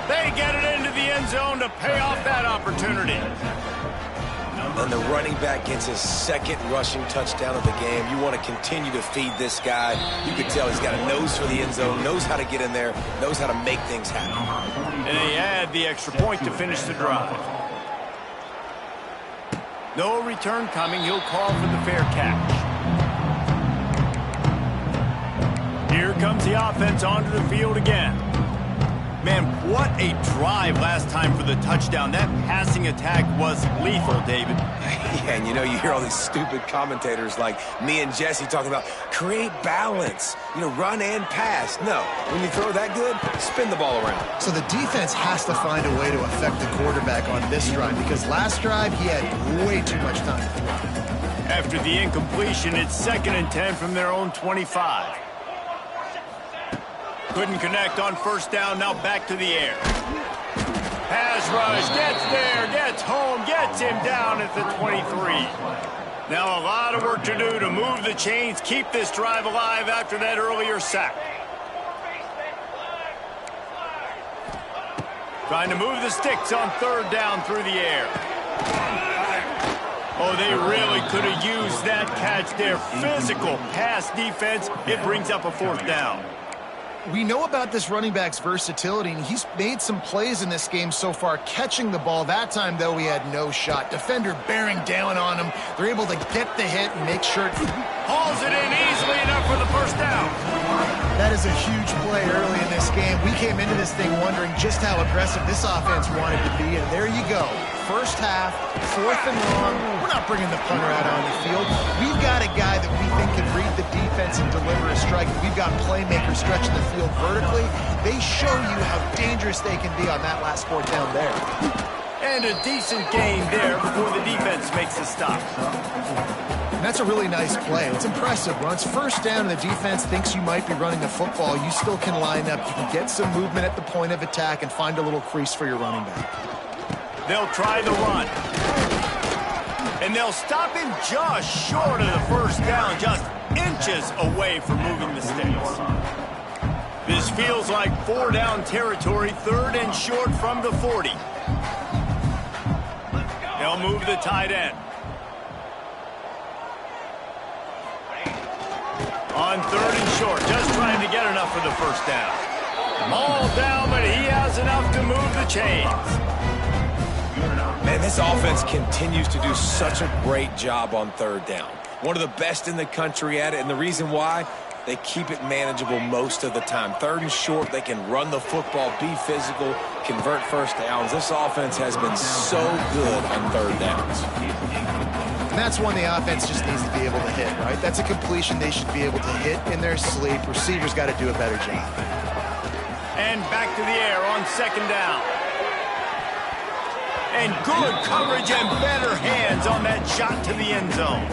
They get it into the end zone to pay off that opportunity. And the running back gets his second rushing touchdown of the game. You want to continue to feed this guy. You can tell he's got a nose for the end zone, knows how to get in there, knows how to make things happen. And they add the extra point to finish the drive. No return coming. He'll call for the fair catch. Here comes the offense onto the field again. Man, what a drive last time for the touchdown. That passing attack was lethal, David. Yeah, and you know, you hear all these stupid commentators like me and Jesse talking about create balance, you know, run and pass. No, when you throw that good, spin the ball around. So the defense has to find a way to affect the quarterback on this drive, because last drive he had way too much time to throw. After the incompletion, it's 2nd and 10 from their own 25. Couldn't connect on first down, now back to the air. Pass rush, gets there, gets home, gets him down at the 23. Now a lot of work to do to move the chains, keep this drive alive after that earlier sack. Trying to move the sticks on third down through the air. Oh, they really could have used that catch there. Physical pass defense, it brings up a 4th down. We know about this running back's versatility, and he's made some plays in this game so far catching the ball. That time, though, he had no shot. Defender bearing down on him. They're able to get the hit and make sure it hauls it in easily enough for the first down. That is a huge play early in this game. We came into this thing wondering just how aggressive this offense wanted to be, and there you go. First half, 4th and long. We're not bringing the punter out on the field. We've got a guy that we think can read the defense and deliver a strike. We've got playmakers stretching the field vertically. They show you how dangerous they can be on that last 4th down there. And a decent gain there before the defense makes a stop. And that's a really nice play. It's impressive. Once first down and the defense thinks you might be running the football, you still can line up. You can get some movement at the point of attack and find a little crease for your running back. They'll try the run. And they'll stop him just short of the first down, just inches away from moving the sticks. This feels like 4-down territory, 3rd and short from the 40. They'll move the tight end. On 3rd and short, just trying to get enough for the first down. All down, but he has enough to move the chains. Man, this offense continues to do such a great job on 3rd down. One of the best in the country at it, and the reason why, they keep it manageable most of the time. 3rd and short, they can run the football, be physical, convert first downs. This offense has been so good on 3rd downs. And that's one the offense just needs to be able to hit, right? That's a completion they should be able to hit in their sleep. Receivers got to do a better job. And back to the air on 2nd down. And good coverage and better hands on that shot to the end zone.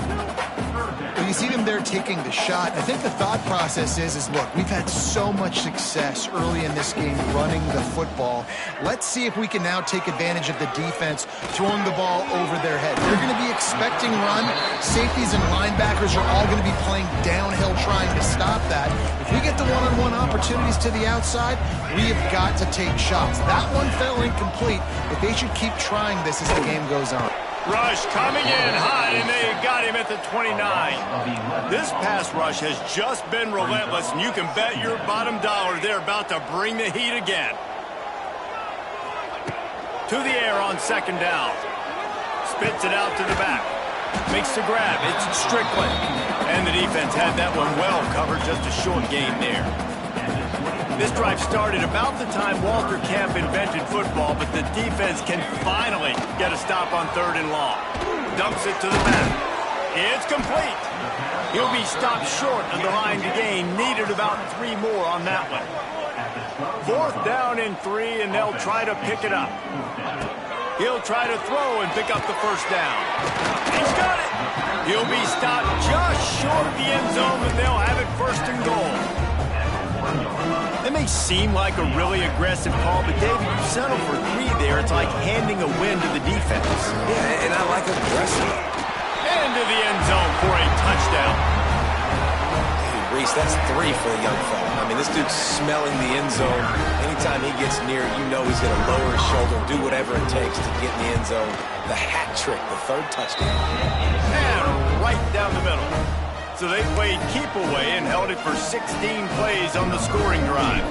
Well, you see them there taking the shot. I think the thought process is look, we've had so much success early in this game running the football. Let's see if we can now take advantage of the defense throwing the ball over their head. They're going to be expecting run. Safeties and linebackers are all going to be playing downhill trying to stop that. If we get the one-on-one opportunities to the outside, we have got to take shots. That one fell incomplete, but they should keep trying this as the game goes on. Rush coming in high, and they got him him at the 29. This pass rush has just been relentless, and you can bet your bottom dollar they're about to bring the heat again. To the air on second down. Spits it out to the back. Makes the grab. It's Strickland. And the defense had that one well covered. Just a short game there. This drive started about the time Walter Camp invented football, but the defense can finally get a stop on 3rd and long. Dumps it to the back. It's complete. He'll be stopped short of the line to gain. Needed about 3 more on that one. 4th down and 3, and they'll try to pick it up. He'll try to throw and pick up the 1st down. He's got it. He'll be stopped just short of the end zone, but they'll have it 1st and goal. It may seem like a really aggressive call, but David, you settle for 3 there. It's like handing a win to the defense. Yeah, and I like aggressive. Into the end zone for a touchdown. Hey, Reese, that's 3 for the young fella. I mean, this dude's smelling the end zone. Anytime he gets near it, you know he's going to lower his shoulder, do whatever it takes to get in the end zone. The hat trick, the 3rd touchdown. And right down the middle. So they played keep away and held it for 16 plays on the scoring drive.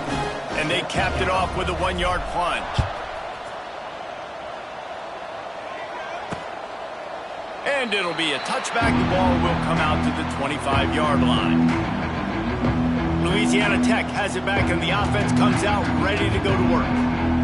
And they capped it off with a 1-yard plunge. And it'll be a touchback. The ball will come out to the 25-yard line. Louisiana Tech has it back, and the offense comes out ready to go to work.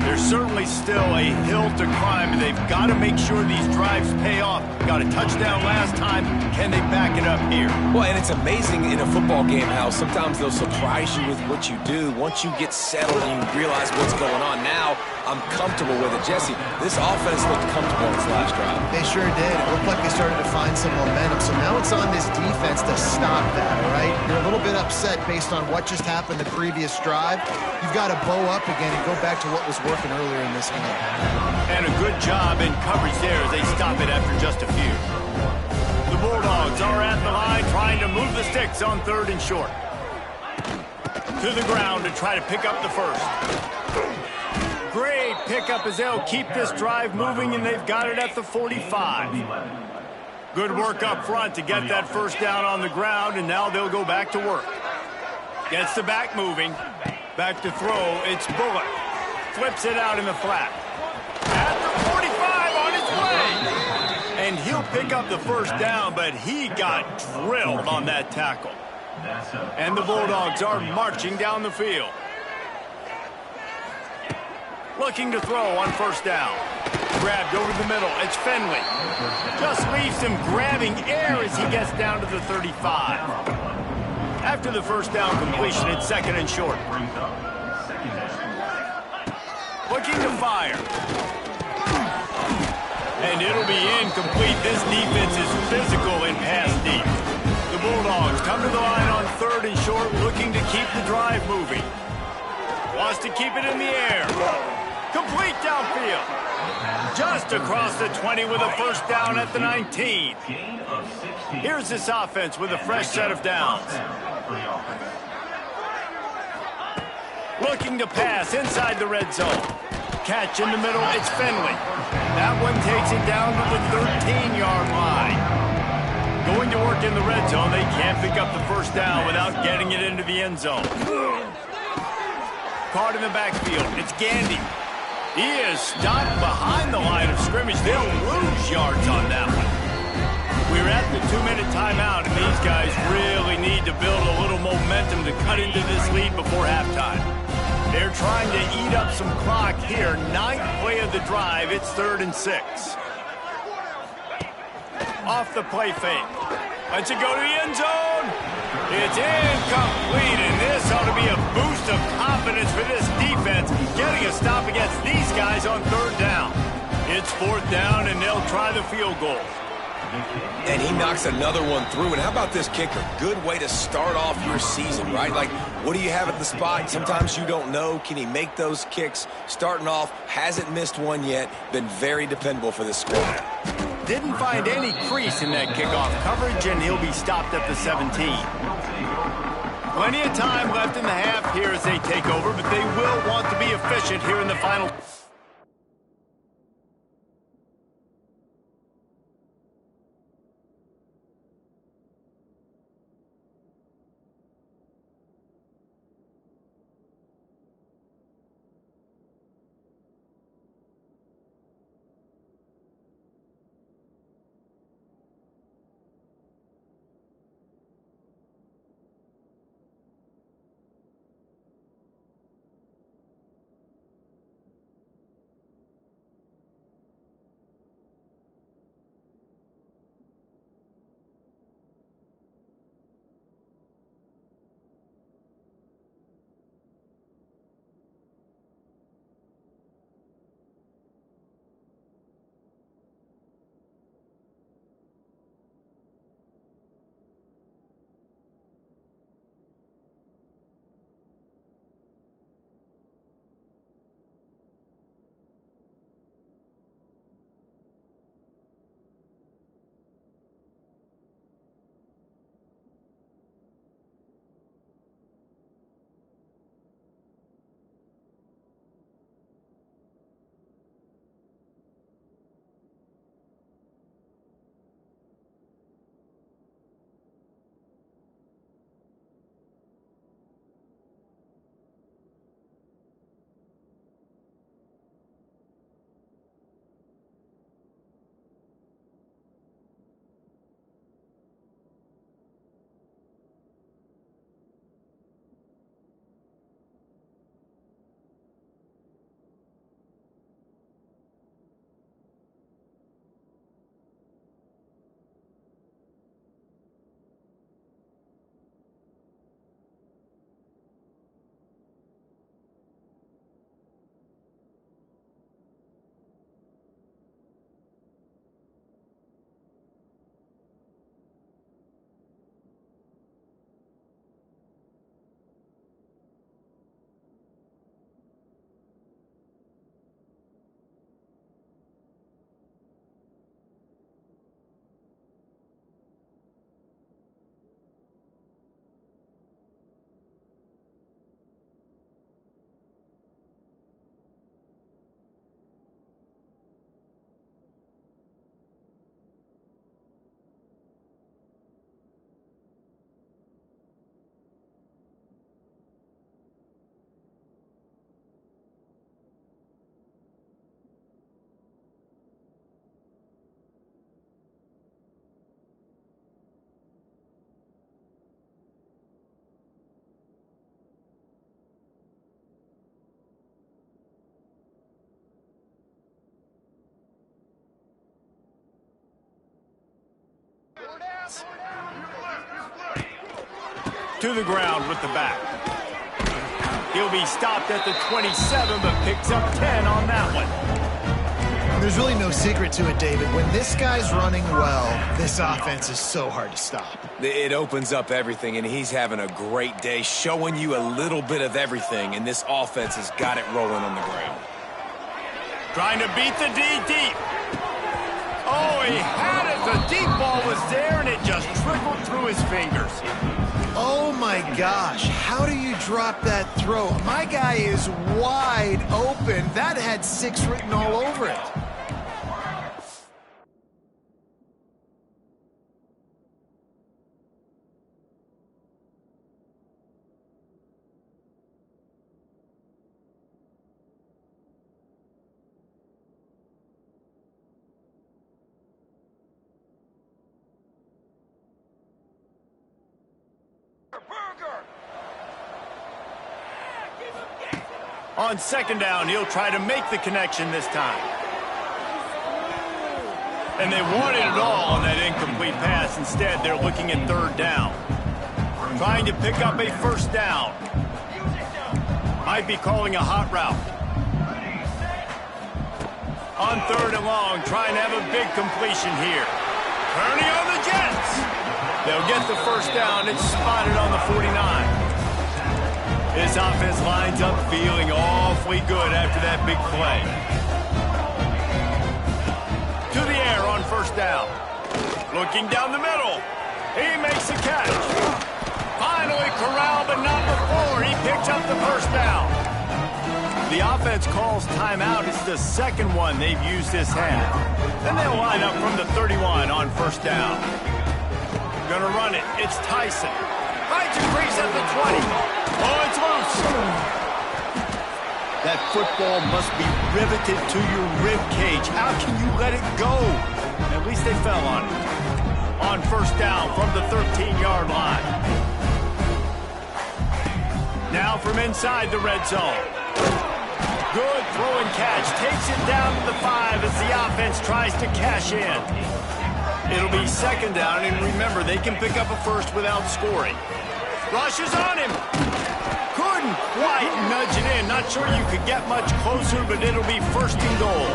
There's certainly still a hill to climb, and they've got to make sure these drives pay off. Got a touchdown last time. Can they back it up here? Well, and it's amazing in a football game how sometimes they'll surprise you with what you do. Once you get settled and you realize what's going on, now I'm comfortable with it. Jesse, this offense looked comfortable in this last drive. They sure did. It looked like they started to find some momentum. So now it's on this defense to stop that, all right? You're a little bit upset based on what just happened the previous drive. You've got to bow up again and go back to what was working earlier in this game. And a good job in coverage there as they stop it after just a few. The Bulldogs are at the line trying to move the sticks on 3rd and short. To the ground to try to pick up the 1st. Great pickup as they'll keep this drive moving, and they've got it at the 45. Good work up front to get that 1st down on the ground, and now they'll go back to work. Gets the back moving. Back to throw. It's Bullock. Flips it out in the flat. At the 45 on his way. And he'll pick up the 1st down, but he got drilled on that tackle. And the Bulldogs are marching down the field. Looking to throw on 1st down. Grabbed over the middle. It's Finley. Just leaves him grabbing air as he gets down to the 35. After the 1st down completion, it's 2nd and short. Looking to fire. And it'll be incomplete. This defense is physical and pass deep. The Bulldogs come to the line on 3rd and short, looking to keep the drive moving. Wants to keep it in the air. Complete downfield. Just across the 20 with a 1st down at the 19. Here's this offense with a fresh set of downs. Looking to pass inside the red zone. Catch in the middle, it's Finley. That one takes it down to the 13-yard line. Going to work in the red zone, they can't pick up the 1st down without getting it into the end zone. Caught in the backfield, it's Gandy. He is stopped behind the line of scrimmage. They'll lose yards on that one. We're at the 2-minute timeout, and these guys really need to build a little momentum to cut into this lead before halftime. They're trying to eat up some clock here. 9th play of the drive. It's 3rd and 6. Off the play fake. Lets it go to the end zone. It's incomplete, and this ought to be a boost of confidence for this defense, getting a stop against these guys on 3rd down. It's 4th down, and they'll try the field goal. And he knocks another one through. And how about this kicker? Good way to start off your season, right? Like, what do you have at the spot? Sometimes you don't know. Can he make those kicks? Starting off, hasn't missed one yet. Been very dependable for this squad. Didn't find any crease in that kickoff coverage, and he'll be stopped at the 17. Plenty of time left in the half here as they take over, but they will want to be efficient here in the final. offense. To the ground with the back. He'll be stopped at the 27, but picks up 10 on that one. There's really no secret to it, David. When this guy's running well, this offense is so hard to stop. It opens up everything, and he's having a great day, showing you a little bit of everything, and this offense has got it rolling on the ground. Trying to beat the D deep. Oh, he had it. The deep ball was there, and it just trickled through his fingers. Oh, my gosh. How do you drop that throw? My guy is wide open. That had 6 written all over it. On second down, he'll try to make the connection this time. And they wanted it all on that incomplete pass. Instead, they're looking at third down. Trying to pick up a first down. Might be calling a hot route. On third and long, trying to have a big completion here. Turning on the Jets. They'll get the first down. It's spotted on the 49. This offense lines up feeling awfully good after that big play. To the air on first down. Looking down the middle. He makes a catch. Finally corralled, but not before. He picks up the first down. The offense calls timeout. It's the second one they've used this half. Then they'll line up from the 31 on first down. Gonna run it. It's Tyson. Finds a crease at the 20. Oh, it's loose. That football must be riveted to your rib cage. How can you let it go? At least they fell on it. On first down from the 13-yard line. Now from inside the red zone. Good throw and catch. Takes it down to the 5 as the offense tries to cash in. It'll be second down, and remember, they can pick up a first without scoring. Rushes on him. Couldn't quite nudge it in. Not sure you could get much closer, but it'll be first and goal.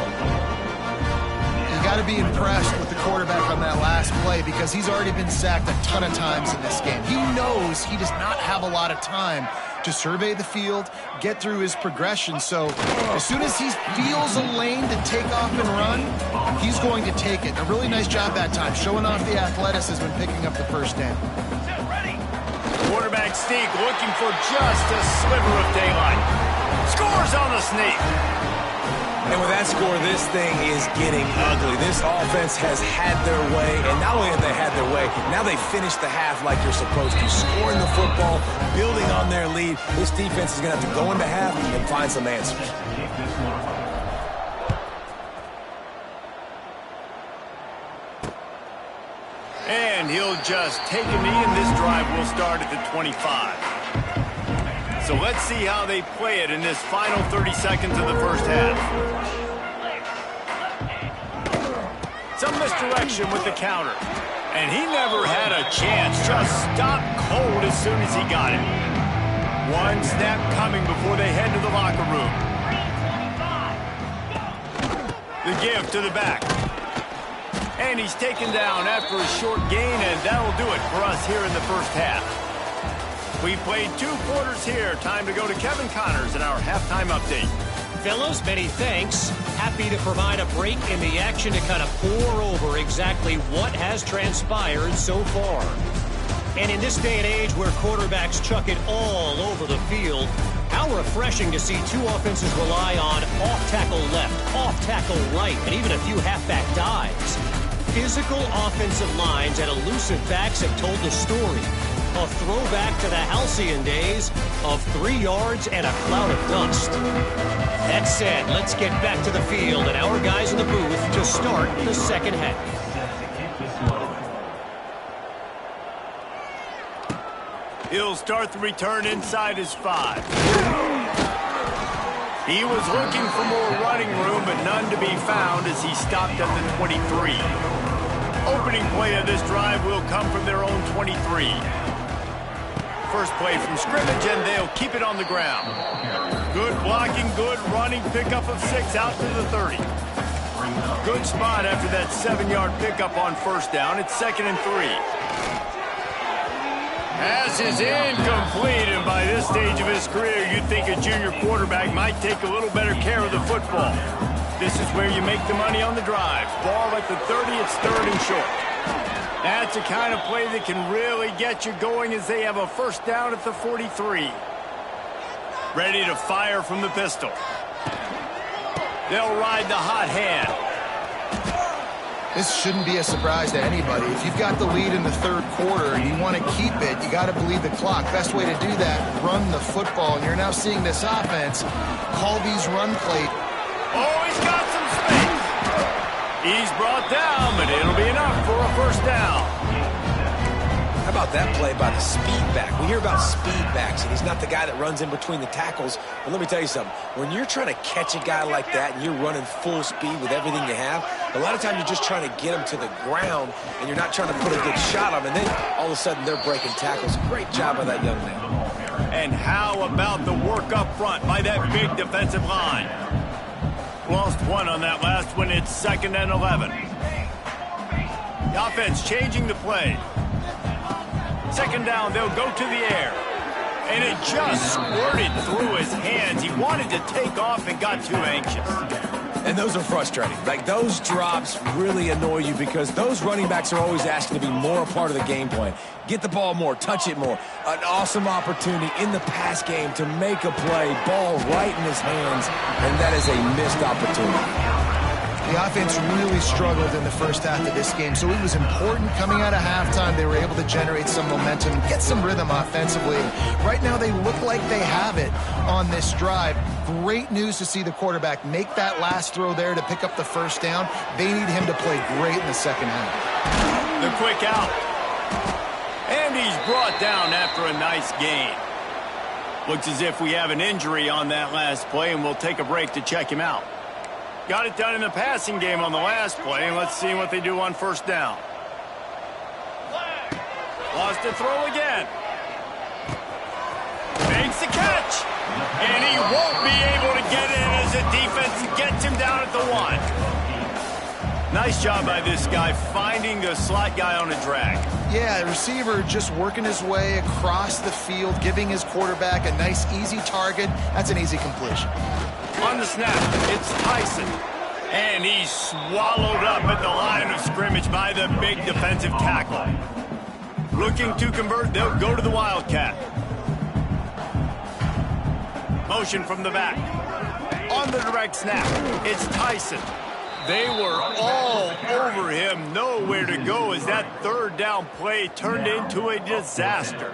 You got to be impressed with the quarterback on that last play because he's already been sacked a ton of times in this game. He knows he does not have a lot of time to survey the field, get through his progression. So as soon as he feels a lane to take off and run, he's going to take it. A really nice job that time, showing off the athleticism and picking up the first down. Quarterback sneak, looking for just a sliver of daylight. Scores on the sneak. And with that score, this thing is getting ugly. This offense has had their way, and not only have they had their way, now they finished the half like you're supposed to, scoring the football, building on their lead. This defense is going to have to go into half and find some answers. And he'll just take a knee, and this drive will start at the 25. So let's see how they play it in this final 30 seconds of the first half. Some misdirection with the counter. And he never had a chance. Just stopped cold as soon as he got it. One snap coming before they head to the locker room. The give to the back. And he's taken down after a short gain, and that'll do it for us here in the first half. We played 2 quarters here. Time to go to Kevin Connors in our halftime update. Fellows, many thanks. Happy to provide a break in the action to kind of pour over exactly what has transpired so far. And in this day and age where quarterbacks chuck it all over the field, how refreshing to see 2 offenses rely on off-tackle left, off-tackle right, and even a few halfback dives. Physical offensive lines and elusive backs have told the story. A throwback to the halcyon days of 3 yards and a cloud of dust. That said, let's get back to the field and our guys in the booth to start the second half. He'll start the return inside his 5. He was looking for more running room, but none to be found as he stopped at the 23. Opening play of this drive will come from their own 23. First play from scrimmage, and they'll keep it on the ground. Good blocking, good running, pickup of 6 out to the 30. Good spot after that 7-yard pickup on first down. It's 2nd and 3. Pass is incomplete, and by this stage of his career, you'd think a junior quarterback might take a little better care of the football. This is where you make the money on the drive. Ball at the 30, it's 3rd and short. That's the kind of play that can really get you going as they have a first down at the 43. Ready to fire from the pistol. They'll ride the hot hand. This shouldn't be a surprise to anybody. If you've got the lead in the 3rd quarter and you want to keep it, you got to bleed the clock. Best way to do that, run the football. And you're now seeing this offense call these run plays. Oh, he's got some space. He's brought down, but it'll be enough for a first down. How about that play by the speed back? We hear about speed backs, and he's not the guy that runs in between the tackles. But let me tell you something. When you're trying to catch a guy like that and you're running full speed with everything you have, a lot of times you're just trying to get him to the ground, and you're not trying to put a good shot on him. And then all of a sudden they're breaking tackles. Great job by that young man. And how about the work up front by that big defensive line? Lost 1 on that last one. It's 2nd and 11. The offense changing the play. 2nd down, they'll go to the air. And it just squirted through his hands. He wanted to take off and got too anxious. And those are frustrating. Like, those drops really annoy you because those running backs are always asking to be more a part of the game plan. Get the ball more, touch it more. An awesome opportunity in the pass game to make a play, ball right in his hands, and that is a missed opportunity. The offense really struggled in the first half of this game, so it was important coming out of halftime. They were able to generate some momentum, get some rhythm offensively. Right now, they look like they have it on this drive. Great news to see the quarterback make that last throw there to pick up the first down. They need him to play great in the second half. The quick out. And he's brought down after a nice gain. Looks as if we have an injury on that last play, and we'll take a break to check him out. Got it done in the passing game on the last play, and let's see what they do on first down. Lost the throw again. Makes the catch. And he won't be able to get in as the defense gets him down at the 1. Nice job by this guy finding the slot guy on a drag. Yeah, the receiver just working his way across the field, giving his quarterback a nice, easy target. That's an easy completion. On the snap, it's Tyson. And he's swallowed up at the line of scrimmage by the big defensive tackle. Looking to convert, they'll go to the Wildcat. Motion from the back. On the direct snap, it's Tyson. They were all over him, nowhere to go as that 3rd down play turned into a disaster.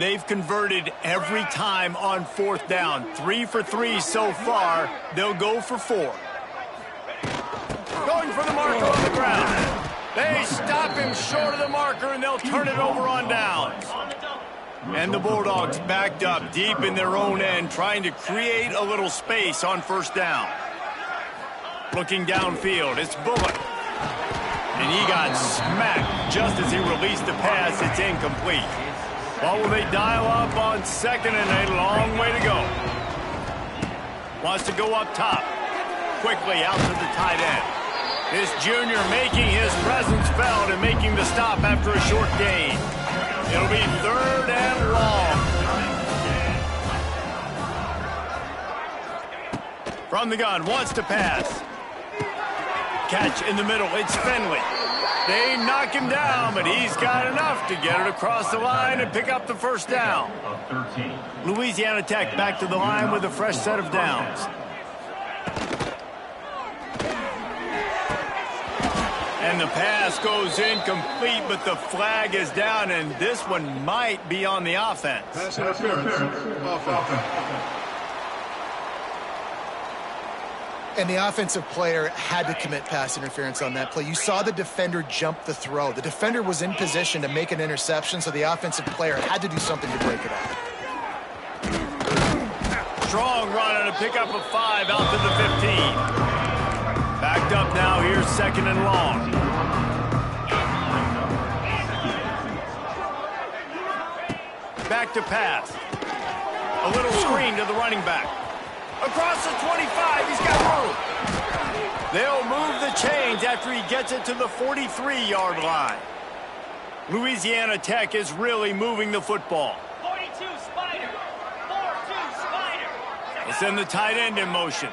They've converted every time on 4th down. 3 for 3 so far. They'll go for 4. Going for the marker on the ground. They stop him short of the marker, and they'll turn it over on downs. And the Bulldogs backed up deep in their own end, trying to create a little space on first down. Looking downfield, it's Bullock. And he got smacked just as he released the pass. It's incomplete. Well, will they dial up on 2nd and a long way to go? Wants to go up top. Quickly out to the tight end. This junior making his presence felt and making the stop after a short gain. It'll be 3rd and long. From the gun, wants to pass. Catch in the middle, it's Finley. They knock him down, but he's got enough to get it across the line and pick up the first down. Louisiana Tech back to the line with a fresh set of downs. And the pass goes incomplete, but the flag is down, and this one might be on the offense. Pass interference. Offense. And the offensive player had to commit pass interference on that play. You saw the defender jump the throw. The defender was in position to make an interception, so the offensive player had to do something to break it up. Strong run and a pickup of 5 out to the 15. Backed up now, here's 2nd and long. back to pass. A little screen to the running back. Across the 25, he's got room. They'll move the chains after he gets it to the 43-yard line. Louisiana Tech is really moving the football. 42 Spider. 4-2 Spider. They send the tight end in motion.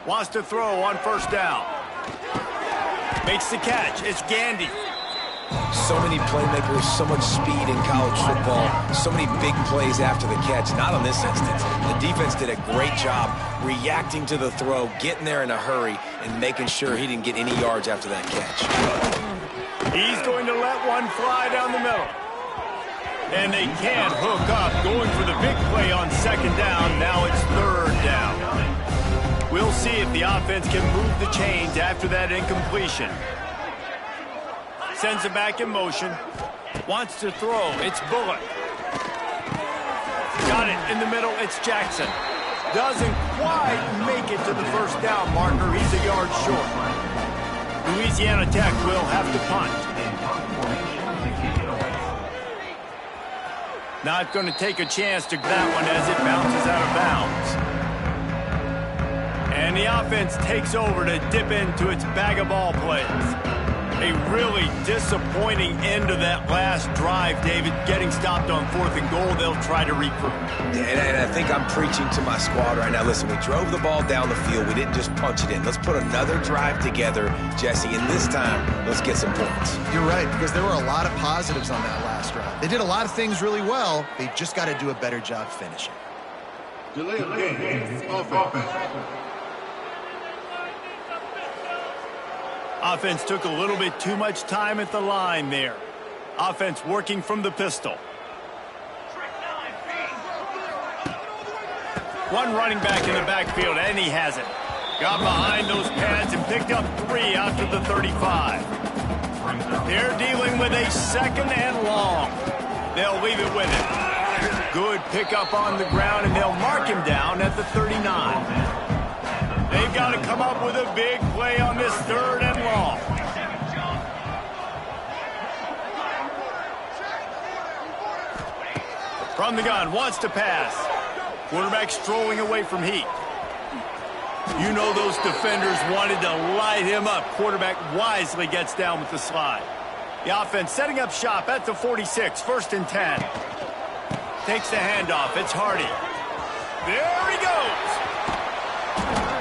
Wants to throw on first down. Makes the catch. It's Gandy. So many playmakers, so much speed in college football, so many big plays after the catch. Not on this instance. The defense did a great job reacting to the throw, getting there in a hurry, and making sure he didn't get any yards after that catch. He's going to let one fly down the middle. And they can't hook up, going for the big play on second down. Now it's third down. We'll see if the offense can move the chains after that incompletion. Sends it back in motion. Wants to throw. It's Bullock. Got it in the middle. It's Jackson. Doesn't quite make it to the first down marker. He's a yard short. Louisiana Tech will have to punt. Not going to take a chance to that one as it bounces out of bounds. And the offense takes over to dip into its bag of ball plays. A really disappointing end of that last drive, David. Getting stopped on 4th and goal, they'll try to regroup. And I think I'm preaching to my squad right now. Listen, we drove the ball down the field. We didn't just punch it in. Let's put another drive together, Jesse, and this time, let's get some points. You're right, because there were a lot of positives on that last drive. They did a lot of things really well. They just got to do a better job finishing. Delay of game. Offense. Offense took a little bit too much time at the line there. Offense working from the pistol. One running back in the backfield, and he has it. Got behind those pads and picked up 3 after the 35. They're dealing with a second and long. They'll leave it with him. Good pickup on the ground, and they'll mark him down at the 39. They've got to come up with a big play on this third and long. From the gun, wants to pass. Quarterback strolling away from heat. You know those defenders wanted to light him up. Quarterback wisely gets down with the slide. The offense setting up shop at the 46, 1st and 10. Takes the handoff. It's Hardy. There he goes.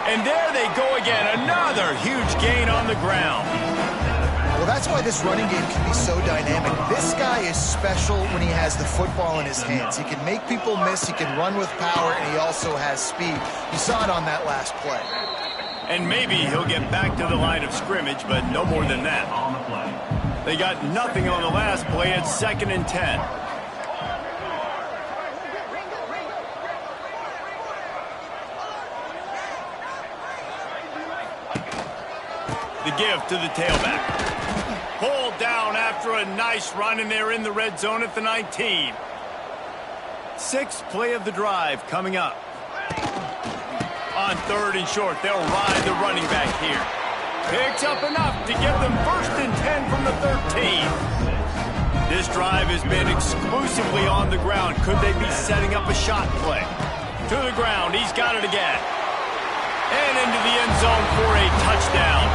And there they go again. Another huge gain on the ground. Well, that's why this running game can be so dynamic. This guy is special when he has the football in his hands. He can make people miss, he can run with power, and he also has speed. You saw it on that last play. And maybe he'll get back to the line of scrimmage, but no more than that. They got nothing on the last play. It's 2nd and 10. The give to the tailback. Pulled down after a nice run, and they're in the red zone at the 19. 6th play of the drive coming up. On 3rd and short, they'll ride the running back here. Picks up enough to give them 1st and 10 from the 13. This drive has been exclusively on the ground. Could they be setting up a shot play? To the ground, he's got it again. And into the end zone for a touchdown.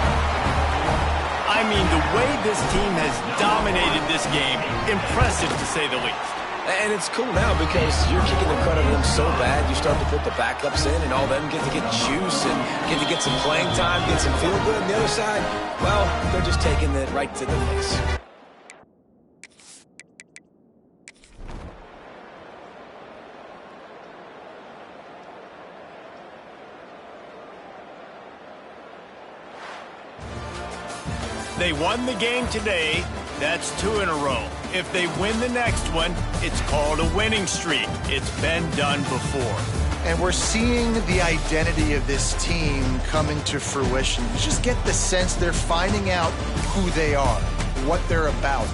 I mean, the way this team has dominated this game, impressive to say the least. And it's cool now because you're kicking the crud out of them so bad, you start to put the backups in, and all of them get to get juice and get to get some playing time, get some feel good. On the other side, well, they're just taking it right to the face. They won the game today. That's 2 in a row. If they win the next one, it's called a winning streak. It's been done before. And we're seeing the identity of this team coming to fruition. You just get the sense they're finding out who they are, what they're about.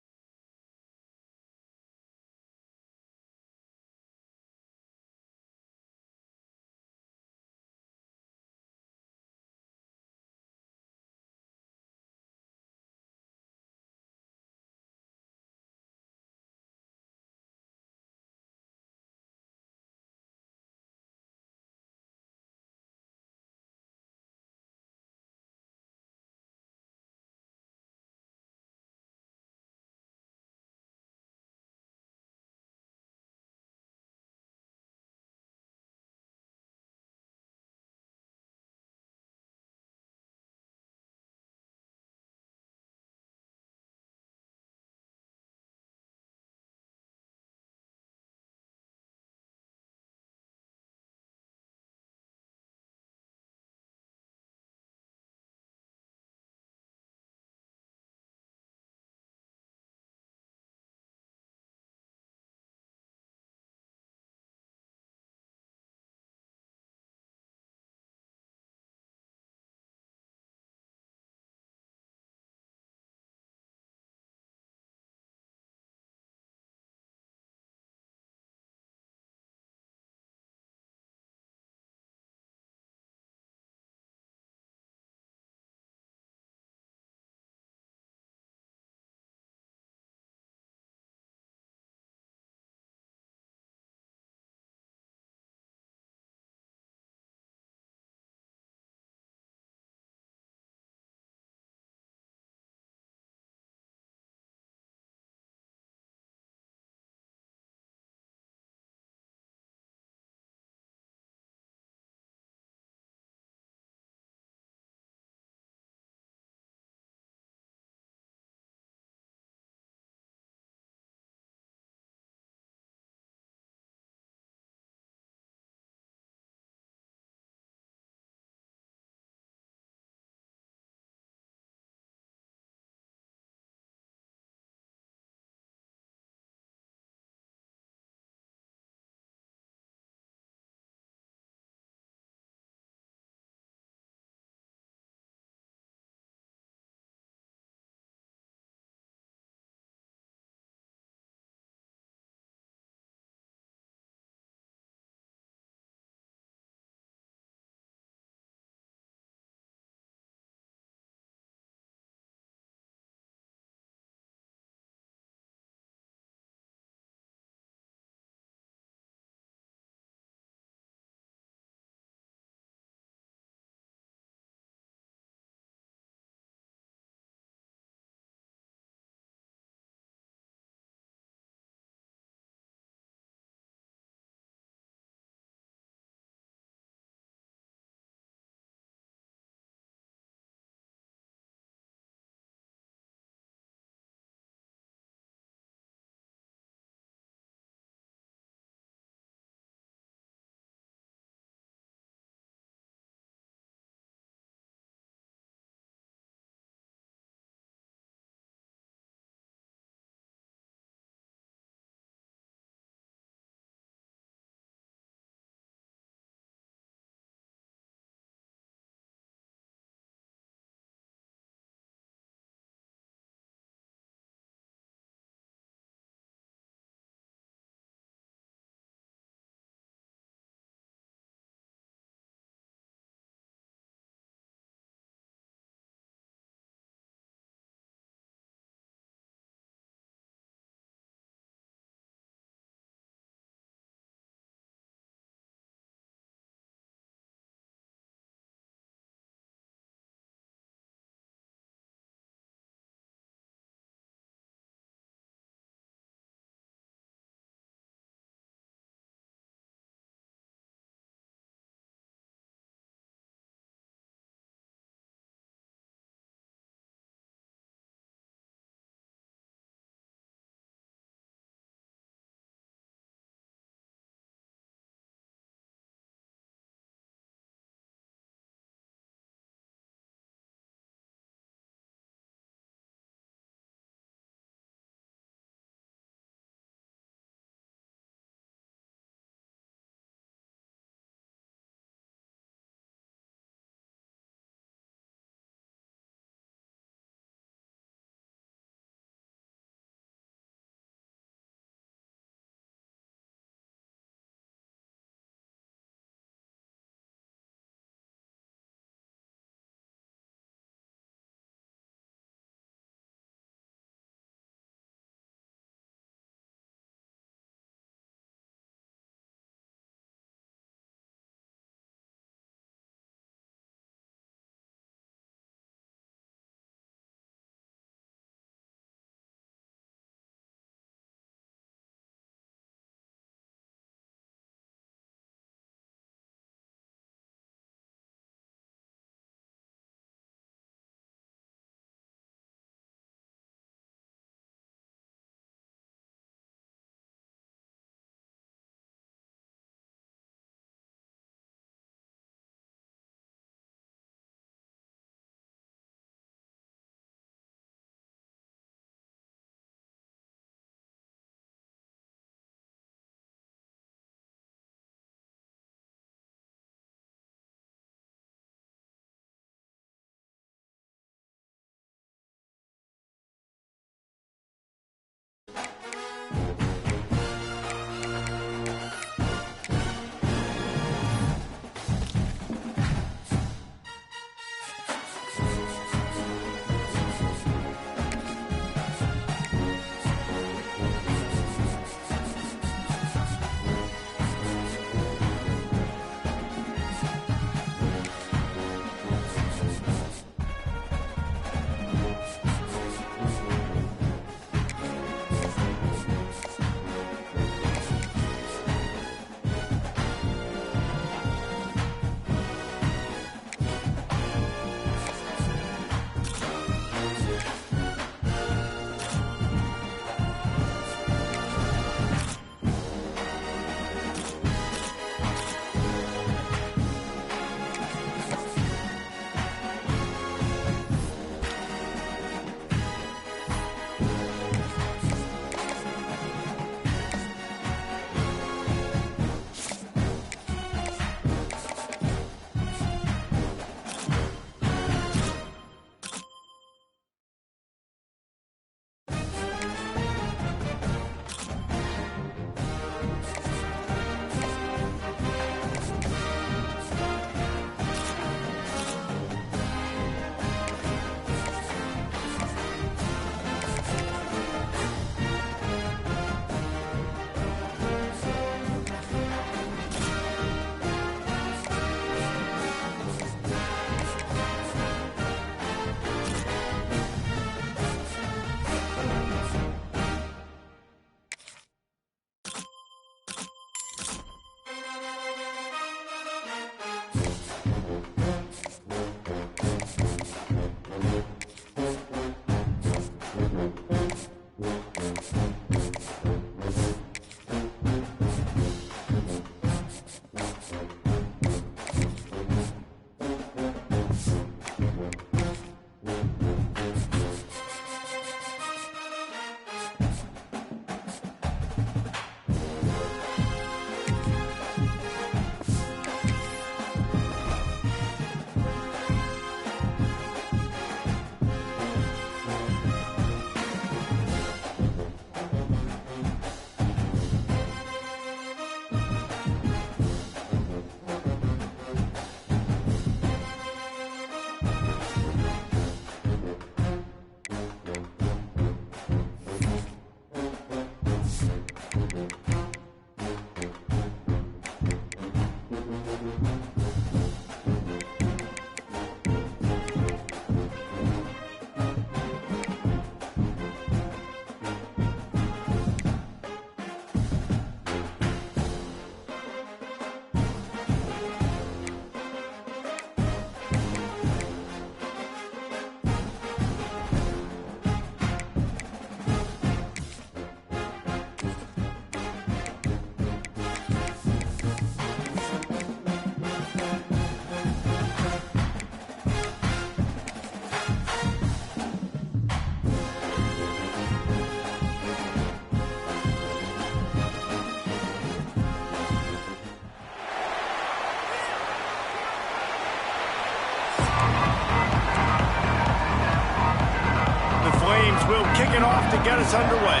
it off to get us underway.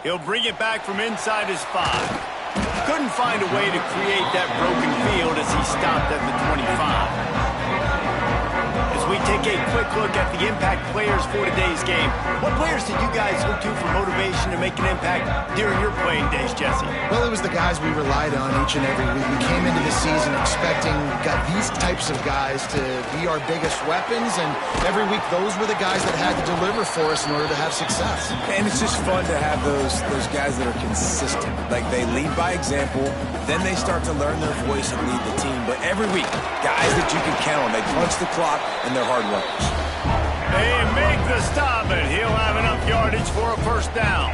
He'll bring it back from inside his 5. Couldn't find a way to create that broken field as he stopped at the 25. As we take a quick look at the impact players for today's game, what players did you guys look to for motivation to make an impact during your playing days, Jesse? Well, it was the guys we relied on each and every week. We came into the season expecting these types of guys to be our biggest weapons, and every week those were the guys that had to deliver for us in order to have success. And it's just fun to have those guys that are consistent. Like, they lead by example, then they start to learn their voice and lead the team. But every week, guys that you can count on, they punch the clock and they're hard workers. They make the stop, and he'll have enough yardage for a first down.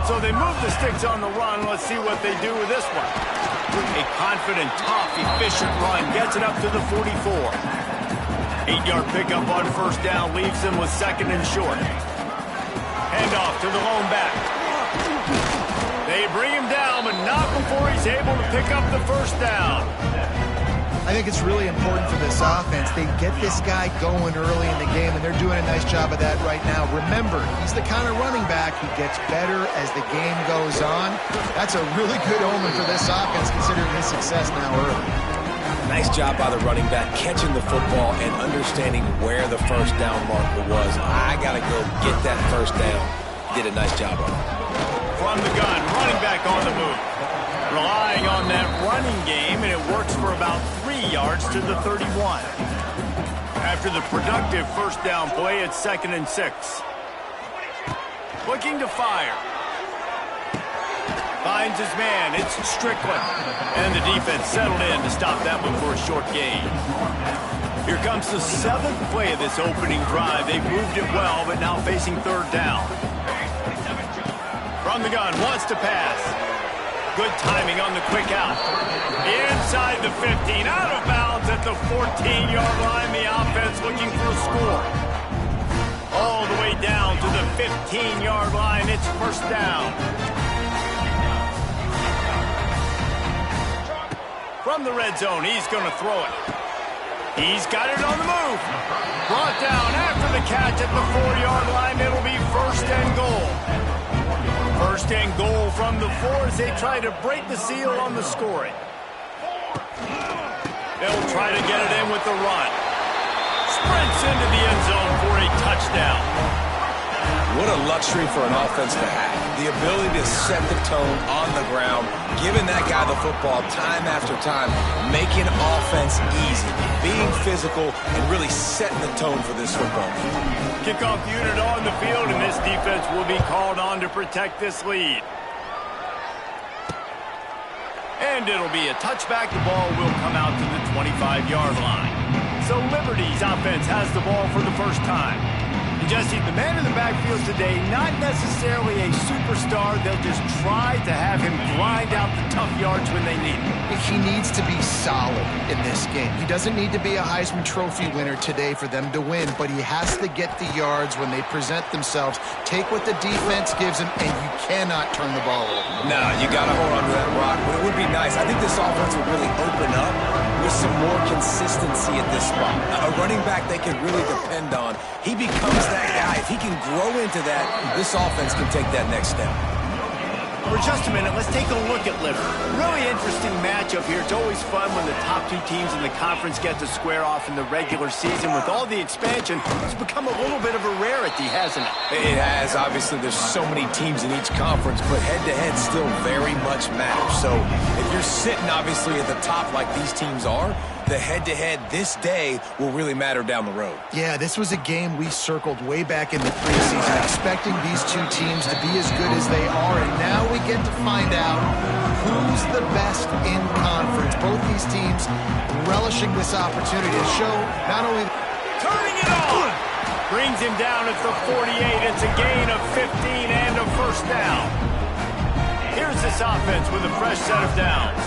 So they move the sticks on the run. Let's see what they do with this one. A confident, tough, efficient run gets it up to the 44. 8-yard pickup on first down leaves them with second and short. Handoff to the lone back. They bring him down, but not before he's able to pick up the first down. I think it's really important for this offense. They get this guy going early in the game, and they're doing a nice job of that right now. Remember, he's the kind of running back who gets better as the game goes on. That's a really good omen for this offense, considering his success now early. Nice job by the running back, catching the football and understanding where the first down marker was. I got to go get that first down. Did a nice job on it. From the gun, running back on the move. Relying on that running game, and it works for about 3 yards to the 31. After the productive first down play, it's 2nd and 6. Looking to fire. Finds his man. It's Strickland. And the defense settled in to stop that one for a short gain. Here comes the 7th play of this opening drive. They've moved it well, but now facing 3rd down. From the gun, wants to pass. Good timing on the quick out. Inside the 15, out of bounds at the 14-yard line. The offense looking for a score. All the way down to the 15-yard line. It's first down. From the red zone, he's going to throw it. He's got it on the move. Brought down after the catch at the 4-yard line. It'll be first and goal. First and goal from the 4 as they try to break the seal on the scoring. They'll try to get it in with the run. Sprints into the end zone for a touchdown. What a luxury for an offense to have. The ability to set the tone on the ground, giving that guy the football time after time, making offense easy, being physical, and really setting the tone for this football team. Kickoff unit on the field, and this defense will be called on to protect this lead. And it'll be a touchback. The ball will come out to the 25-yard line. So Liberty's offense has the ball for the first time. And Jesse, the man in the backfield today, not necessarily a superstar. They'll just try to have him grind out the tough yards when they need him. He needs to be solid in this game. He doesn't need to be a Heisman Trophy winner today for them to win, but he has to get the yards when they present themselves. Take what the defense gives him, and you cannot turn the ball over. No, you got to hold on to that rock, but it would be nice. I think this offense would really open up with some more consistency at this spot. A running back they can really depend on. He becomes that guy. If he can grow into that, this offense can take that next step. For just a minute, let's take a look at Liberty. Really interesting matchup here. It's always fun when the top 2 teams in the conference get to square off in the regular season. With all the expansion, it's become a little bit of a rarity, hasn't it? It has. Obviously, there's so many teams in each conference, but head-to-head still very much matters. So if you're sitting, obviously, at the top like these teams are, the head-to-head this day will really matter down the road. Yeah, this was a game we circled way back in the preseason, expecting these 2 teams to be as good as they are, and now we get to find out who's the best in conference. Both these teams relishing this opportunity to show not only... Turning it on! Brings him down at the 48. It's a gain of 15 and a first down. Here's this offense with a fresh set of downs.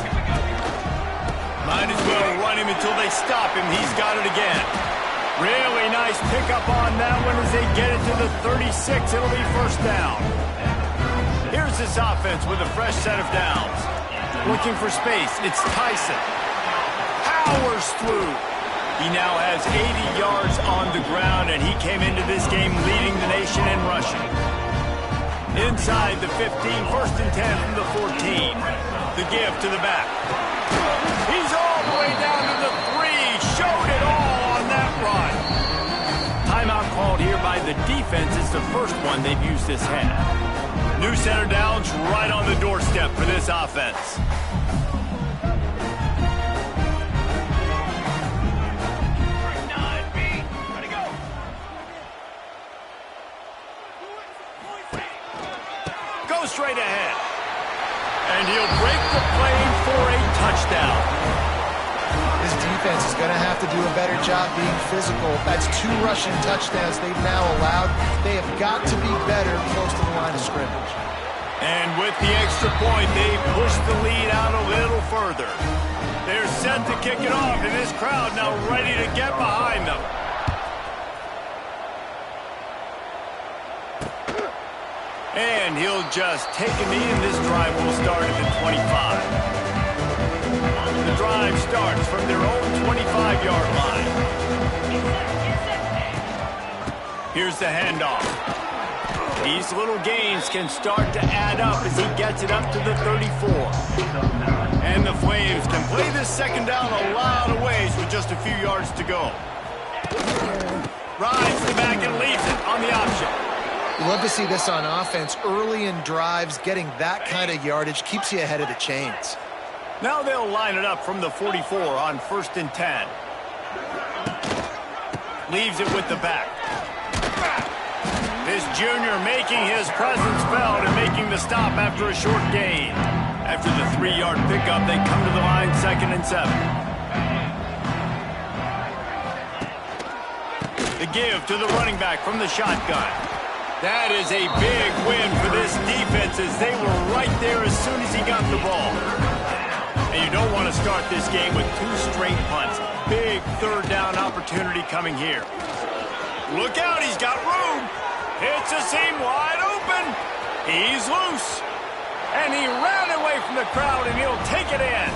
Might as well run him until they stop him. He's got it again. Really nice pickup on that one as they get it to the 36. It'll be first down. Here's this offense with a fresh set of downs. Looking for space. It's Tyson. Powers through. He now has 80 yards on the ground, and he came into this game leading the nation in rushing. Inside the 15, first and 10 from the 14. The give to the back. He's all the way down to the 3. Showed it all on that run. Timeout called here by the defense. It's the first one they've used this half. New center downs right on the doorstep for this offense. Go straight ahead. And he'll break the plane for a touchdown. This defense is going to have to do a better job being physical. That's 2 rushing touchdowns they've now allowed. They have got to be better close to the line of scrimmage. And with the extra point, they push the lead out a little further. They're set to kick it off, and this crowd now ready to get behind them. And he'll just take a knee, and this drive will start at the 25. The drive starts from their own 25-yard line. Here's the handoff. These little gains can start to add up as he gets it up to the 34. And the Flames can play this second down a lot of ways with just a few yards to go. Rides the back and leaves it on the option. You love to see this on offense. Early in drives, getting that kind of yardage keeps you ahead of the chains. Now they'll line it up from the 44 on first and 10. Leaves it with the back. This junior making his presence felt and making the stop after a short gain. After the 3-yard pickup, they come to the line second and 7. The give to the running back from the shotgun. That is a big win for this defense as they were right there as soon as he got the ball. And you don't want to start this game with 2 straight punts. Big third down opportunity coming here. Look out, he's got room. Hits a seam wide open. He's loose. And he ran away from the crowd, and he'll take it in.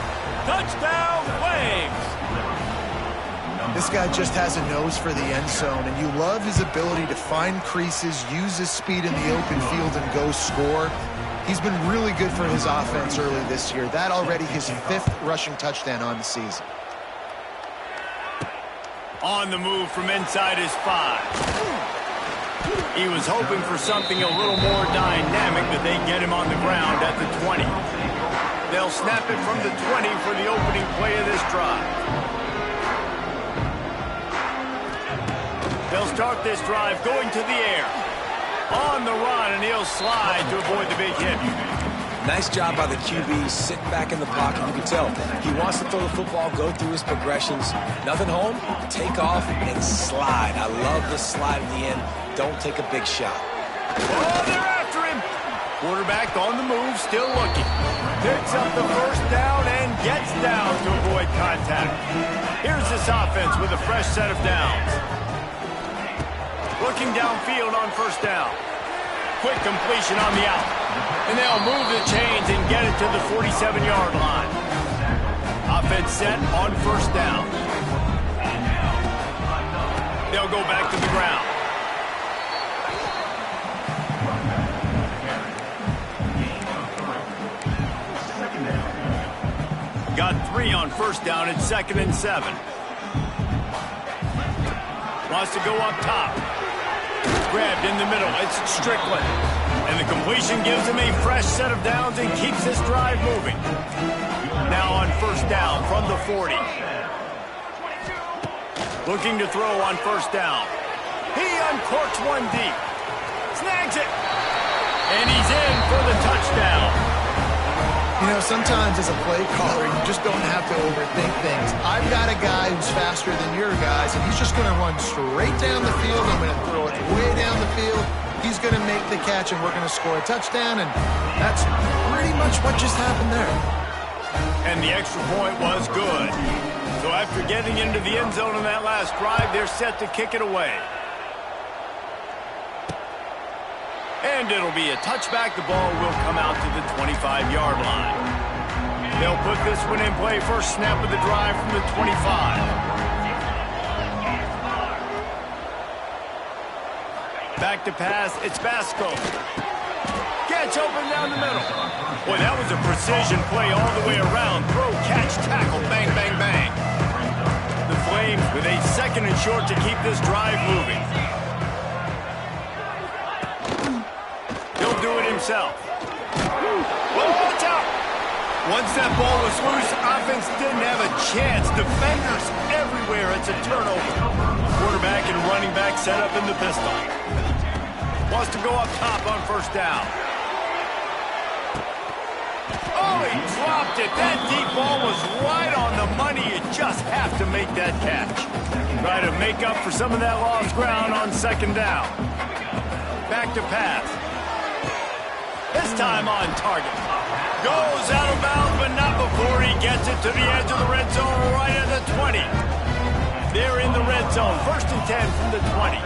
Touchdown, Flames. This guy just has a nose for the end zone, and you love his ability to find creases, use his speed in the open field, and go score. He's been really good for his offense early this year. That already his 5th rushing touchdown on the season. On the move from inside his 5. He was hoping for something a little more dynamic, but they get him on the ground at the 20. They'll snap it from the 20 for the opening play of this drive. They'll start this drive going to the air. On the run, and he'll slide to avoid the big hit. Nice job by the QB, sitting back in the pocket. You can tell he wants to throw the football, go through his progressions. Nothing home, take off, and slide. I love the slide at the end. Don't take a big shot. Oh, they're after him. Quarterback on the move, still looking. Picks up the first down and gets down to avoid contact. Here's this offense with a fresh set of downs. Looking downfield on first down. Quick completion on the out. And they'll move the chains and get it to the 47-yard line. Offense set on first down. They'll go back to the ground. Got 3 on first down at 2nd and 7. Wants to go up top. Grabbed in the middle. It's Strickland. And the completion gives him a fresh set of downs and keeps this drive moving. Now on first down from the 40. Looking to throw on first down. He uncorks one deep. Snags it. And he's in for the touchdown. You know, sometimes as a play caller, you just don't have to overthink things. I've got a guy who's faster than your guys, and he's just going to run straight down the field. I'm going to throw it way down the field. He's going to make the catch, and we're going to score a touchdown, and that's pretty much what just happened there. And the extra point was good. So after getting into the end zone in that last drive, they're set to kick it away. And it'll be a touchback. The ball will come out to the 25-yard line. They'll put this one in play. First snap of the drive from the 25. Back to pass, it's Basco. Catch open down the middle. Boy, that was a precision play all the way around. Throw, catch, tackle, bang, bang, bang. The Flames with a 2nd and short to keep this drive moving. He'll do it himself. Whoa, watch out! Once that ball was loose, offense didn't have a chance. Defenders everywhere. It's a turnover. Quarterback and running back set up in the pistol. Wants to go up top on 1st down. Oh, he dropped it. That deep ball was right on the money. You just have to make that catch. Try to make up for some of that lost ground on 2nd down. Back to pass. This time on target. Goes out of bounds, but not before he gets it to the edge of the red zone right at the 20. They're in the red zone. 1st and 10 from the 20.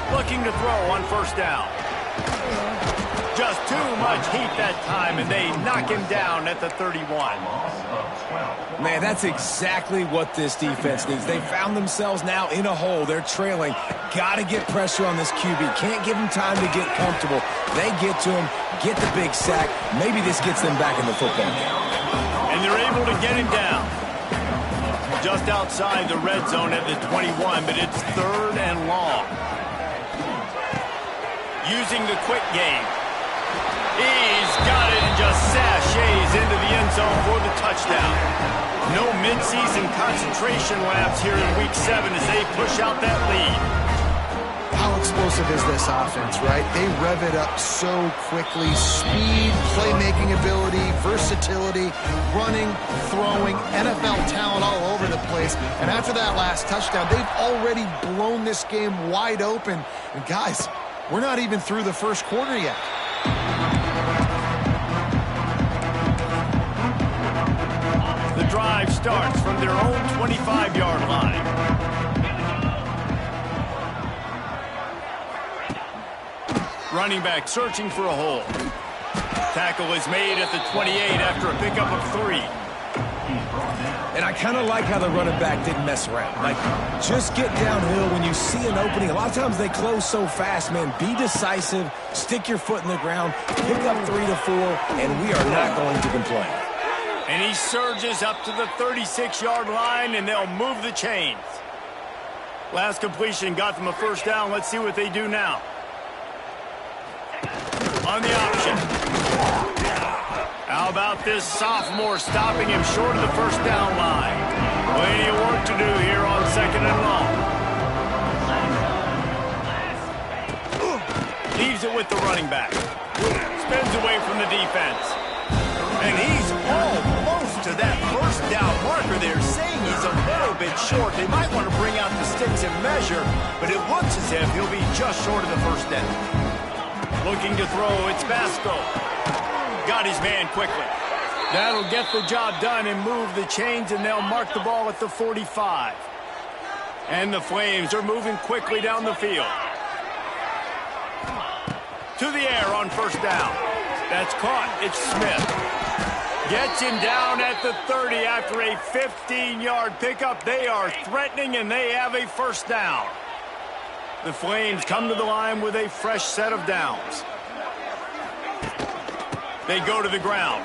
Looking to throw on 1st down. Just too much heat that time, and they knock him down at the 31. Man, that's exactly what this defense needs. They found themselves now in a hole. They're trailing. Got to get pressure on this QB. Can't give him time to get comfortable. They get to him, get the big sack. Maybe this gets them back in the football game. And they're able to get him down. Just outside the red zone at the 21, but it's 3rd and long. Using the quick game. He's got it and just sashays into the end zone for the touchdown. No midseason concentration laps here in Week 7 as they push out that lead. How explosive is this offense, right? They rev it up so quickly. Speed, playmaking ability, versatility, running, throwing, NFL talent all over the place. And after that last touchdown, they've already blown this game wide open. And guys, we're not even through the 1st quarter yet. The drive starts from their own 25-yard line. Running back searching for a hole. Tackle is made at the 28 after a pickup of 3. And I kind of like how the running back didn't mess around. Like, just get downhill when you see an opening. A lot of times they close so fast, man. Be decisive, stick your foot in the ground, pick up 3 to 4, and we are not going to complain. And he surges up to the 36-yard line, and they'll move the chains. Last completion got them a 1st down. Let's see what they do now. On the option. How about this sophomore stopping him short of the 1st down line? Plenty of work to do here on 2nd and long. Leaves it with the running back. Spins away from the defense. And he's almost to that 1st down marker there, saying he's a little bit short. They might want to bring out the sticks and measure, but it looks as if he'll be just short of the 1st down. Looking to throw, it's Basco. Got his man quickly. That'll get the job done and move the chains, and they'll mark the ball at the 45. And the Flames are moving quickly down the field. To the air on 1st down. That's caught. It's Smith. Gets him down at the 30 after a 15-yard pickup. They are threatening, and they have a 1st down. The Flames come to the line with a fresh set of downs. They go to the ground.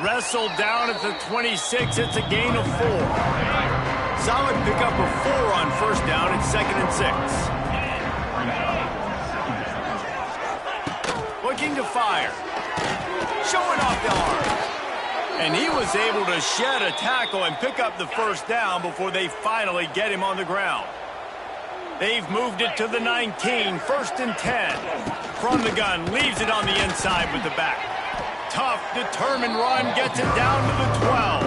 Wrestled down at the 26. It's a gain of 4. Solid pickup of 4 on 1st down. It's 2nd and 6. Looking to fire. Showing off the arm. And he was able to shed a tackle and pick up the 1st down before they finally get him on the ground. They've moved it to the 19, 1st and 10. From the gun, leaves it on the inside with the back. Tough, determined run, gets it down to the 12.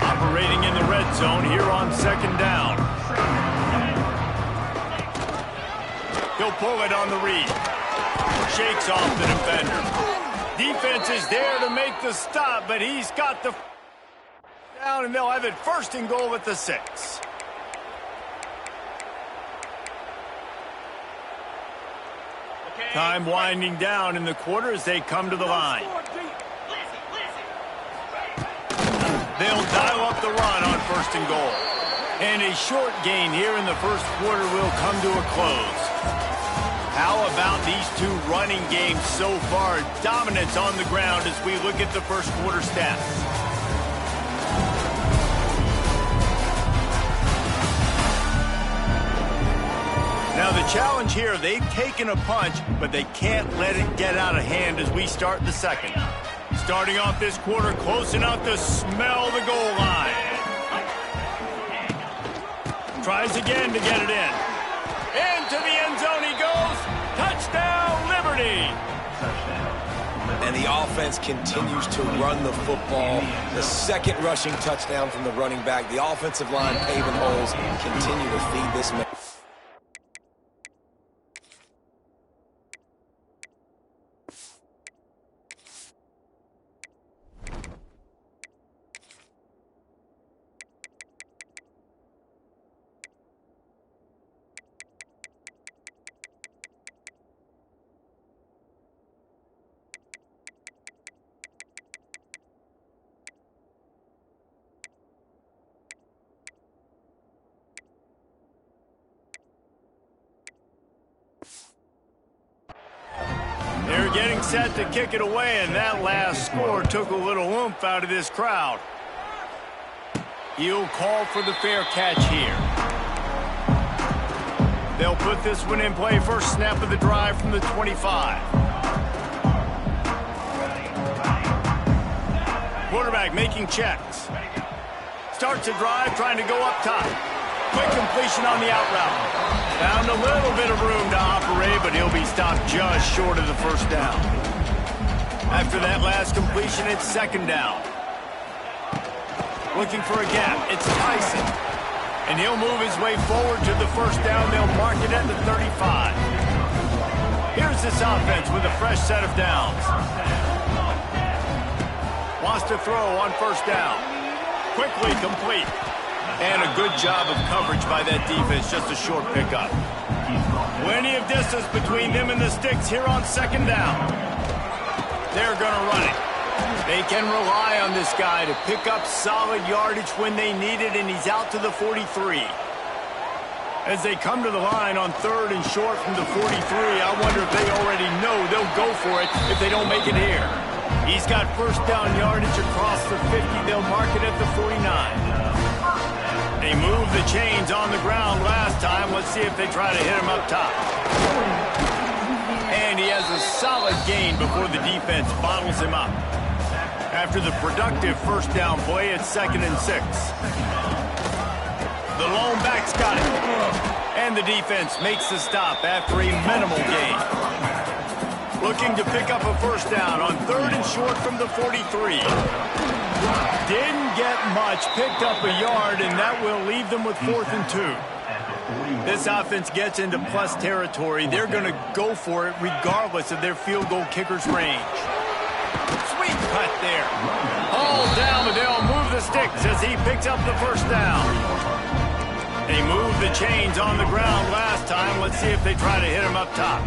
Operating in the red zone here on 2nd down. He'll pull it on the read. Shakes off the defender. Defense is there to make the stop, but he's got the down, and they'll have it 1st and goal at the 6. Time winding down in the quarter as they come to the line. They'll dial up the run on 1st and goal. And a short gain here in the first quarter will come to a close. How about these two running games so far? Dominance on the ground as we look at the first quarter stats. Now the challenge here, they've taken a punch, but they can't let it get out of hand as we start the second. Starting off this quarter close enough to smell the goal line. Tries again to get it in. Into the end zone he goes. Touchdown, Liberty. And the offense continues to run the football. The second rushing touchdown from the running back. The offensive line paving holes continue to feed this man. They're getting set to kick it away, and that last score took a little oomph out of this crowd. He'll call for the fair catch here. They'll put this one in play. First snap of the drive from the 25. Quarterback making checks. Starts a drive, trying to go up top. Quick completion on the out route. Found a little bit of room to operate, but he'll be stopped just short of the first down. After that last completion, it's second down. Looking for a gap. It's Tyson. And he'll move his way forward to the first down. They'll mark it at the 35. Here's this offense with a fresh set of downs. Wants to throw on first down. Quickly complete. And a good job of coverage by that defense, just a short pickup. Plenty of distance between them and the sticks here on second down. They're going to run it. They can rely on this guy to pick up solid yardage when they need it, and he's out to the 43. As they come to the line on third and short from the 43, I wonder if they already know they'll go for it if they don't make it here. He's got first down yardage across the 50. They'll mark it at the 49. They moved the chains on the ground last time. Let's see if they try to hit him up top. And he has a solid gain before the defense bottles him up. After the productive first down play, it's 2nd and 6. The lone back's got it. And the defense makes the stop after a minimal gain. Looking to pick up a first down on third and short from the 43. Didn't get much, picked up a yard, and that will leave them with 4th and 2. This offense gets into plus territory. They're going to go for it regardless of their field goal kicker's range. Sweet cut there. All down, but they'll move the sticks as he picks up the first down. They moved the chains on the ground last time. Let's see if they try to hit him up top.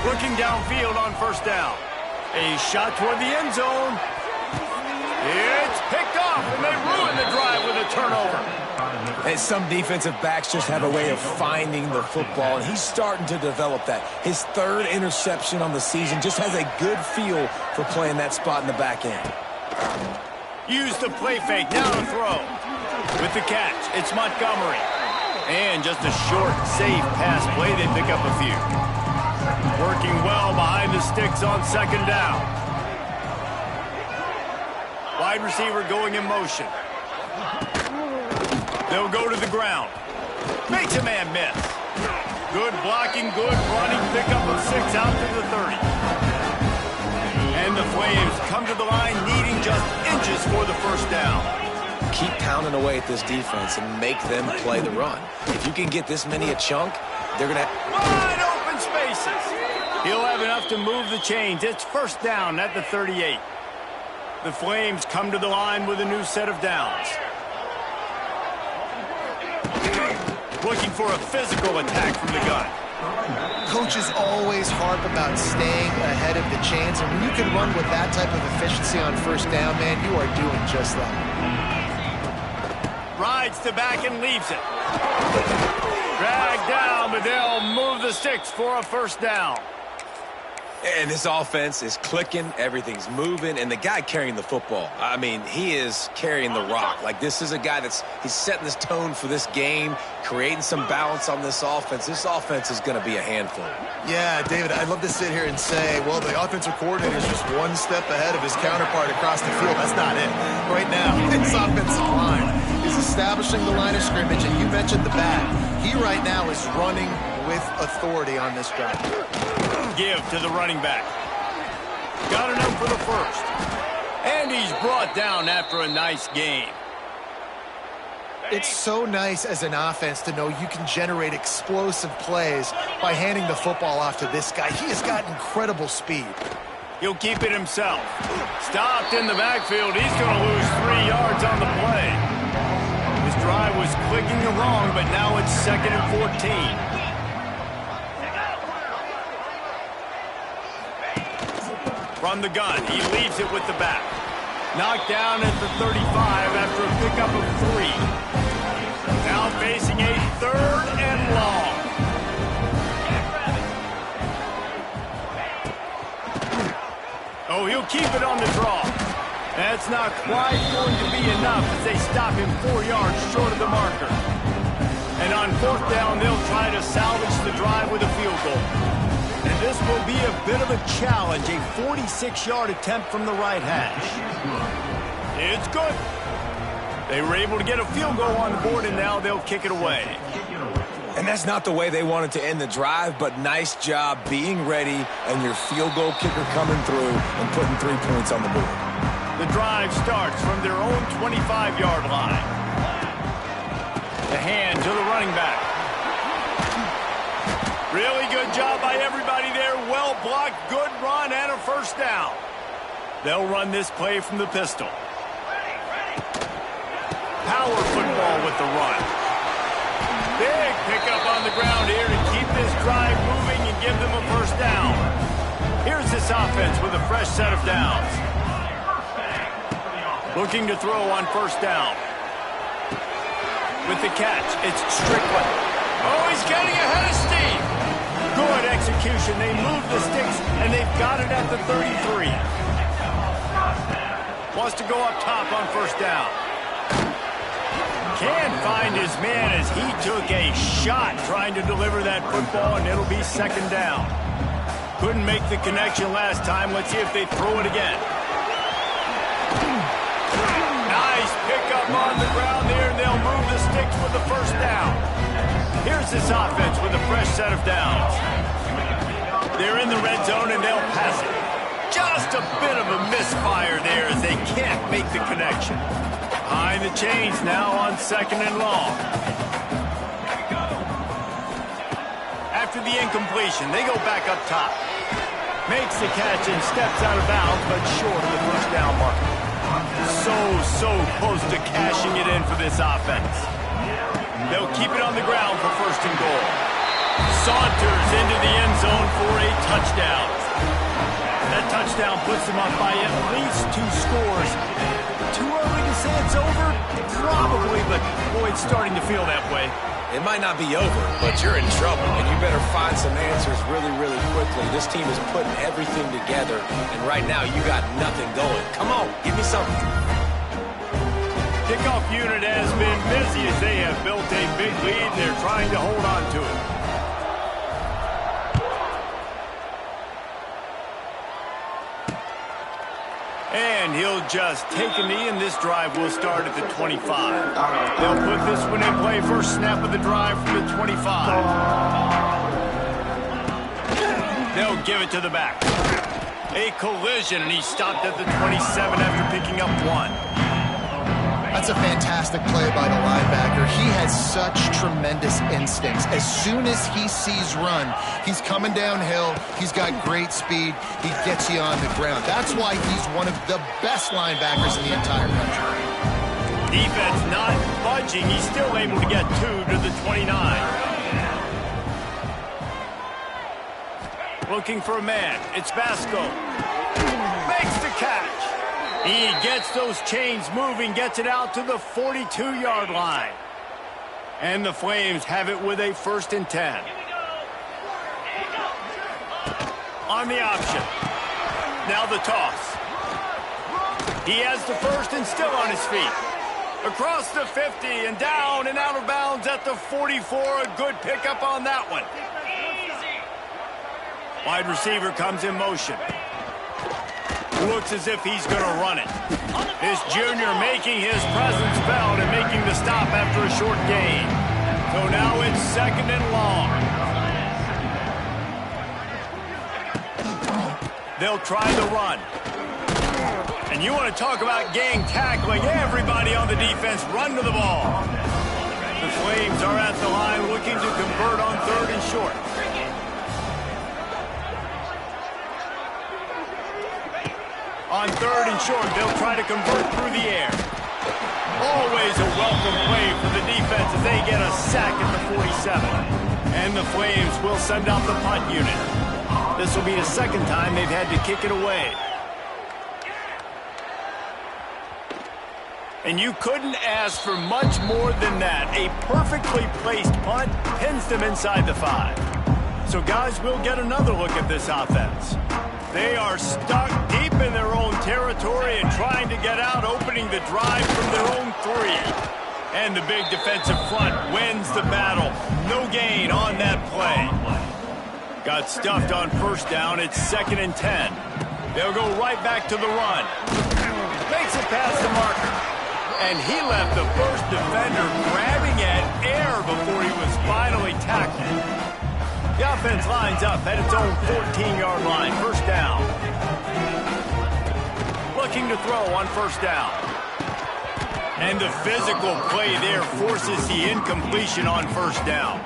Looking downfield on first down. A shot toward the end zone. It's picked off, and they ruin the drive with a turnover. And some defensive backs just have a way of finding the football, and he's starting to develop that. His third interception on the season, just has a good feel for playing that spot in the back end. Use the play fake, now to throw. With the catch, it's Montgomery. And just a short, safe pass play, they pick up a few. Working well behind the sticks on second down. Wide receiver going in motion. They'll go to the ground. Makes a man miss. Good blocking, good running, pickup of 6 out to the 30. And the Flames come to the line needing just inches for the first down. Keep pounding away at this defense and make them play the run. If you can get this many a chunk, they're going to have wide open spaces. He'll have enough to move the chains. It's first down at the 38. The Flames come to the line with a new set of downs. Looking for a physical attack from the gun. Coaches always harp about staying ahead of the chains, and when you can run with that type of efficiency on first down, man, you are doing just that. rides the back and leaves it. Dragged down, but they'll move the sticks for a first down. And this offense is clicking, everything's moving, and the guy carrying the football, I mean, he is carrying the rock. Like, this is a guy he's setting this tone for this game, creating some balance on this offense. This offense is going to be a handful. Yeah, David, I'd love to sit here and say, well, the offensive coordinator is just one step ahead of his counterpart across the field. That's not it. Right now, this offensive line is establishing the line of scrimmage, and you mentioned the back. He right now is running with authority on this drive. Give to the running back. Got enough for the first. And he's brought down after a nice game. It's so nice as an offense to know you can generate explosive plays by handing the football off to this guy. He has got incredible speed. He'll keep it himself. Stopped in the backfield. He's going to lose 3 yards on the play. His drive was clicking along, but now it's 2nd and 14. From the gun, he leaves it with the back. Knocked down at the 35 after a pickup of 3. Now facing a 3rd and long. Oh, he'll keep it on the draw. That's not quite going to be enough as they stop him 4 yards short of the marker. And on 4th down, they'll try to salvage the drive with a field goal. And this will be a bit of a challenge, a 46-yard attempt from the right hash. It's good. They were able to get a field goal on the board, and now they'll kick it away. And that's not the way they wanted to end the drive, but nice job being ready and your field goal kicker coming through and putting 3 points on the board. The drive starts from their own 25-yard line. The hand to the running back. Really good job by everybody there. Well blocked, good run, and a first down. They'll run this play from the pistol. Power football with the run. Big pickup on the ground here to keep this drive moving and give them a first down. Here's this offense with a fresh set of downs. Looking to throw on first down. With the catch, it's Strickland. Oh, he's getting ahead of steam. Good execution. They move the sticks, and they've got it at the 33. Wants to go up top on first down. Can't find his man as he took a shot trying to deliver that football, and it'll be 2nd down. Couldn't make the connection last time. Let's see if they throw it again. Nice pickup on the ground there, and they'll move the sticks with the first down. Here's this offense with a fresh set of downs. They're in the red zone, and they'll pass it. Just a bit of a misfire there as they can't make the connection. Behind the chains now on 2nd and long. After the incompletion, they go back up top. Makes the catch and steps out of bounds, but short of the first down marker. So close to cashing it in for this offense. They'll keep it on the ground for 1st and goal. Saunters into the end zone for a touchdown. That touchdown puts them up by at least 2 scores. Too early to say it's over? Probably, but boy, it's starting to feel that way. It might not be over, but you're in trouble, and you better find some answers really, really quickly. This team is putting everything together, and right now you got nothing going. Come on, give me something. Kickoff unit has been busy as they have built a big lead, and they're trying to hold on to it. And he'll just take a knee, and this drive will start at the 25. They'll put this one in play. First snap of the drive from the 25. They'll give it to the back. A collision, and he stopped at the 27 after picking up 1. That's a fantastic play by the linebacker. He has such tremendous instincts. As soon as he sees run, he's coming downhill. He's got great speed. He gets you on the ground. That's why he's one of the best linebackers in the entire country. Defense not budging. He's still able to get 2 to the 29. Looking for a man. It's Vasco. Makes the catch. He gets those chains moving, gets it out to the 42-yard line. And the Flames have it with a 1st and 10. On the option. Now the toss. He has the first and still on his feet. Across the 50 and down and out of bounds at the 44. A good pickup on that one. Wide receiver comes in motion. Looks as if he's going to run it. This junior making his presence felt and making the stop after a short gain. So now it's 2nd and long. They'll try the run. And you want to talk about gang tackling. Everybody on the defense run to the ball. The Flames are at the line looking to convert on 3rd and short. On 3rd and short, they'll try to convert through the air. Always a welcome play for the defense as they get a sack at the 47. And the Flames will send out the punt unit. This will be the 2nd time they've had to kick it away. And you couldn't ask for much more than that. A perfectly placed punt pins them inside the 5. So guys, we'll get another look at this offense. They are stuck deep in their own territory and trying to get out, opening the drive from their own 3. And the big defensive front wins the battle. No gain on that play. Got stuffed on 1st down. It's 2nd and 10. They'll go right back to the run. Makes it past the marker. And he left the first defender grabbing at air before he was finally tackled. The offense lines up at its own 14-yard line. 1st down. Looking to throw on 1st down. And the physical play there forces the incompletion on 1st down.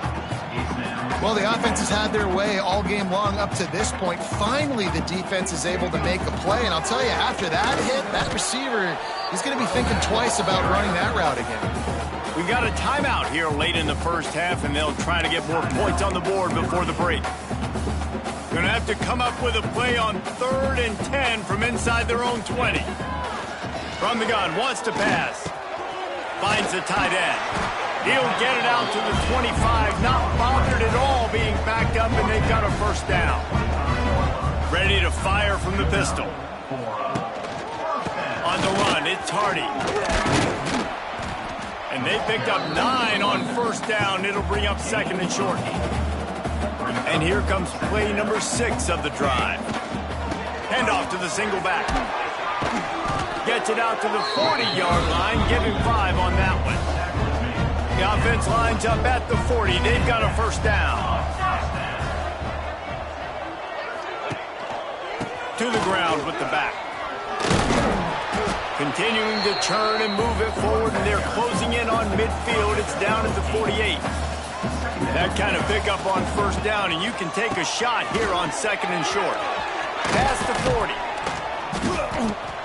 Well, the offense has had their way all game long up to this point. Finally, the defense is able to make a play. And I'll tell you, after that hit, that receiver, he's going to be thinking twice about running that route again. We got a timeout here late in the 1st half, and they'll try to get more points on the board before the break. Going to have to come up with a play on 3rd and 10 from inside their own 20. From the gun, wants to pass. Finds the tight end. He'll get it out to the 25, not bothered at all being backed up, and they've got a 1st down. Ready to fire from the pistol. On the run, it's Hardy. And they picked up 9 on 1st down. It'll bring up 2nd and short. And here comes play number 6 of the drive. Handoff to the single back. Gets it out to the 40-yard line, giving 5 on that one. The offense lines up at the 40. They've got a 1st down. To the ground with the back. Continuing to turn and move it forward, and they're closing in on midfield. It's down at the 48. That kind of pickup on 1st down, and you can take a shot here on 2nd and short. Past the 40.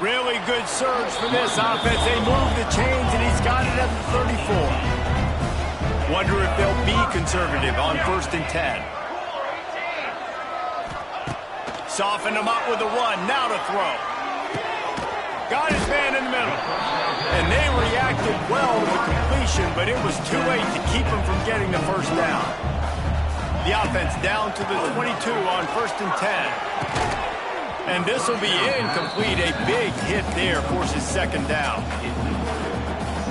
Really good surge for this offense. They move the chains, and he's got it at the 34. Wonder if they'll be conservative on 1st and 10. Soften him up with a run. Now to throw. Got his man in the middle. And they reacted well to the completion, but it was too late to keep him from getting the 1st down. The offense down to the 22 on 1st and 10. And this will be incomplete. A big hit there forces 2nd down.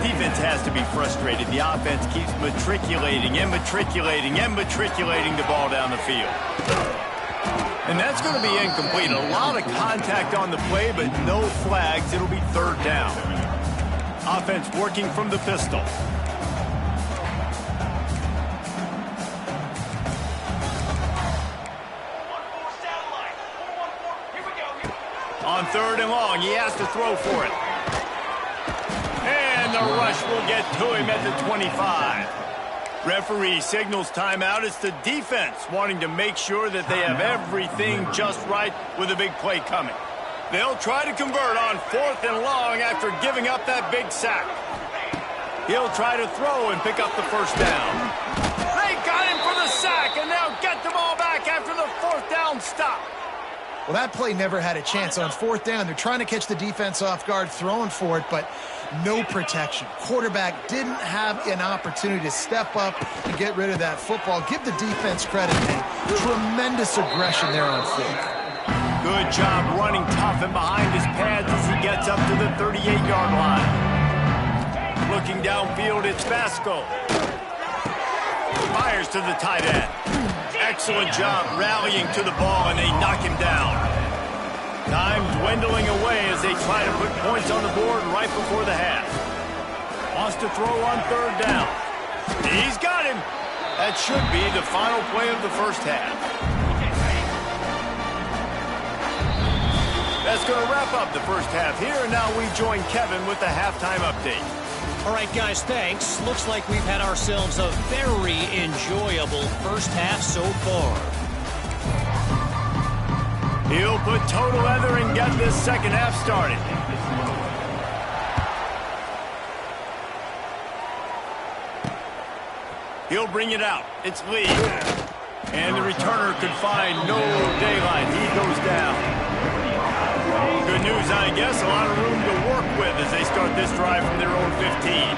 Defense has to be frustrated. The offense keeps matriculating and matriculating and matriculating the ball down the field. And that's going to be incomplete. A lot of contact on the play, but no flags. It'll be 3rd down. Offense working from the pistol. On 3rd and long, he has to throw for it. And the rush will get to him at the 25. Referee signals timeout. It's the defense wanting to make sure that they have everything just right with a big play coming. They'll try to convert on 4th and long after giving up that big sack. He'll try to throw and pick up the 1st down. They got him for the sack, and they'll get the ball back after the 4th down stop. Well, that play never had a chance. On fourth down, they're trying to catch the defense off guard, throwing for it, but no protection. Quarterback didn't have an opportunity to step up and get rid of that football. Give the defense credit, man. Tremendous aggression there on fourth. Good job running tough and behind his pads as he gets up to the 38-yard line. Looking downfield, it's Vasco. Fires to the tight end. Excellent job rallying to the ball, and they knock him down. Time dwindling away as they try to put points on the board right before the half. Wants to throw on third down. He's got him. That should be the final play of the first half. That's going to wrap up the first half here, and now we join Kevin with the halftime update. All right, guys, thanks. Looks like we've had ourselves a very enjoyable first half so far. He'll put toe together and get this second half started. He'll bring it out. It's Lee. And the returner could find no daylight. He goes down. Good news, I guess. A lot of room to work with as they start this drive from their own 15.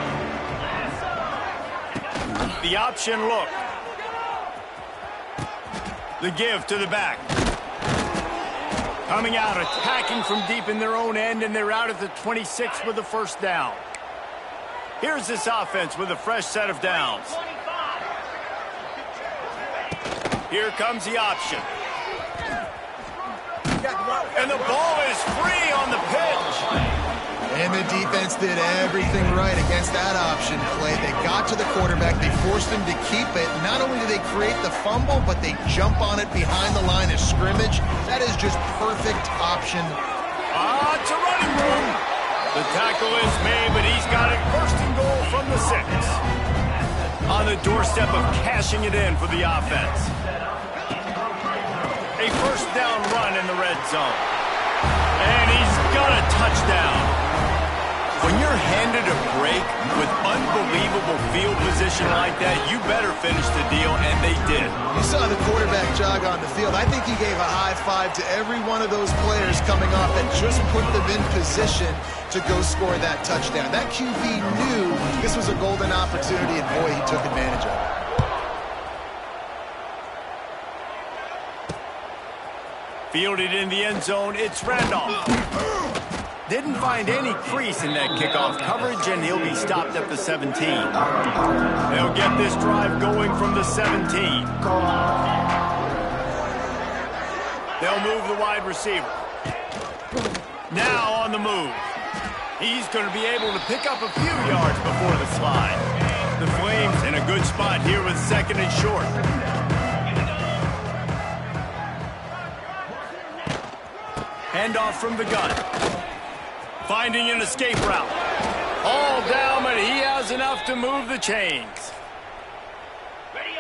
The option look. The give to the back. Coming out, attacking from deep in their own end, and they're out at the 26 with the first down. Here's this offense with a fresh set of downs. Here comes the option. And the ball is free on the pitch. And the defense did everything right against that option play. They got to the quarterback. They forced him to keep it. Not only do they create the fumble, but they jump on it behind the line of scrimmage. That is just perfect option. It's a running room. The tackle is made, but he's got it first and goal from the 6. On the doorstep of cashing it in for the offense. A first down run in the red zone. And he's got a touchdown. When you're handed a break with unbelievable field position like that, you better finish the deal, and they did. You saw the quarterback jog on the field. I think he gave a high five to every one of those players coming off and just put them in position to go score that touchdown. That QB knew this was a golden opportunity, and boy, he took advantage of it. Fielded in the end zone, it's Randolph. Didn't find any crease in that kickoff coverage, and he'll be stopped at the 17. They'll get this drive going from the 17. They'll move the wide receiver. Now on the move. He's going to be able to pick up a few yards before the slide. The Flames in a good spot here with second and short. Handoff from the gun. Finding an escape route. All down, but he has enough to move the chains.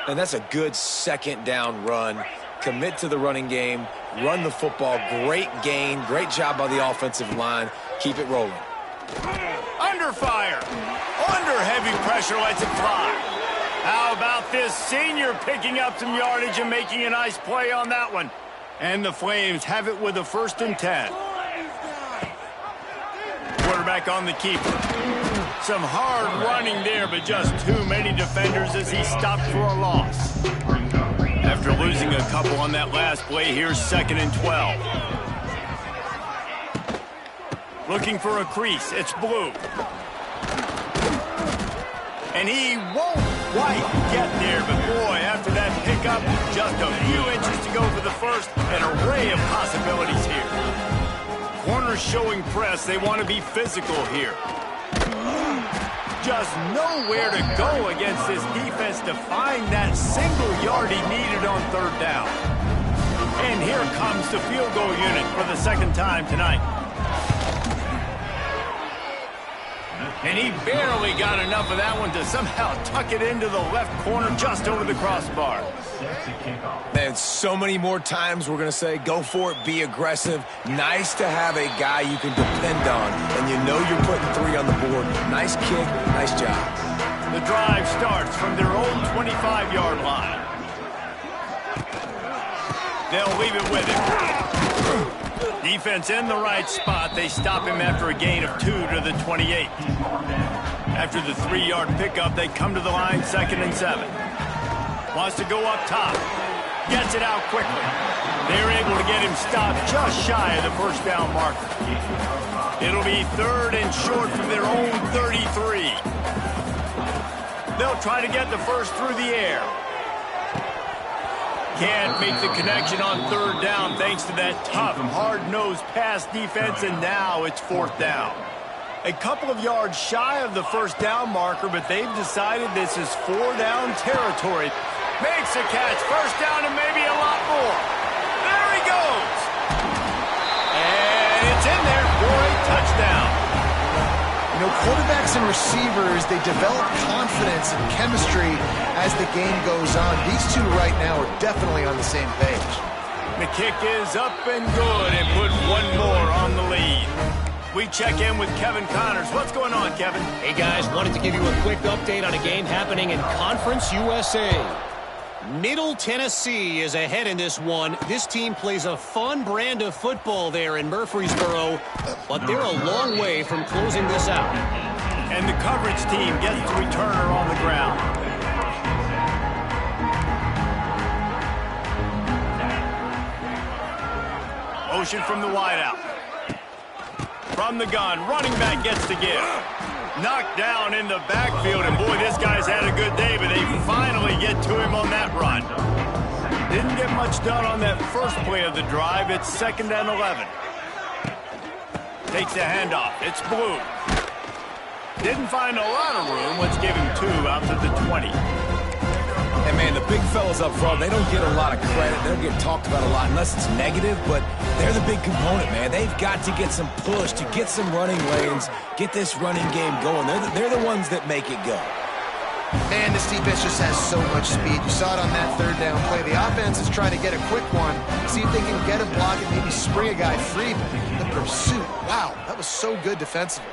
And that's a good second down run. Commit to the running game. Run the football. Great gain. Great job by the offensive line. Keep it rolling. Under fire. Under heavy pressure, lets it fly. How about this senior picking up some yardage and making a nice play on that one? And the Flames have it with a 1st and 10. Quarterback on the keeper. Some hard running there, but just too many defenders as he stopped for a loss. After losing a couple on that last play, here's 2nd and 12. Looking for a crease. It's Blue. And he won't quite get there, but boy, after that pickup, just a few inches to go for the first, an array of possibilities here. Corners showing press. They want to be physical here. Just nowhere to go against this defense to find that single yard he needed on third down. And here comes the field goal unit for the second time tonight. And he barely got enough of that one to somehow tuck it into the left corner just over the crossbar. Man, so many more times we're going to say, go for it, be aggressive. Nice to have a guy you can depend on, and you know you're putting 3 on the board. Nice kick, nice job. The drive starts from their own 25-yard line. They'll leave it with him. Defense in the right spot. They stop him after a gain of 2 to the 28. After the 3-yard pickup, they come to the line 2nd and 7. Wants to go up top. Gets it out quickly. They're able to get him stopped just shy of the first down marker. It'll be 3rd and short from their own 33. They'll try to get the first through the air. Can't make the connection on 3rd down thanks to that tough, hard-nosed pass defense, and now it's 4th down. A couple of yards shy of the first down marker, but they've decided this is 4-down territory. Makes a catch, first down and maybe a lot more. There he goes. And it's in there for a touchdown. You know, quarterbacks and receivers, they develop confidence and chemistry as the game goes on. These two right now are definitely on the same page. The kick is up and good and put one more on the lead. We check in with Kevin Connors. What's going on, Kevin? Hey, guys, wanted to give you a quick update on a game happening in Conference USA. Middle Tennessee is ahead in this one. This team plays a fun brand of football there in Murfreesboro, but they're a long way from closing this out. And the coverage team gets the returner on the ground. Motion from the wideout. From the gun, running back gets to give. Knocked down in the backfield, and boy, this guy's had a good day, but they finally get to him on that run. Didn't get much done on that first play of the drive. It's 2nd and 11. Takes the handoff. It's Blue. Didn't find a lot of room. Let's give him 2 out to the 20. And, man, the big fellas up front, they don't get a lot of credit. They don't get talked about a lot unless it's negative, but they're the big component, man. They've got to get some push, to get some running lanes, get this running game going. They're the ones that make it go. Man, this defense just has so much speed. You saw it on that 3rd down play. The offense is trying to get a quick one, see if they can get a block and maybe spring a guy free. But the pursuit, wow, that was so good defensively.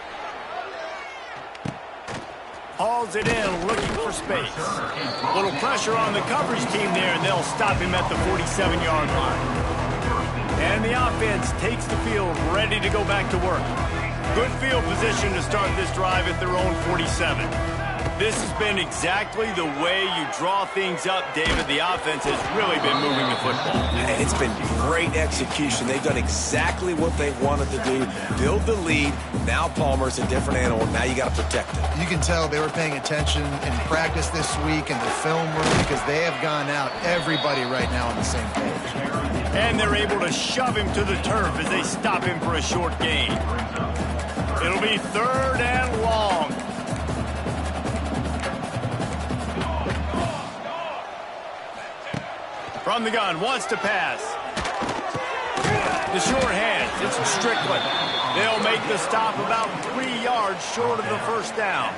Hauls it in, looking for space. A little pressure on the coverage team there, and they'll stop him at the 47-yard line. And the offense takes the field, ready to go back to work. Good field position to start this drive at their own 47. This has been exactly the way you draw things up, David. The offense has really been moving the football. And it's been great execution. They've done exactly what they wanted to do. Build the lead. Now Palmer's a different animal. Now you got to protect him. You can tell they were paying attention in practice this week in the film room because they have gone out, everybody right now on the same page. And they're able to shove him to the turf as they stop him for a short gain. It'll be 3rd and long. From the gun, wants to pass. The short hands, it's Strickland. They'll make the stop about 3 yards short of the first down.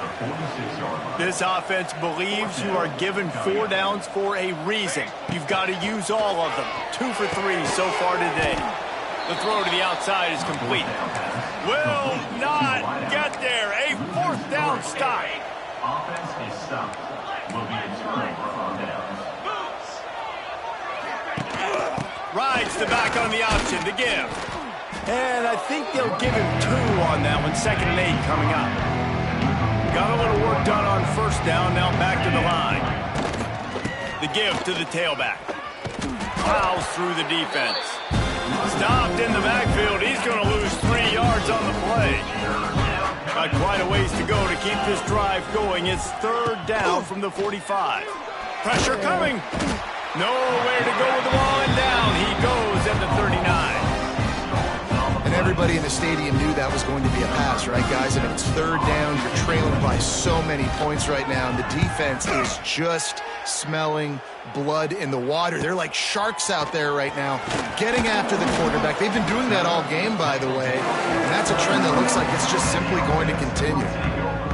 This offense believes you are given 4 downs for a reason. You've got to use all of them. 2 for 3 so far today. The throw to the outside is complete. Will not get there. A 4th down stop. Offense is stopped. Will be returned for on downs. Rides the back on the option to give. And I think they'll give him 2 on that one. 2nd and 8 coming up. Got a little work done on first down. Now back to the line. The give to the tailback. Plows through the defense. Stopped in the backfield. He's going to lose 3 yards on the play. Got quite a ways to go to keep this drive going. It's 3rd down from the 45. Pressure coming. Nowhere to go with the ball, and down he goes at the 39. And everybody in the stadium knew that was going to be a pass, right, guys? And it's 3rd down. You're trailing by so many points right now, and the defense is just smelling blood in the water. They're like sharks out there right now, getting after the quarterback. They've been doing that all game, by the way, and that's a trend that looks like it's just simply going to continue.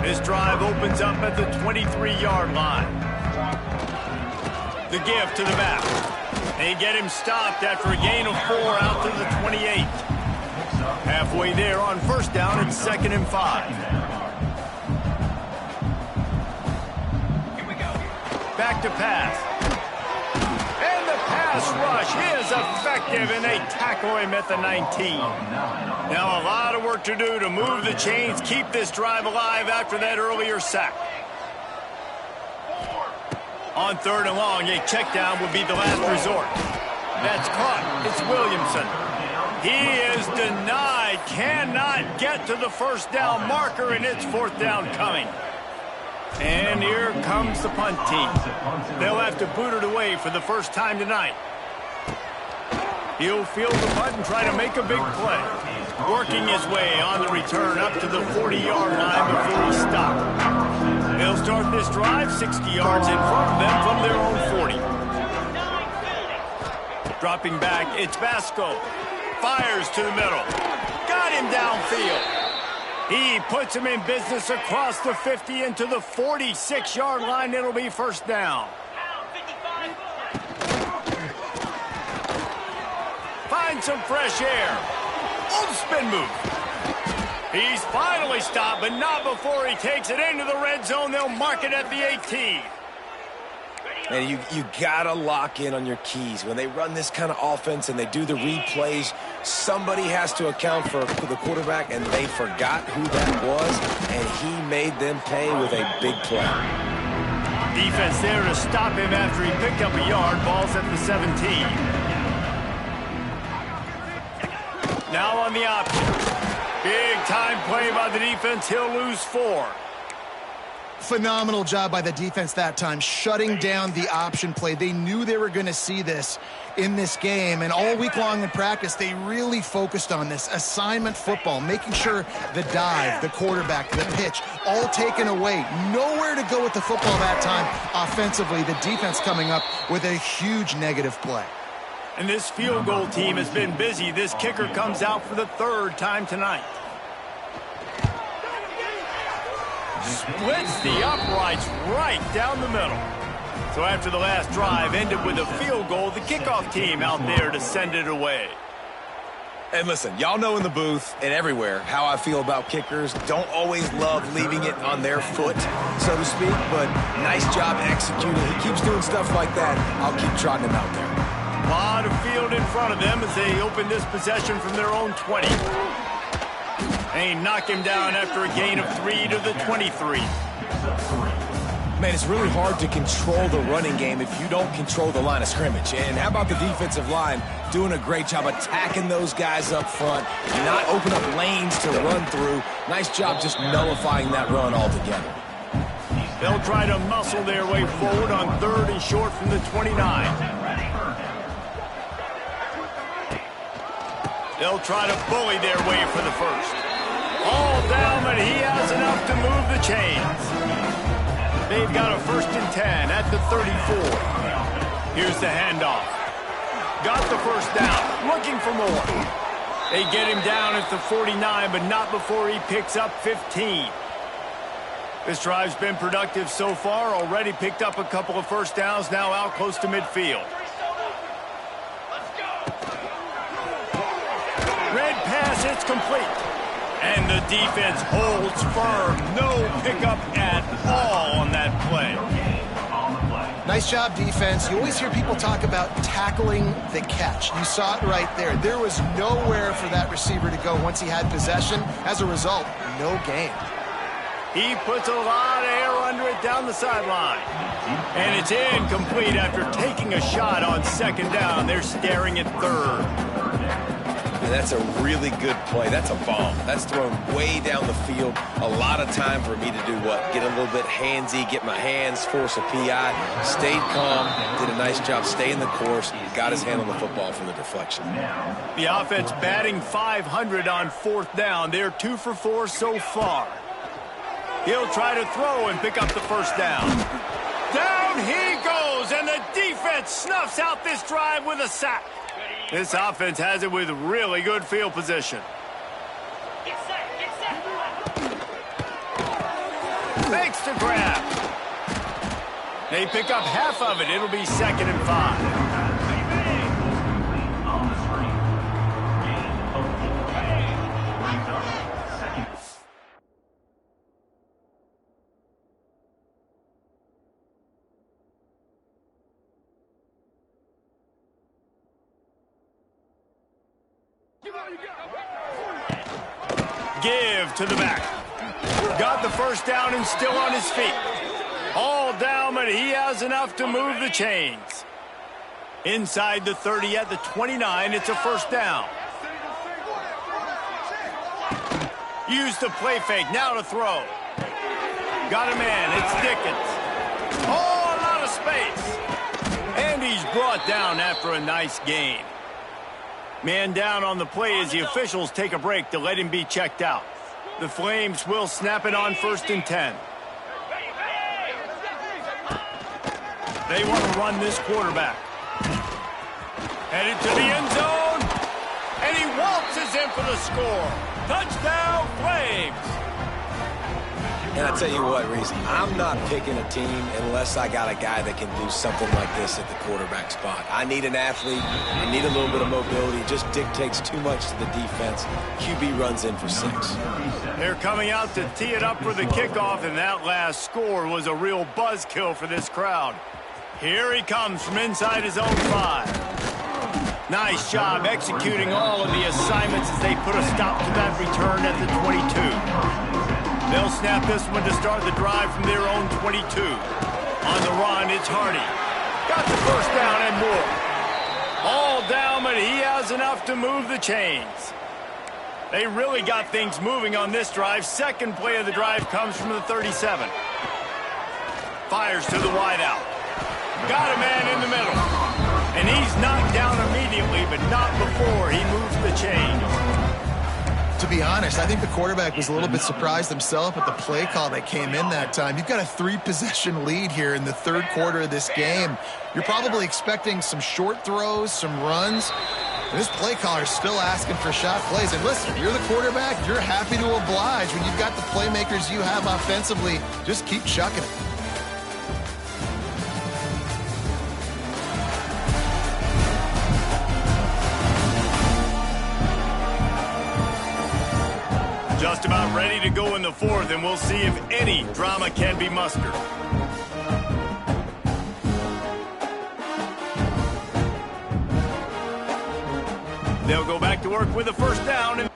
This drive opens up at the 23-yard line. The give to the back. They get him stopped after a gain of 4 out to the 28. Halfway there on first down, it's 2nd and 5. Back to pass. And the pass rush rush is effective, and they tackle him at the 19. Now a lot of work to do to move the chains, keep this drive alive after that earlier sack. On 3rd and long, a check down would be the last resort. That's caught. It's Williamson. He is denied, cannot get to the first down marker, and it's 4th down coming. And here comes the punt team. They'll have to boot it away for the first time tonight. He'll field the punt and try to make a big play. Working his way on the return up to the 40-yard line before he stopped. They'll start this drive 60 yards in front of them from their own 40. Dropping back, it's Vasco. Fires to the middle. Got him downfield. He puts him in business across the 50 into the 46-yard line. It'll be 1st down. Find some fresh air. Oh, spin move. He's finally stopped, but not before he takes it into the red zone. They'll mark it at the 18. And you gotta lock in on your keys. When they run this kind of offense and they do the replays, somebody has to account for the quarterback, and they forgot who that was, and he made them pay with a big play. Defense there to stop him after he picked up a yard. Ball's at the 17. Now on the option. Big time play by the defense. He'll lose 4. Phenomenal job by the defense that time, shutting down the option play. They knew they were going to see this in this game, and all week long in practice, they really focused on this assignment football, making sure the dive, the quarterback, the pitch, all taken away. Nowhere to go with the football that time offensively. The defense coming up with a huge negative play. And this field goal team has been busy. This kicker comes out for the 3rd time tonight. Splits the uprights right down the middle. So after the last drive ended with a field goal, the kickoff team out there to send it away. And listen, y'all know in the booth and everywhere how I feel about kickers. Don't always love leaving it on their foot, so to speak, but nice job executing. He keeps doing stuff like that. I'll keep trotting him out there. A lot of field in front of them as they open this possession from their own 20. They knock him down after a gain of 3 to the 23. Man, it's really hard to control the running game if you don't control the line of scrimmage. And how about the defensive line doing a great job attacking those guys up front, not open up lanes to run through. Nice job just nullifying that run altogether. They'll try to muscle their way forward on 3rd and short from the 29. They'll try to bully their way for the 1st. All down, but he has enough to move the chains. They've got a 1st and 10 at the 34. Here's the handoff. Got the 1st down, looking for more. They get him down at the 49, but not before he picks up 15. This drive's been productive so far. Already picked up a couple of 1st downs, now out close to midfield. Red pass, it's complete. And the defense holds firm. No pickup at all on that play. Nice job, defense. You always hear people talk about tackling the catch. You saw it right there. There was nowhere for that receiver to go once he had possession. As a result, no gain. He puts a lot of air under it down the sideline. And it's incomplete after taking a shot on 2nd down. They're staring at 3rd. And that's a really good play. That's a bomb. That's thrown way down the field. A lot of time for me to do what? Get a little bit handsy, get my hands, force a PI. Stayed calm, did a nice job staying the course, got his hand on the football for the deflection. The offense batting .500 on 4th down. They're 2 for 4 so far. He'll try to throw and pick up the 1st down. Down he goes, and the defense snuffs out this drive with a sack. This offense has it with really good field position. Fakes to grab. They pick up half of it. It'll be 2nd and 5. Give to the back. Got the first down and still on his feet. All down, but he has enough to move the chains. Inside the 30 at the 29, it's a first down. Use the play fake, now to throw. Got a man, it's Dickens. Oh, a lot of space. And he's brought down after a nice gain. Man down on the play as the officials take a break to let him be checked out. The Flames will snap it on 1st and 10. They want to run this quarterback. Headed to the end zone. And he waltzes in for the score. Touchdown, Flames. And I tell you what, Reese, I'm not picking a team unless I got a guy that can do something like this at the quarterback spot. I need an athlete. I need a little bit of mobility. It just dictates too much to the defense. QB runs in for 6. They're coming out to tee it up for the kickoff, and that last score was a real buzzkill for this crowd. Here he comes from inside his own 5. Nice job executing all of the assignments as they put a stop to that return at the 22. They'll snap this one to start the drive from their own 22. On the run, it's Hardy. Got the first down and more. All down, but he has enough to move the chains. They really got things moving on this drive. Second play of the drive comes from the 37. Fires to the wideout. Got a man in the middle. And he's knocked down immediately, but not before he moves the chains. To be honest, I think the quarterback was a little bit surprised himself at the play call that came in that time. You've got a 3-possession lead here in the third quarter of this game. You're probably expecting some short throws, some runs. And this play caller is still asking for shot plays. And listen, you're the quarterback. You're happy to oblige. When you've got the playmakers you have offensively, just keep chucking it. Just about ready to go in the fourth, and we'll see if any drama can be mustered. They'll go back to work with a first down. And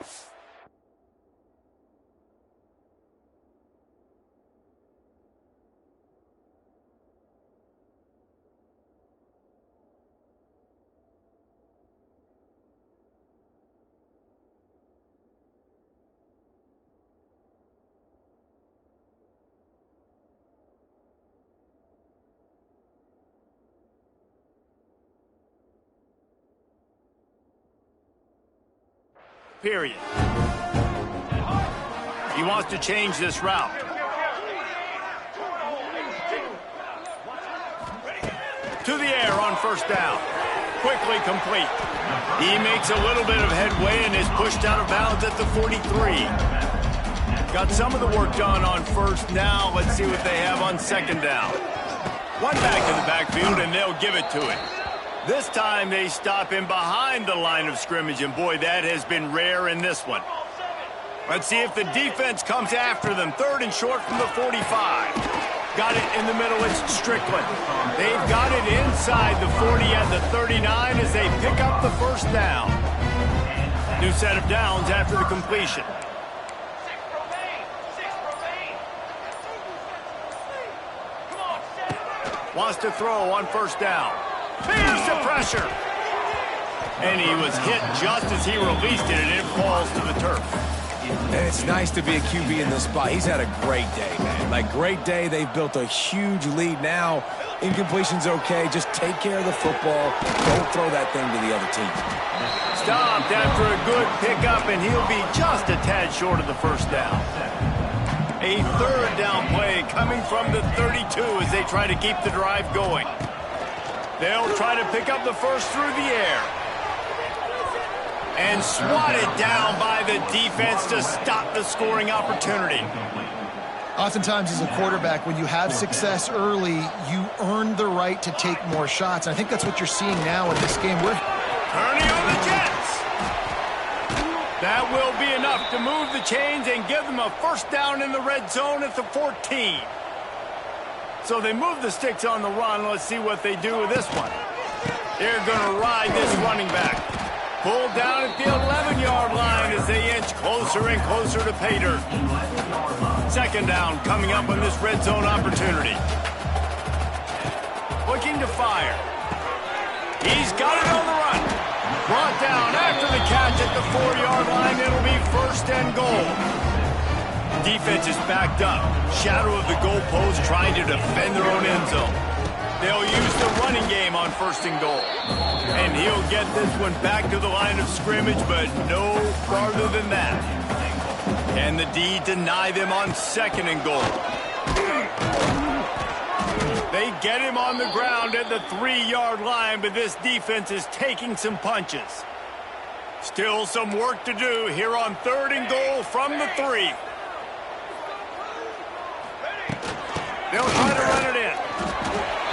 period. He wants to change this route. To the air on first down. Quickly complete. He makes a little bit of headway and is pushed out of bounds at the 43. Got some of the work done on first. Now let's see what they have on second down. One back in the backfield, and they'll give it to it. This time they stop him behind the line of scrimmage, and boy, that has been rare in this one. Let's see if the defense comes after them. Third and short from the 45. Got it in the middle, it's Strickland. They've got it inside the 40 at the 39 as they pick up the first down. New set of downs after the completion. Wants to throw on first down. Fears the pressure. And he was hit just as he released it, and it falls to the turf. And it's nice to be a QB in this spot. He's had a great day, man. Like, great day. They've built a huge lead now. Incompletion's okay. Just take care of the football. Don't throw that thing to the other team. Stopped after a good pickup, and he'll be just a tad short of the first down. A third down play coming from the 32 as they try to keep the drive going. They'll try to pick up the first through the air. And swatted down by the defense to stop the scoring opportunity. Oftentimes as a quarterback, when you have success early, you earn the right to take more shots. And I think that's what you're seeing now in this game. We're turning on the Jets. That will be enough to move the chains and give them a first down in the red zone at the 14. So they move the sticks on the run. Let's see what they do with this one. They're going to ride this running back. Pulled down at the 11-yard line as they inch closer and closer to pay dirt. Second down coming up on this red zone opportunity. Looking to fire. He's got it on the run. Brought down after the catch at the 4-yard line. It'll be first and goal. Defense is backed up. Shadow of the goalpost trying to defend their own end zone. They'll use the running game on first and goal. And he'll get this one back to the line of scrimmage, but no farther than that. Can the D deny them on second and goal? They get him on the ground at the 3-yard line, but this defense is taking some punches. Still some work to do here on third and goal from the 3. They'll try to run it in.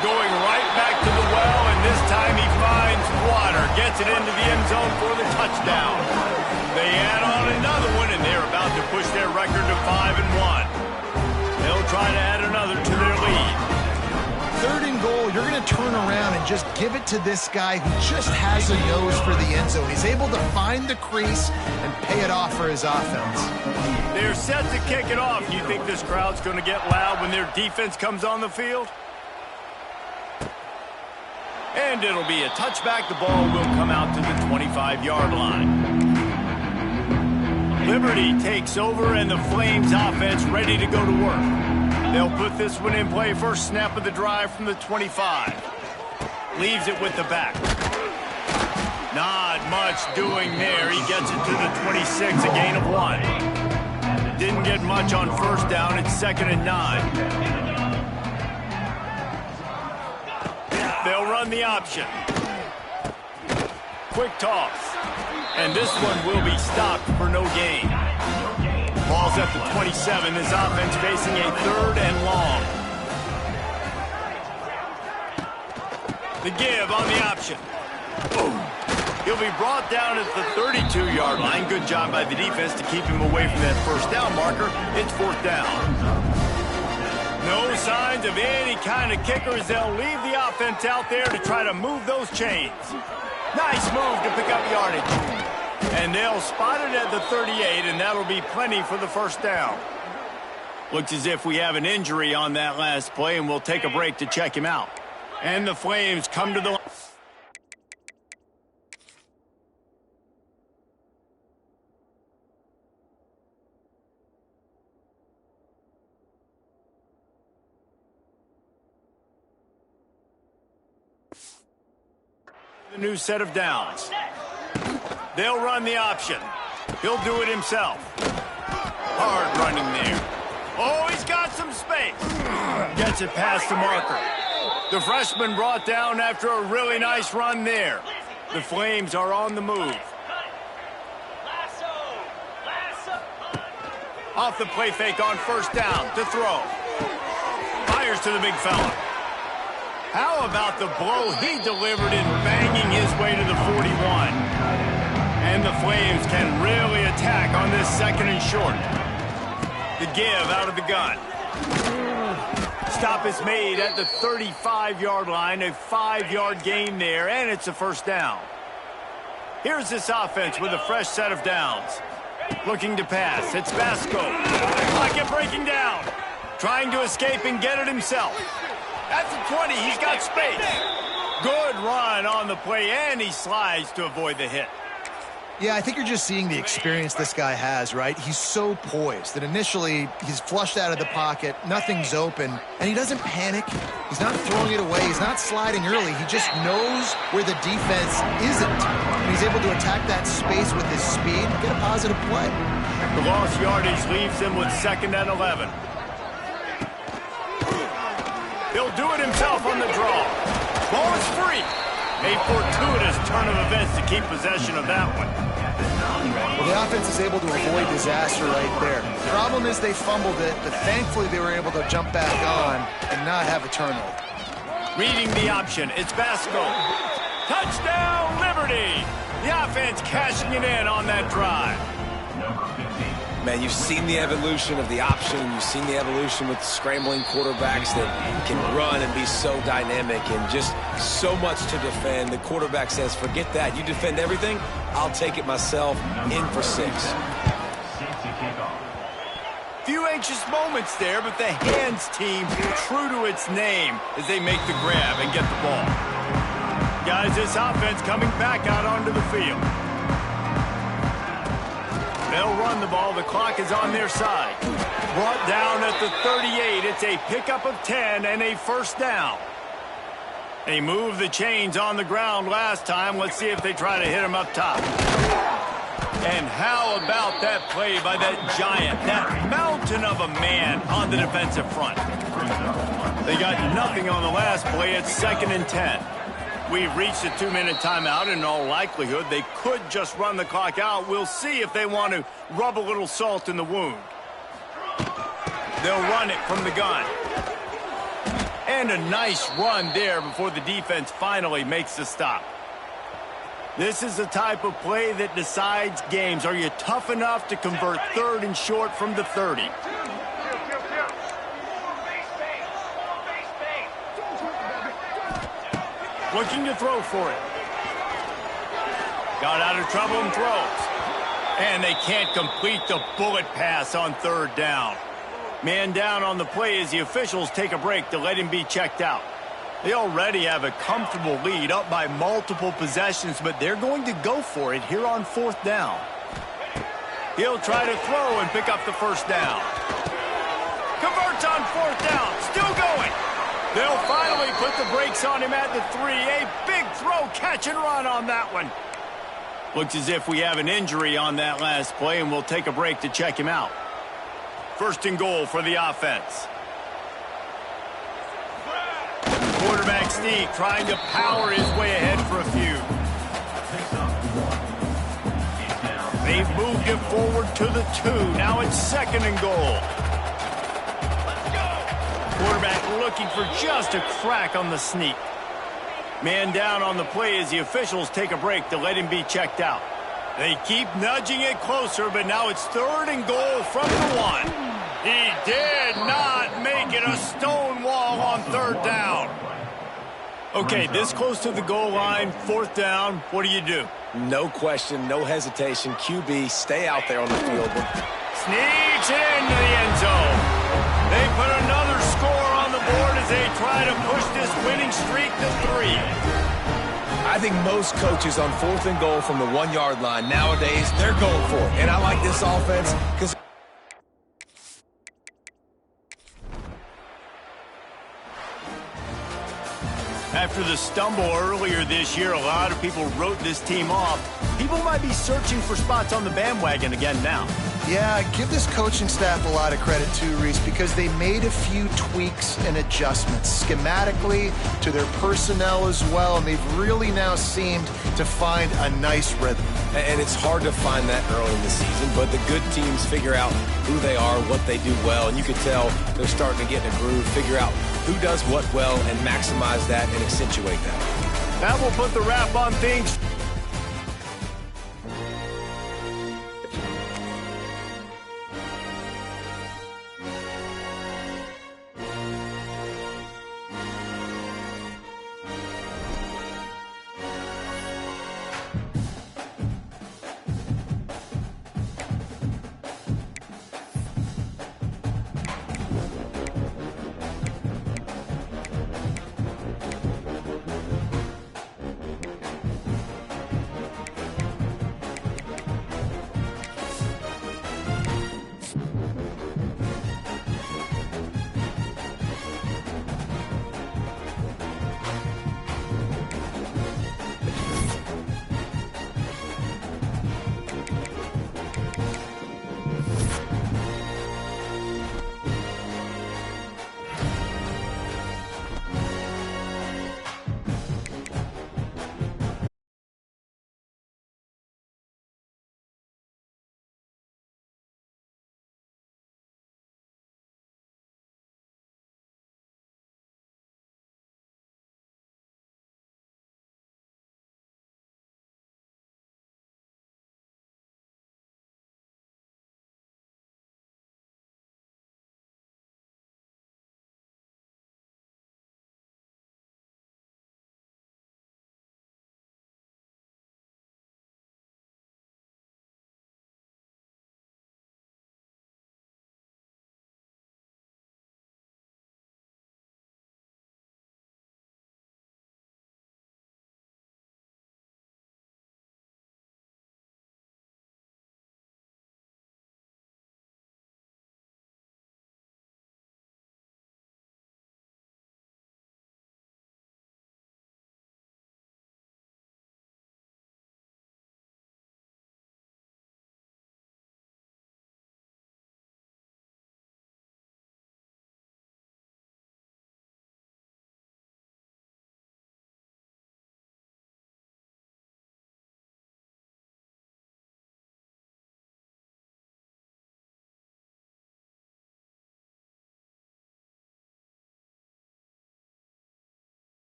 Going right back to the well, and this time he finds water. Gets it into the end zone for the touchdown. They add on another one, and they're about to push their record to 5-1. They'll try to add another to their lead. Third and goal, you're going to turn around and just give it to this guy who just has a nose for the end zone. He's able to find the crease and pay it off for his offense. They're set to kick it off. You think this crowd's going to get loud when their defense comes on the field? And it'll be a touchback. The ball will come out to the 25-yard line. Liberty takes over, and the Flames offense ready to go to work. They'll put this one in play. First snap of the drive from the 25. Leaves it with the back. Not much doing there. He gets it to the 26, a gain of 1. Didn't get much on first down. It's 2nd and 9. They'll run the option. Quick toss. And this one will be stopped for no gain. Ball's at the 27. This offense facing a 3rd and long. The give on the option. He'll be brought down at the 32-yard line. Good job by the defense to keep him away from that first down marker. It's 4th down. No signs of any kind of kickers. They'll leave the offense out there to try to move those chains. Nice move to pick up yardage. And they'll spot it at the 38, and that'll be plenty for the first down. Looks as if we have an injury on that last play, and we'll take a break to check him out. And the Flames come to the line. The new set of downs. They'll run the option. He'll do it himself. Hard running there. Oh, he's got some space. Gets it past the marker. The freshman brought down after a really nice run there. The Flames are on the move. Off the play fake on first down to throw. Fires to the big fella. How about the blow he delivered in banging his way to the 41? And the Flames can really attack on this 2nd and short. The give out of the gun. Stop is made at the 35-yard line, a 5-yard gain there, and it's a first down. Here's this offense with a fresh set of downs. Looking to pass. It's Vasco. Pocket breaking down. Trying to escape and get it himself. At the 20, he's got space. Good run on the play, and he slides to avoid the hit. Yeah, I think you're just seeing the experience this guy has, right? He's so poised that initially he's flushed out of the pocket, nothing's open, and he doesn't panic. He's not throwing it away. He's not sliding early. He just knows where the defense isn't. And he's able to attack that space with his speed and get a positive play. The lost yardage leaves him with 2nd and 11. He'll do it himself on the draw. Ball is free. A fortuitous turn of events to keep possession of that one. Well, the offense is able to avoid disaster right there. The problem is they fumbled it, but thankfully they were able to jump back on and not have a turnover. Reading the option, it's Vasco. Touchdown, Liberty! The offense cashing it in on that drive. Number 15. Man, you've seen the evolution of the option. You've seen the evolution with scrambling quarterbacks that can run and be so dynamic and just so much to defend. The quarterback says, forget that. You defend everything, I'll take it myself. In for 6. Few anxious moments there, but the hands team true to its name as they make the grab and get the ball. Guys, this offense coming back out onto the field. They'll run the ball. The clock is on their side. Brought down at the 38. It's a pickup of 10 and a first down. They moved the chains on the ground last time. Let's see if they try to hit him up top. And how about that play by that giant, that mountain of a man on the defensive front? They got nothing on the last play. It's 2nd and 10. We've reached a 2-minute timeout, and in all likelihood, they could just run the clock out. We'll see if they want to rub a little salt in the wound. They'll run it from the gun. And a nice run there before the defense finally makes the stop. This is the type of play that decides games. Are you tough enough to convert 3rd and short from the 30? Looking to throw for it. Got out of trouble and throws. And they can't complete the bullet pass on 3rd down. Man down on the play as the officials take a break to let him be checked out. They already have a comfortable lead up by multiple possessions, but they're going to go for it here on 4th down. He'll try to throw and pick up the first down. Converts on 4th down. Still going. They'll finally put the brakes on him at the 3. A big throw, catch and run on that one. Looks as if we have an injury on that last play, and we'll take a break to check him out. 1st and goal for the offense. Quarterback sneak trying to power his way ahead for a few. They've moved it forward to the 2. Now it's 2nd and goal. Quarterback looking for just a crack on the sneak. Man down on the play as the officials take a break to let him be checked out. They keep nudging it closer, but now it's 3rd and goal from the 1. He did not make it a stone wall on 3rd down. Okay, this close to the goal line, 4th down, what do you do? No question, no hesitation. QB, stay out there on the field. Sneaks it into the end zone. They put another score on the board as they try to push this winning streak to 3. I think most coaches on 4th and goal from the 1-yard line nowadays, they're going for it. And I like this offense because after the stumble earlier this year, a lot of people wrote this team off. People might be searching for spots on the bandwagon again now. Yeah, give this coaching staff a lot of credit too, Reese, because they made a few tweaks and adjustments schematically to their personnel as well, and they've really now seemed to find a nice rhythm. And it's hard to find that early in the season, but the good teams figure out who they are, what they do well, and you can tell they're starting to get in a groove, figure out who does what well, and maximize that and accentuate that. That will put the wrap on things.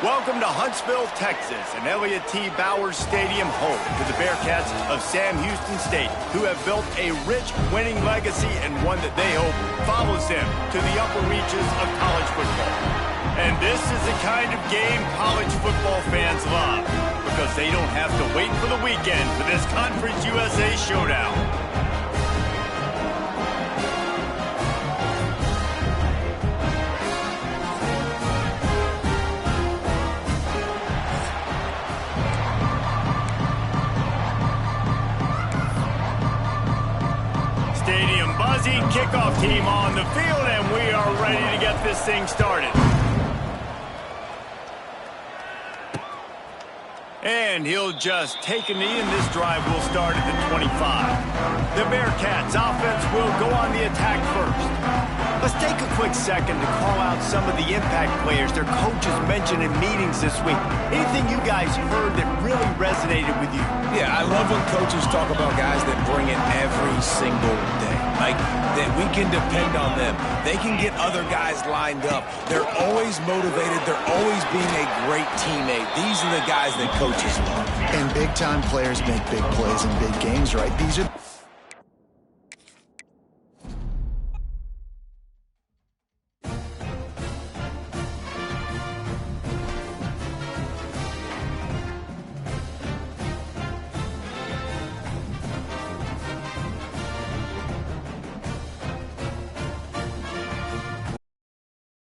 Welcome to Huntsville, Texas, and Elliott T. Bowers Stadium, home to the Bearcats of Sam Houston State, who have built a rich winning legacy and one that they hope follows them to the upper reaches of college football. And this is the kind of game college football fans love, because they don't have to wait for the weekend for this Conference USA showdown. Stadium buzzing, kickoff team on the field, and we are ready to get this thing started. And he'll just take a knee, and this drive will start at the 25. The Bearcats offense will go on the attack first. Let's take a quick second to call out some of the impact players their coaches mentioned in meetings this week. Anything you guys heard that really resonated with you? Yeah, I love when coaches talk about guys that bring it every single day. Like, that we can depend on them. They can get other guys lined up. They're always motivated. They're always being a great teammate. These are the guys that coaches love. And big-time players make big plays in big games, right? These are